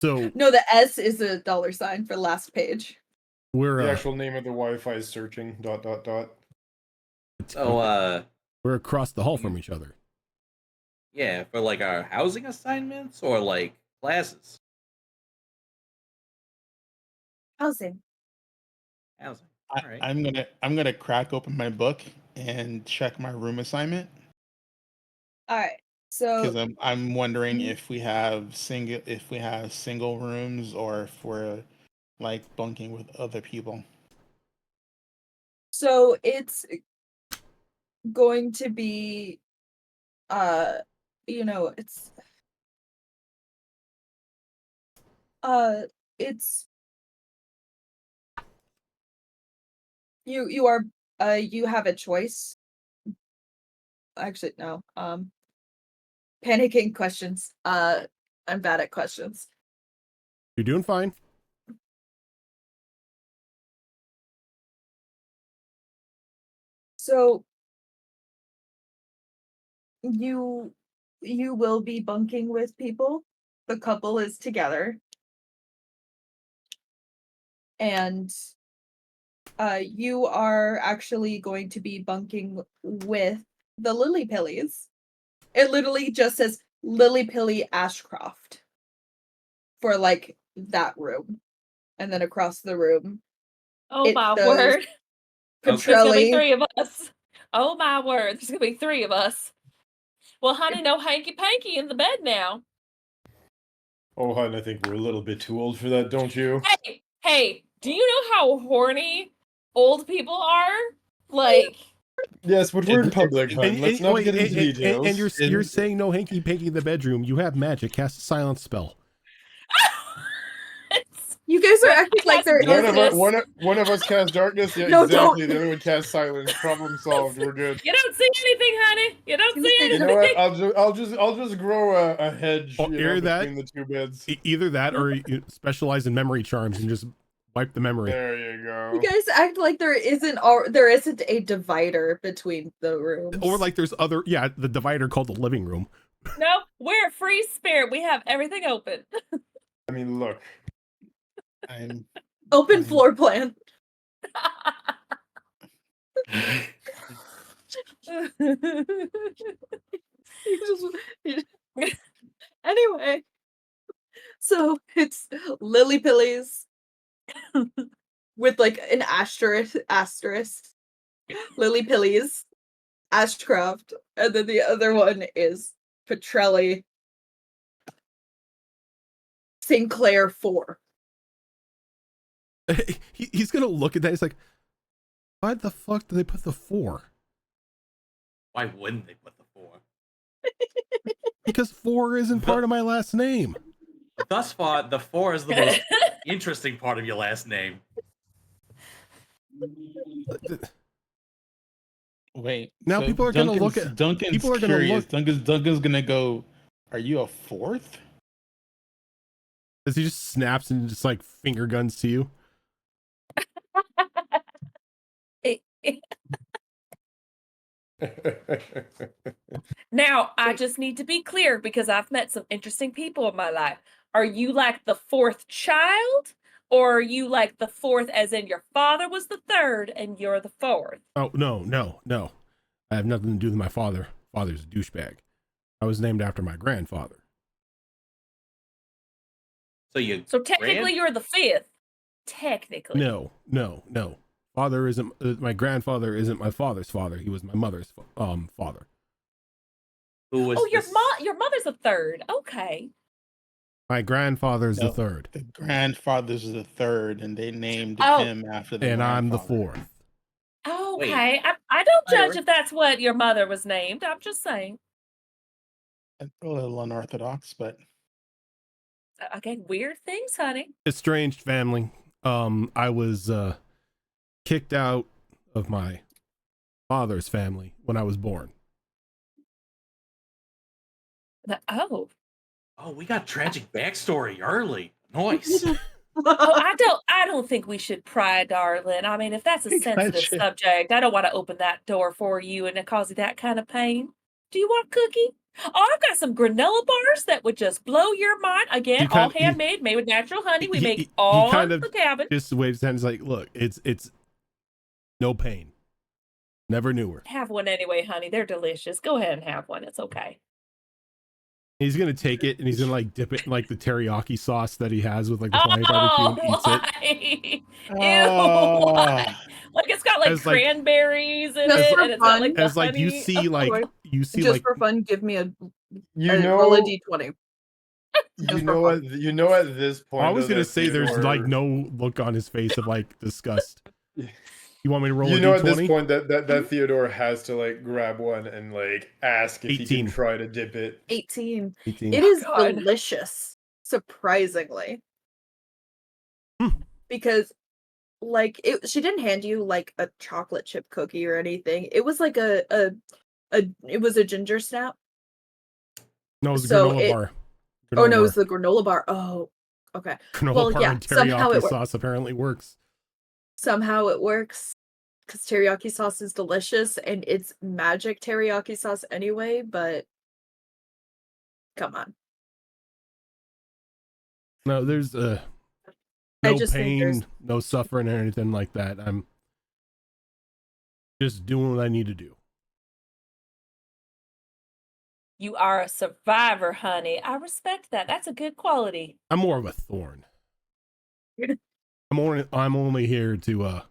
So No, the S is a dollar sign for last page. We're The actual name of the Wi-Fi is searching ... So, we're across the hall from each other. yeah, for like our housing assignments or like classes. Housing. Housing. I, All right. I'm gonna crack open my book and check my room assignment All right. So because I'm wondering if we have single rooms or if we're like bunking with other people. so it's going to be it's uh it's you are you have a choice. Actually, no. Panicking questions. I'm bad at questions. You're doing fine. So you will be bunking with people. The couple is together. And you are actually going to be bunking with the Lily Pillies. It literally just says Lily Pilly Ashcroft for like that room. And then across the room, Oh it my shows word. There's gonna be Petrelli. 3 of us. Oh my word. There's gonna be 3 of us. Well, honey, no hanky panky in the bed now. Oh, hon, I think we're a little bit too old for that, don't you? Hey, do you know how horny old people are? Like, Yes, but we're in public, hon. And, Let's not get into details. and you're saying no hanky panky in the bedroom. You have magic. Cast a silence spell. You guys are Well, acting like that's there dark. is one of us casts darkness. Yeah, No, exactly. don't. The other one casts silence. Problem solved. We're good. You don't see anything, honey. You don't see You know anything. what? I'll just grow a hedge, Oh, either that- between the two beds. Either that, or you specialize in memory charms and just wipe the memory. There you go. You guys act like there isn't a divider between the rooms. Or like there's other, the divider called the living room. No, we're a free spirit. We have everything open. I mean, look. Open floor plan. Anyway, so it's Lily Pillies with like an asterisk. Lily Pillies, Ashcroft, and then the other one is Petrelli Sinclair 4. He's gonna look at that. He's like, why the fuck do they put the 4? Why wouldn't they put the 4? Because 4 isn't part of my last name. Thus far, the 4 is the most interesting part of your last name. Wait. Now so people are gonna look at Duncan's people are gonna curious. look. Duncan's gonna go. Are you a 4th? As he just snaps and just like finger guns to you. Now, I just need to be clear because I've met some interesting people in my life. Are you like the 4th child? Or are you like the 4th as in your father was the 3rd and you're the 4th? Oh, no. I have nothing to do with my father. Father's a douchebag. I was named after my grandfather. So technically you're the 5th. Technically. No. Father isn't my grandfather isn't my father's father. He was my mother's father. Who was your mother's the 3rd. Okay. My grandfather's the 3rd. The grandfather's the 3rd, and they named him after the and I'm the grandfather. 4th. Okay. I don't judge if that's what your mother was named. I'm just saying. A little unorthodox, but Again, weird things, honey. Estranged family. I was kicked out of my father's family when I was born. Oh, we got tragic backstory early. Nice. I don't think we should pry, darling. I mean, if that's a sensitive subject, I don't want to open that door for you and cause you that kind of pain. Do you want a cookie? Oh, I've got some granola bars that would just blow your mind. Again, He all kind- he- handmade, made with natural honey. We make he all kind in of the cabin. just waves his hand. He's like, look, it's no pain. Never knew her. Have one anyway, honey. They're delicious. Go ahead and have one. It's okay. He's gonna take it and he's gonna like dip it in like the teriyaki sauce that he has with like the Hawaiian barbecue and eats it. Why? Ew. Oh. Like it's got like As, like- cranberries in Just it, for and it's got like fun. the As like you honey. see like Right. you see Just like for fun, give me a You roll a know, d20. you just for know what? You know at this point. I was though, gonna that say there's like Theodore- no look on his face of like disgust. You want me to roll You a know at this d20? point that Theodore has to like grab one and like ask if he 18. can try to dip it. 18. 18. It is God. delicious, surprisingly. Hmm. Because she didn't hand you like a chocolate chip cookie or anything. It was like it was a ginger snap. No, it was a so granola it- bar. Oh no, it Granola was the granola bar. Oh, okay. granola well, bar yeah, and somehow teriyaki it worked. sauce apparently works. Somehow it works because teriyaki sauce is delicious and it's magic teriyaki sauce anyway, but come on. No, there's I no just think there's- pain, no suffering or anything like that. I'm just doing what I need to do. You are a survivor, honey. I respect that. That's a good quality. I'm more of a thorn. I'm only here to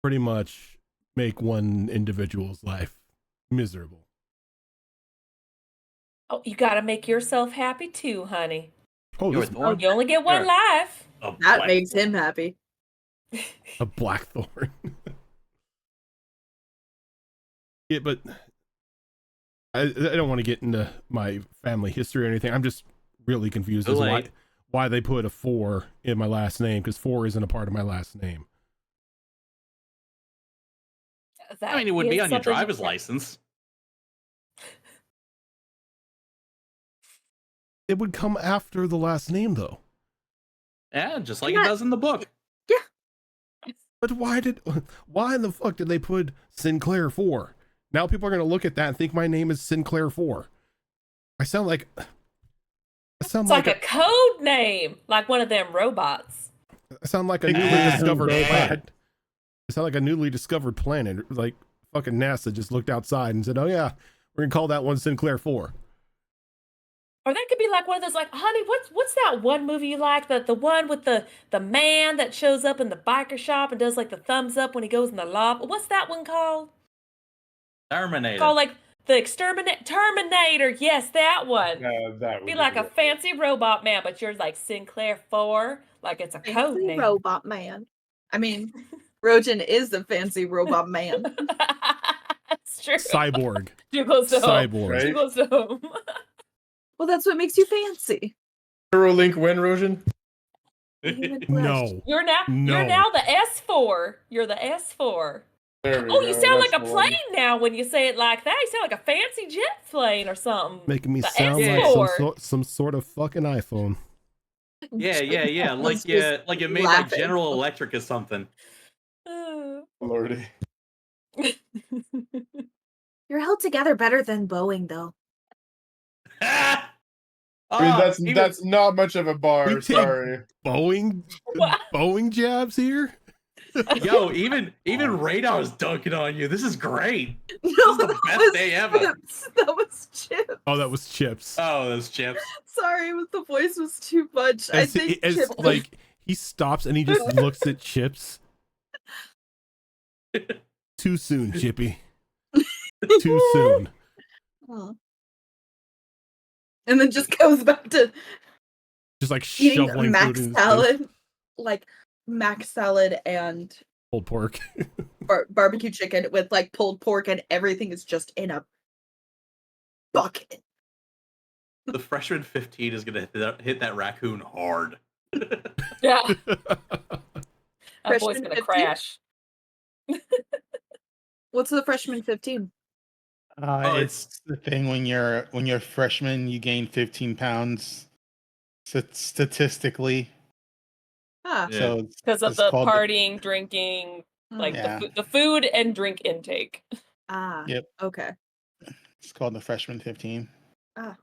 pretty much make one individual's life miserable. Oh, you got to make yourself happy too, honey. Oh, You're a this thorn? You only get one Sure. life. A That black makes thorn. him happy. a blackthorn. Yeah, but I don't want to get into my family history or anything. I'm just really confused Too as to late. why they put a 4 in my last name, because 4 isn't a part of my last name. I mean, it would be is on your something- driver's license. It would come after the last name, though. Yeah, just like Yeah. it does in the book. But why in the fuck did they put Sinclair 4? Now people are going to look at that and think my name is Sinclair 4. I sound like It's like a code name, like one of them robots. I sound like a Yeah. newly discovered Robot. planet. I sound like a newly discovered planet. Like fucking NASA just looked outside and said, "Oh yeah, we're gonna call that one Sinclair 4." Or that could be like one of those, like, honey, what's that one movie you like? The one with the man that shows up in the biker shop and does like the thumbs up when he goes in the lava. What's that one called? Terminator. Called like the Terminator. Yes, that one. That would Be like a fancy robot man, but yours like Sinclair 4, like it's a code Fancy name. robot man. I mean, Rojan is the fancy robot man. That's true. Cyborg. Too close to home. Cyborg. Right? Too close to home. Well, that's what makes you fancy. Neuralink win, Rojan? No. You're now No. the S4. You're the S4. There we Oh, you go, sound that's like a the one. plane now when you say it like that. You sound like a fancy jet plane or something. Making me The sound like S4. some sort of fucking iPhone. Yeah. Like He's you, just like it made by laughing. General Electric or something. Lordy. You're held together better than Boeing, though. I mean, that's not much of a bar. We take- Sorry. Boeing jabs here? Yo, even Radar's dunking on you. This is great. No, is the that best was day ever. Chips. That was Chips. Oh, that was Chips. Oh, those chips. Sorry, but the voice was too much. I think as Chips. like he stops and he just looks at Chips. Too soon, Chippy. Too soon. Oh. And then just goes back to Just like eating shoveling mac food in his face. salad, like mac salad and Pulled pork. barbecue chicken with like pulled pork, and everything is just in a bucket. The freshman 15 is gonna hit that raccoon hard. Yeah. That boy's Freshman gonna 15? crash. What's the freshman 15? It's the thing when you're a freshman, you gain 15 pounds statistically. Ah, Yeah. So Because of it's the called partying, drinking, like Yeah. the food and drink intake. ah, Yep. okay. It's called the Freshman 15. Ah.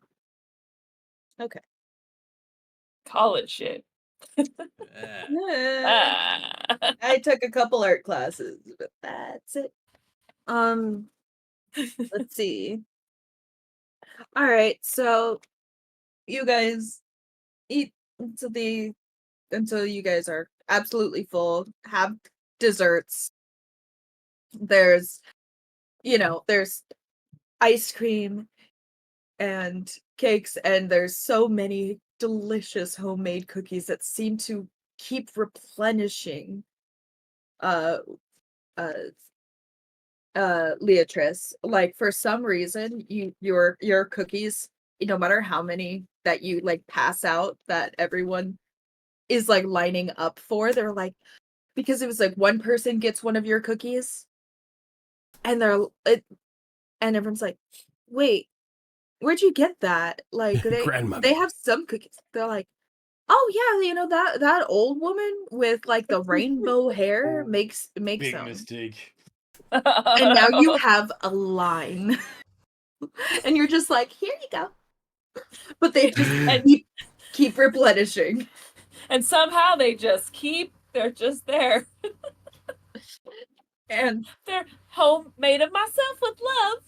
Okay. College shit. Ah. I took a couple art classes, but that's it. Let's see. All right, so you guys eat until you guys are absolutely full. Have desserts. There's, there's ice cream and cakes, and there's so many delicious homemade cookies that seem to keep replenishing uh uh Leatrice. Like, for some reason, your cookies, no matter how many that you like pass out, that everyone is like lining up for, they're like, because it was like one person gets one of your cookies and and everyone's like, wait, where'd you get that? Like, Grandmother. they have some cookies. They're like, oh yeah, that old woman with like the rainbow hair makes Big them. mistake. And now you have a line. And you're just like, here you go. But they just keep replenishing. And somehow they're just there. And They're homemade of myself with love.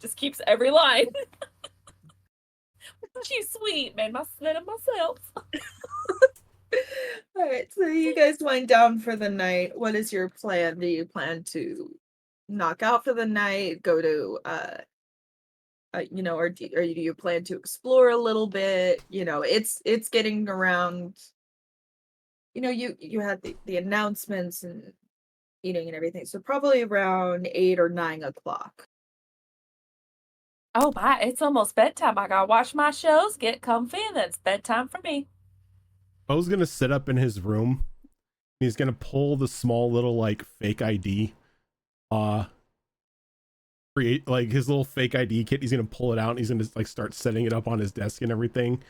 Just keeps every line. She's sweet, made of myself. all right, so you guys wind down for the night. What is your plan? Do you plan to knock out for the night? Go to or do you plan to explore a little bit? It's getting around. You had the announcements and eating and everything, so probably around 8 or 9 o'clock. Oh my, it's almost bedtime. I gotta watch my shows, get comfy, and then it's bedtime for me. Bo's gonna sit up in his room. He's gonna pull the small little like fake ID, create like his little fake ID kit. He's gonna pull it out and he's gonna like start setting it up on his desk and everything.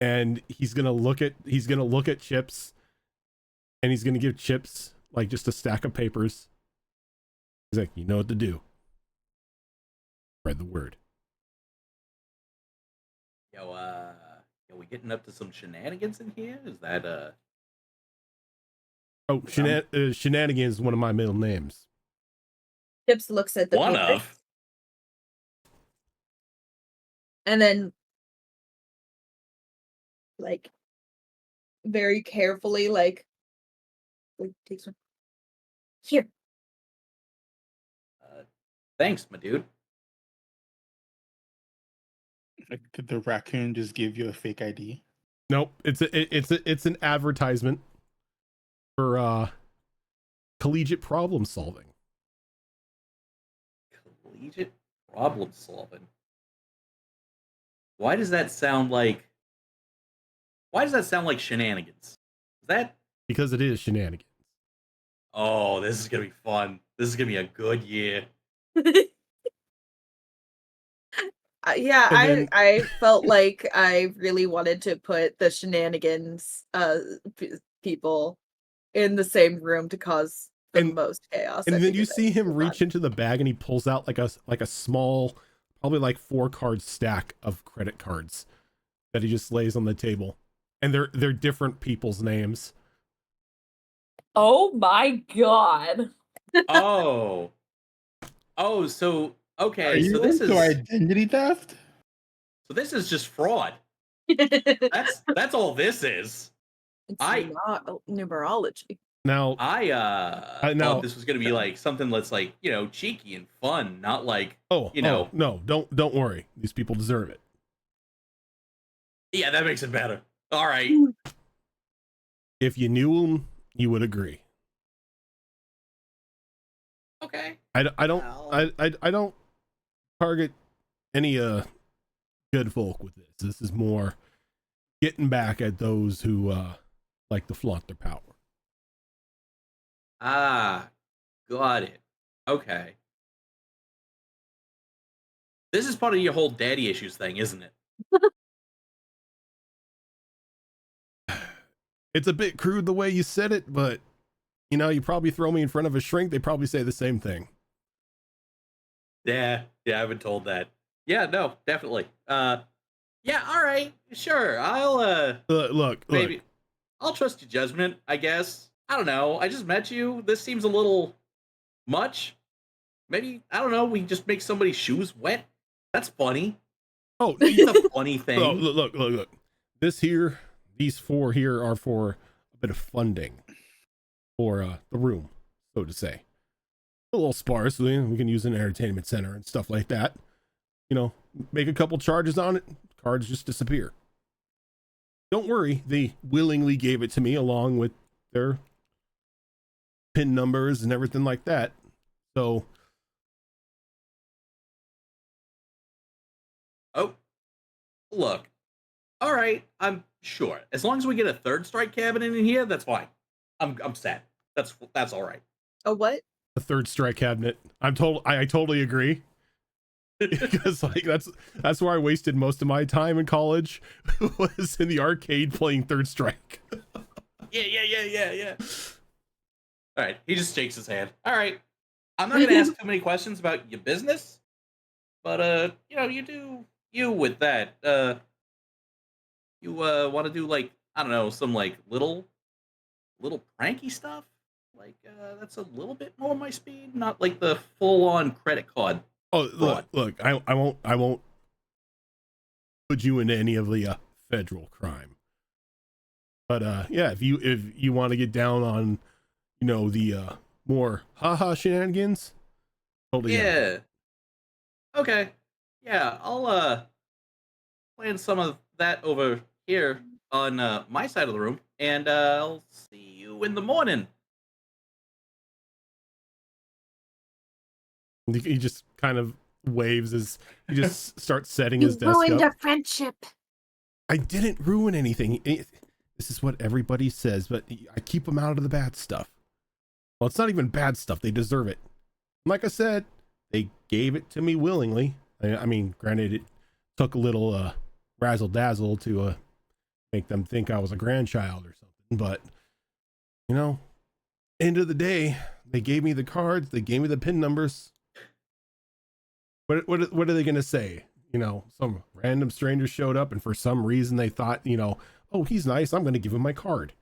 And he's gonna look at Chips, and he's gonna give Chips like just a stack of papers. He's like, you know what to do. Spread the word. We getting up to some shenanigans in here? Is that Oh, Shenanigans is one of my middle names. Chips looks at the one papers, of? and then, like, very carefully, like takes one. Here. Thanks, my dude. Like, did the raccoon just give you a fake ID? Nope, it's an advertisement for collegiate problem solving. Collegiate problem solving. Why does that sound like shenanigans? Is that Because it is shenanigans. Oh, this is gonna be fun. This is gonna be a good year. Yeah, And then- I felt like I really wanted to put the shenanigans people in the same room to cause the most chaos. And I then you figured that see would him be reach fun. into the bag and he pulls out like a small, probably like 4-card stack of credit cards that he just lays on the table. And they're different people's names. Oh my god. Oh. So Are okay, you so this into is identity theft? just fraud. That's all this is. It's I- numerology. Now, I now- thought this was gonna be like something that's like, cheeky and fun, not like no, don't worry. These people deserve it. yeah, that makes it better. All right. If you knew them, you would agree. Okay. I don't Well. I don't target any good folk with this. This is more getting back at those who like to flaunt their power. Ah, got it. Okay. This is part of your whole daddy issues thing, isn't it? It's a bit crude the way you said it, but you probably throw me in front of a shrink, they probably say the same thing. Yeah, yeah, I've been told that. Yeah, no, definitely. Yeah, all right, sure. I'll Look. maybe I'll trust your judgment, I guess. I don't know. I just met you. This seems a little much. Maybe I don't know. We just make somebody's shoes wet. That's funny. Oh, It's a funny no, thing. look. These four here are for a bit of funding for the room, so to say. A little sparse. We can use an entertainment center and stuff like that. Make a couple charges on it. Cards just disappear. Don't worry, they willingly gave it to me along with their pin numbers and everything like that. So, Oh, look. All right, I'm sure. As long as we get a third strike cabinet in here, that's fine. I'm set. That's all right. A what? a third strike cabinet. I totally agree. Because like that's where I wasted most of my time in college was in the arcade playing Third Strike. Yeah. All right, he just shakes his hand. All right, I'm not gonna ask too many questions about your business, but you do you with that. You want to do like I don't know some like little pranky stuff. Like that's a little bit more my speed, not like the full on credit card Oh, fraud. look, I won't put you into any of the federal crime. But yeah, if you want to get down on the more haha shenanigans, totally down. Yeah. Okay. Yeah, I'll plan some of that over here on my side of the room, and I'll see you in the morning. He just kind of waves as he just starts setting You his desk ruined up. a friendship. I didn't ruin anything. This is what everybody says, but I keep them out of the bad stuff. Well, it's not even bad stuff. They deserve it. Like I said, they gave it to me willingly. I mean, granted, it took a little razzle dazzle to make them think I was a grandchild or something. But end of the day, they gave me the cards. They gave me the pin numbers. What are they gonna say? Some random stranger showed up, and for some reason they thought, oh, he's nice. I'm gonna give him my card.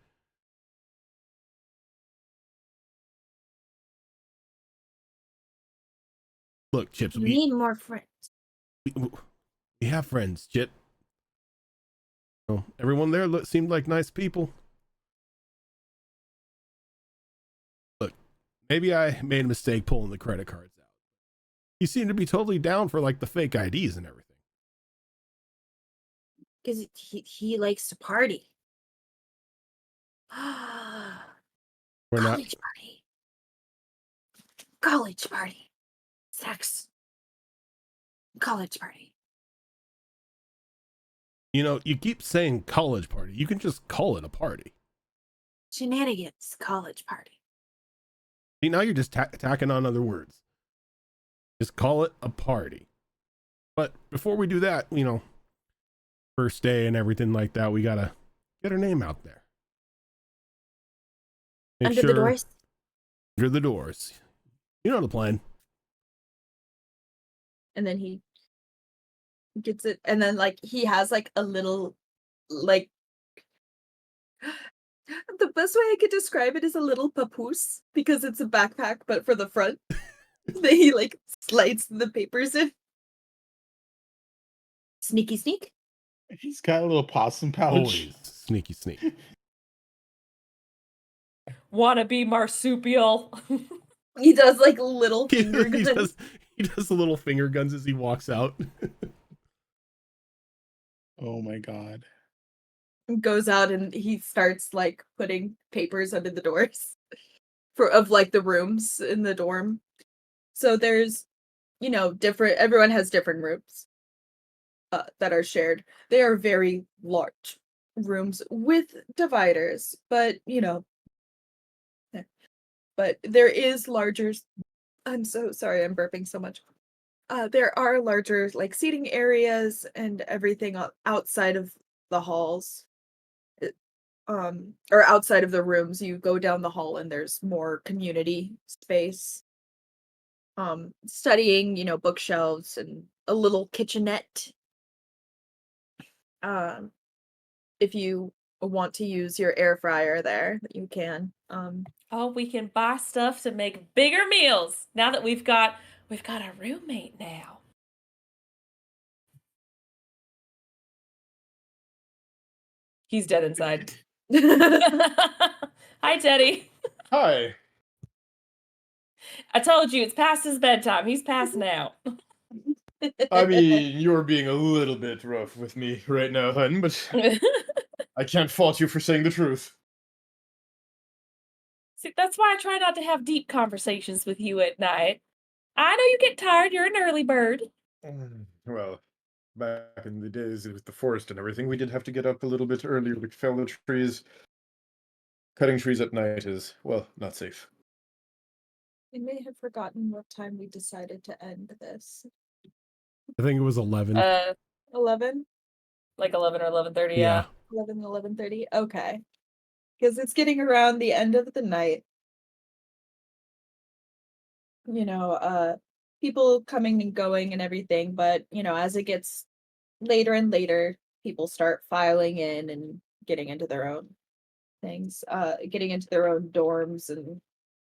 Look, Chips, You need more friends. we have friends, Chip. Everyone there seemed like nice people. Look, maybe I made a mistake pulling the credit cards out. He seemed to be totally down for like the fake IDs and everything. Because he likes to party. We're not. College party. College party. Sex. College party. You keep saying college party. You can just call it a party. Shenanigans. College party. See, now you're just tacking on other words. Just call it a party. But before we do that, first day and everything like that, we gotta get her name out there. Make Under the doors. Under the doors. You know the plan. And then he gets it, and then like he has like a little like the best way I could describe it is a little papoose because it's a backpack but for the front. That he like slides the papers in. Sneaky sneak. He's got a little possum pouch. Always sneaky sneak. Wanna be marsupial? He does like little finger he guns. does the little finger guns as he walks out. Oh my god. Goes out and he starts like putting papers under the doors of like the rooms in the dorm. So there's different, everyone has different rooms that are shared. They are very large rooms with dividers, but but there is larger. I'm so sorry, I'm burping so much. There are larger like seating areas and everything outside of the halls. Or outside of the rooms. You go down the hall and there's more community space. studying, bookshelves and a little kitchenette. Um, if you want to use your air fryer there, you can. Oh, we can buy stuff to make bigger meals now that we've got a roommate now. He's dead inside. Hi, Teddy. Hi. I told you it's past his bedtime. He's passing out. I mean, you're being a little bit rough with me right now, hun, but I can't fault you for saying the truth. See, that's why I try not to have deep conversations with you at night. I know you get tired. You're an early bird. Well, back in the days with the forest and everything, we did have to get up a little bit earlier to fell the trees. Cutting trees at night is, well, not safe. I may have forgotten what time we decided to end this. I think it was 11. 11? Like 11 or 11:30. Yeah. 11, 11:30? Okay. Because it's getting around the end of the night. People coming and going and everything, but, as it gets later and later, people start filing in and getting into their own things, getting into their own dorms and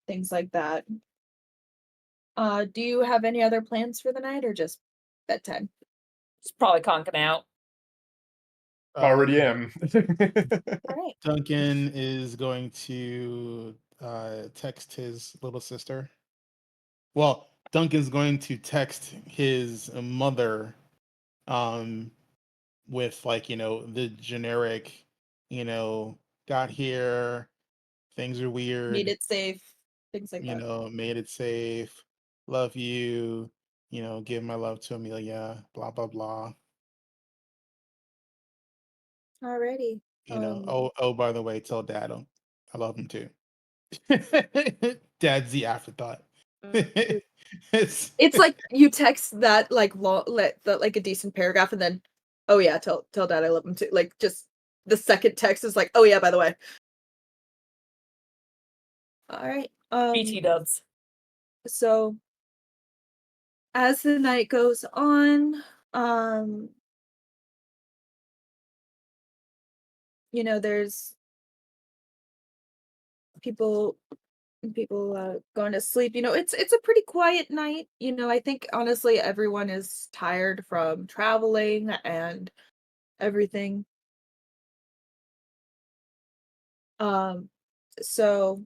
things like that. Do you have any other plans for the night or just bedtime? It's probably conking out. Already am. All right. Duncan is going to text his little sister. Well, Duncan's going to text his mother with the generic, got here, things are weird, Made it safe, things like that. made it safe, love you, give my love to Amelia, blah blah blah. Alrighty. Oh, by the way, tell Dad I love him too. Dad's the afterthought. It's like you text that like like a decent paragraph and then, oh yeah, tell Dad I love him too. Like just the second text is like, oh yeah, by the way. All right. BT dubs. So as the night goes on, there's people going to sleep. It's a pretty quiet night. I think honestly everyone is tired from traveling and everything. So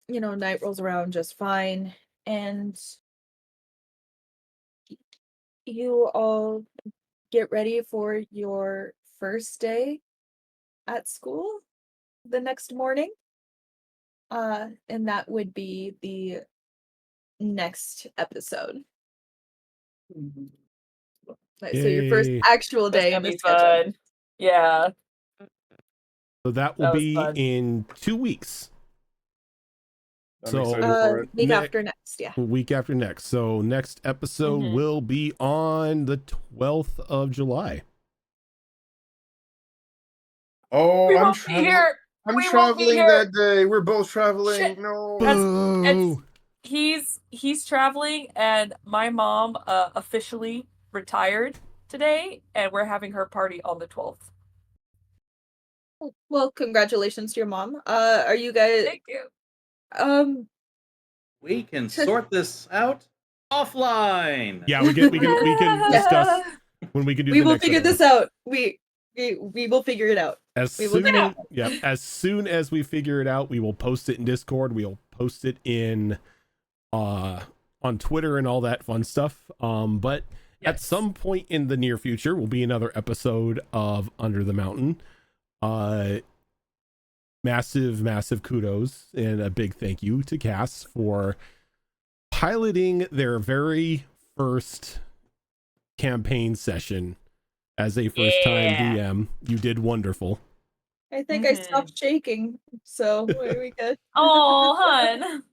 night rolls around just fine, and you all get ready for your first day at school the next morning. And that would be the next episode. Right, so your first Yay. actual That's day gonna in the be schedule. fun. Yeah. So that will That was be fun. in 2 weeks. I'm So- excited for it. Week Ne- after next, yeah. Week after next. So next episode Mhm. will be on the 12th of July. Oh, We I'm won't be traveling. here. I'm We won't be traveling here. that day. We're both traveling. Shit. No. Boo! He's traveling, and my mom officially retired today, and we're having her party on the 12th. Well, congratulations to your mom. Are you guys Thank you. We can sort this out offline. Yeah, we can discuss when we can do we the will next figure episode. this out. We will figure it out. As we will soon get as as soon as we figure it out, we will post it in Discord. We'll post it in on Twitter and all that fun stuff. But at Yes. some point in the near future will be another episode of Under the Mountain. Massive kudos and a big thank you to Cass for piloting their very first campaign session as a first time Yeah. DM. You did wonderful. I think I stopped shaking, so we good. Oh, hun.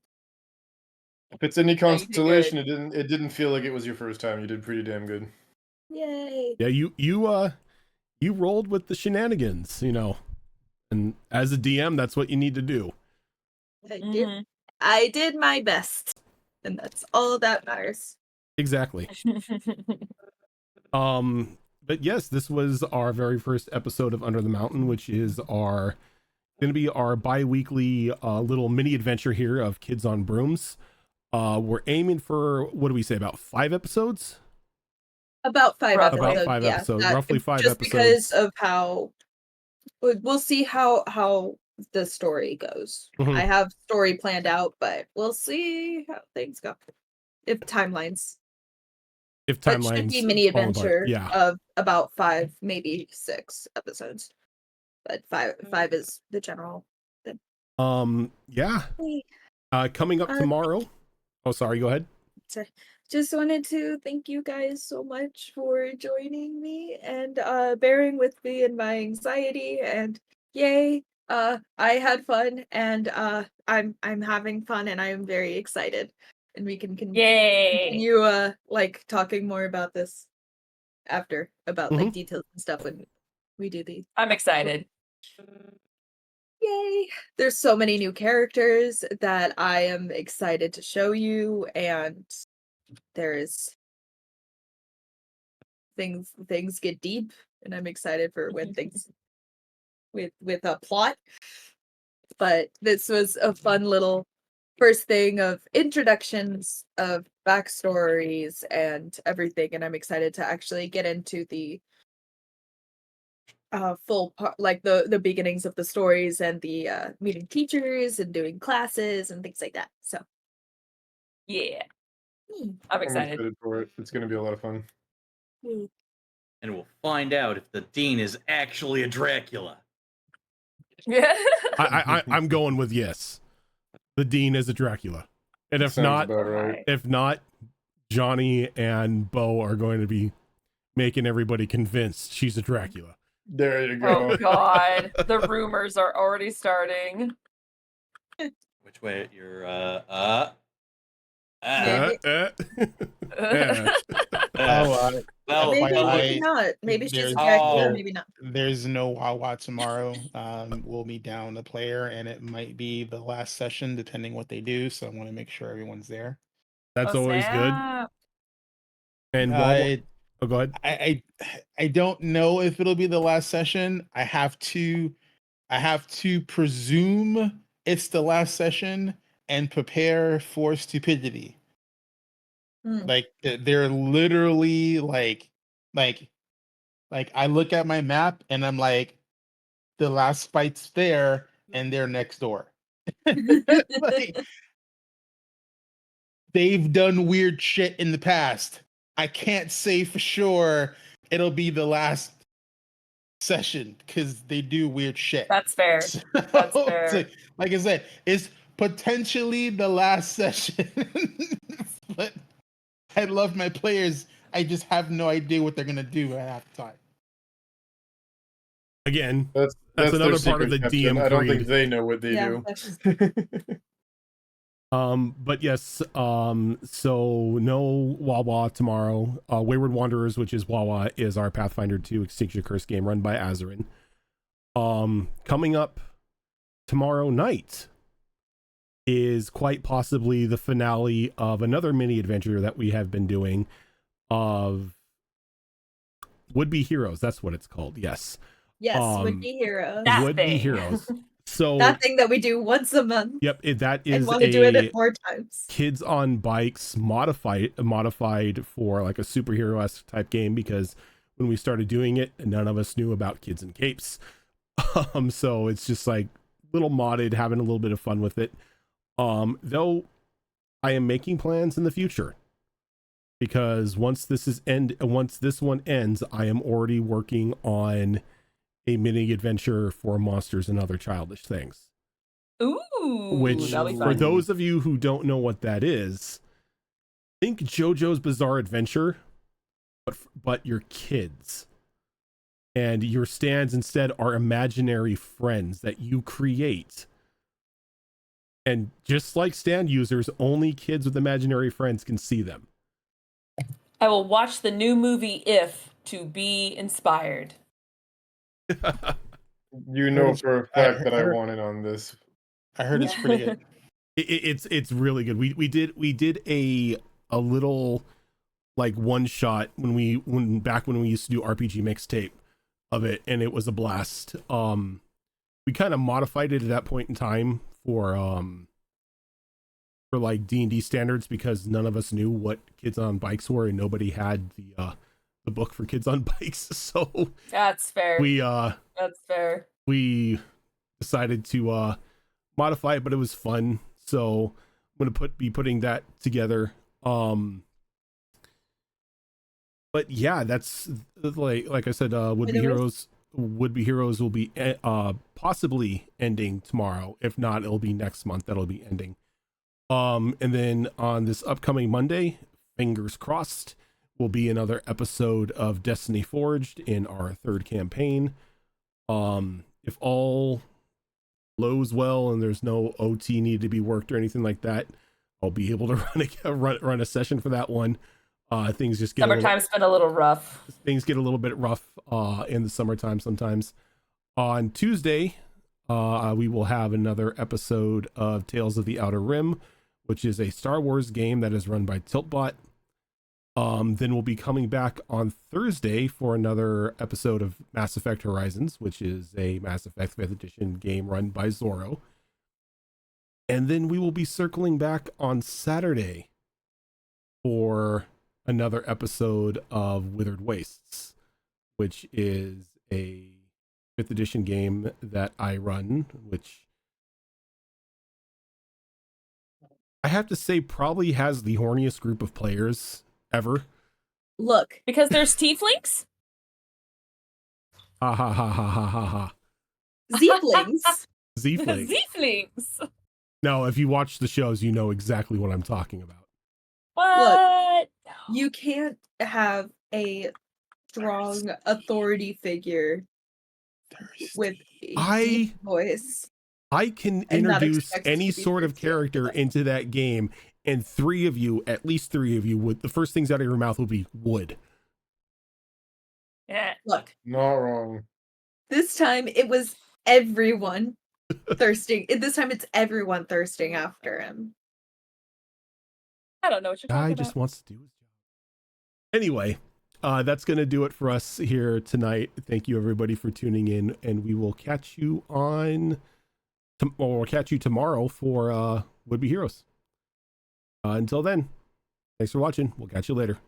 If it's any No, you did consolation, it didn't feel like it was your first time. You did pretty damn good. Yay. Yeah, you rolled with the shenanigans, and as a DM, that's what you need to do. I did, Mhm. I did my best. And that's all that matters. Exactly. But yes, this was our very first episode of Under the Mountain, which is going to be our bi-weekly little mini adventure here of Kids on Brooms. We're aiming for, what do we say, about 5 episodes? About 5 Roughly. episodes. About 5 yeah, episodes, that- roughly 5 just episodes. because of how we'll see how the story goes. Mhm. I have story planned out, but we'll see how things go. If timelines. If But it should be timelines mini fall apart. adventure Yeah. of about 5, maybe 6 episodes. But five is the general thing. Yeah. Hey, Coming up Uh, tomorrow. Oh, sorry, go ahead. sorry. Just wanted to thank you guys so much for joining me and bearing with me in my anxiety, and yay, I had fun, and I'm having fun, and I am very excited, and we can Yay! continue like talking more about this after, about like details and stuff when we do these. I'm excited. Yay! There's so many new characters that I am excited to show you, and there's things get deep, and I'm excited for when things with a plot. But this was a fun little first thing of introductions of backstories and everything, and I'm excited to actually get into the full part, like the beginnings of the stories and the meeting teachers and doing classes and things like that. So Yeah, hmm. I'm I'm excited. excited for it. It's going to be a lot of fun. And we'll find out if the dean is actually a Dracula. Yeah. I'm going with yes. The dean is a Dracula. And if Sounds not, about right. if not, Johnny and Bo are going to be making everybody convinced she's a Dracula. There you Oh go. God, the rumors are already starting. Which way you're Maybe- Yeah. Oh, well, maybe FYI, not. Maybe she's a there's Dracula, Oh. maybe not. there's no Wawa tomorrow. We'll be down a player, and it might be the last session, depending what they do. So I want to make sure everyone's there. That's Oh, always good. snap. And I oh, go ahead. I don't know if it'll be the last session. I have to presume it's the last session and prepare for stupidity. Hmm. Like they're literally like I look at my map and I'm like, the last fight's there and they're next door. Like, they've done weird shit in the past. I can't say for sure it'll be the last session because they do weird shit. That's fair. So, That's fair. so, like I said, it's potentially the last session. But I love my players. I just have no idea what they're gonna do at half the time. Again, That's That's their another part of secret, the Captain. DM I don't creed. think they know what they Yeah, do. that's- but yes, so no Wawa tomorrow. Wayward Wanderers, which is Wawa, is our Pathfinder 2 Extinction Curse game run by Azarin. Coming up tomorrow night is quite possibly the finale of another mini adventure that we have been doing of Would-Be Heroes. That's what it's called. Yes. Yes, Um, would be hero. That Would-Be thing. Heroes. So That thing that we do once a month. yep, that And is want to do it a more times. Kids on Bikes modified for like a superhero-esque type game, because when we started doing it, none of us knew about kids in capes. So it's just like little modded, having a little bit of fun with it. Though I am making plans in the future, because once this one ends, I am already working on a mini adventure for Monsters and Other Childish Things. Ooh, Which, that'll be for fun. those of you who don't know what that is, think JoJo's Bizarre Adventure, but your kids. And your stands instead are imaginary friends that you create. And just like stand users, only kids with imaginary friends can see them. I will watch the new movie If to be inspired. You know for a I fact that I heard- want in on this. I heard it's pretty good. It's really good. We did a little like one shot when we used to do RPG mixtape of it, and it was a blast. We kind of modified it at that point in time for like D&D standards because none of us knew what Kids on Bikes were, and nobody had the book for Kids on Bikes. So That's fair. That's fair. We decided to modify it, but it was fun. So I'm gonna be putting that together. But yeah, that's like I said, Would Be Heroes will be possibly ending tomorrow. If not, it'll be next month that'll be ending. And then on this upcoming Monday, fingers crossed, will be another episode of Destiny Forged in our third campaign. If all goes well and there's no OT needed to be worked or anything like that, I'll be able to run a session for that one. Things just get summertime's been a little rough. Things get a little bit rough in the summertime sometimes. On Tuesday, we will have another episode of Tales of the Outer Rim, which is a Star Wars game that is run by Tiltbot. Then we'll be coming back on Thursday for another episode of Mass Effect Horizons, which is a Mass Effect 5th Edition game run by Zorro. And then we will be circling back on Saturday for another episode of Withered Wastes, which is a 5th edition game that I run, which I have to say probably has the horniest group of players ever. Look, because there's tieflings. Ha ha ha ha ha ha ha. Zeeflings. Zeeflings. Zeeflings. No, if you watch the shows, you know exactly what I'm talking about. What? You can't have a strong authority figure with a deep voice. I can and not introduce expect it any to be sort of thirsty. character into that game, and at least three of you would, the first things out of your mouth will be wood. Yeah. Look, Not wrong. this time it was everyone thirsting. This time it's everyone thirsting after him. I don't know what you're talking Guy about. just wants to do his job. Anyway, that's going to do it for us here tonight. Thank you everybody for tuning in, and we will catch you we'll catch you tomorrow for Would Be Heroes. Until then, thanks for watching. We'll catch you later.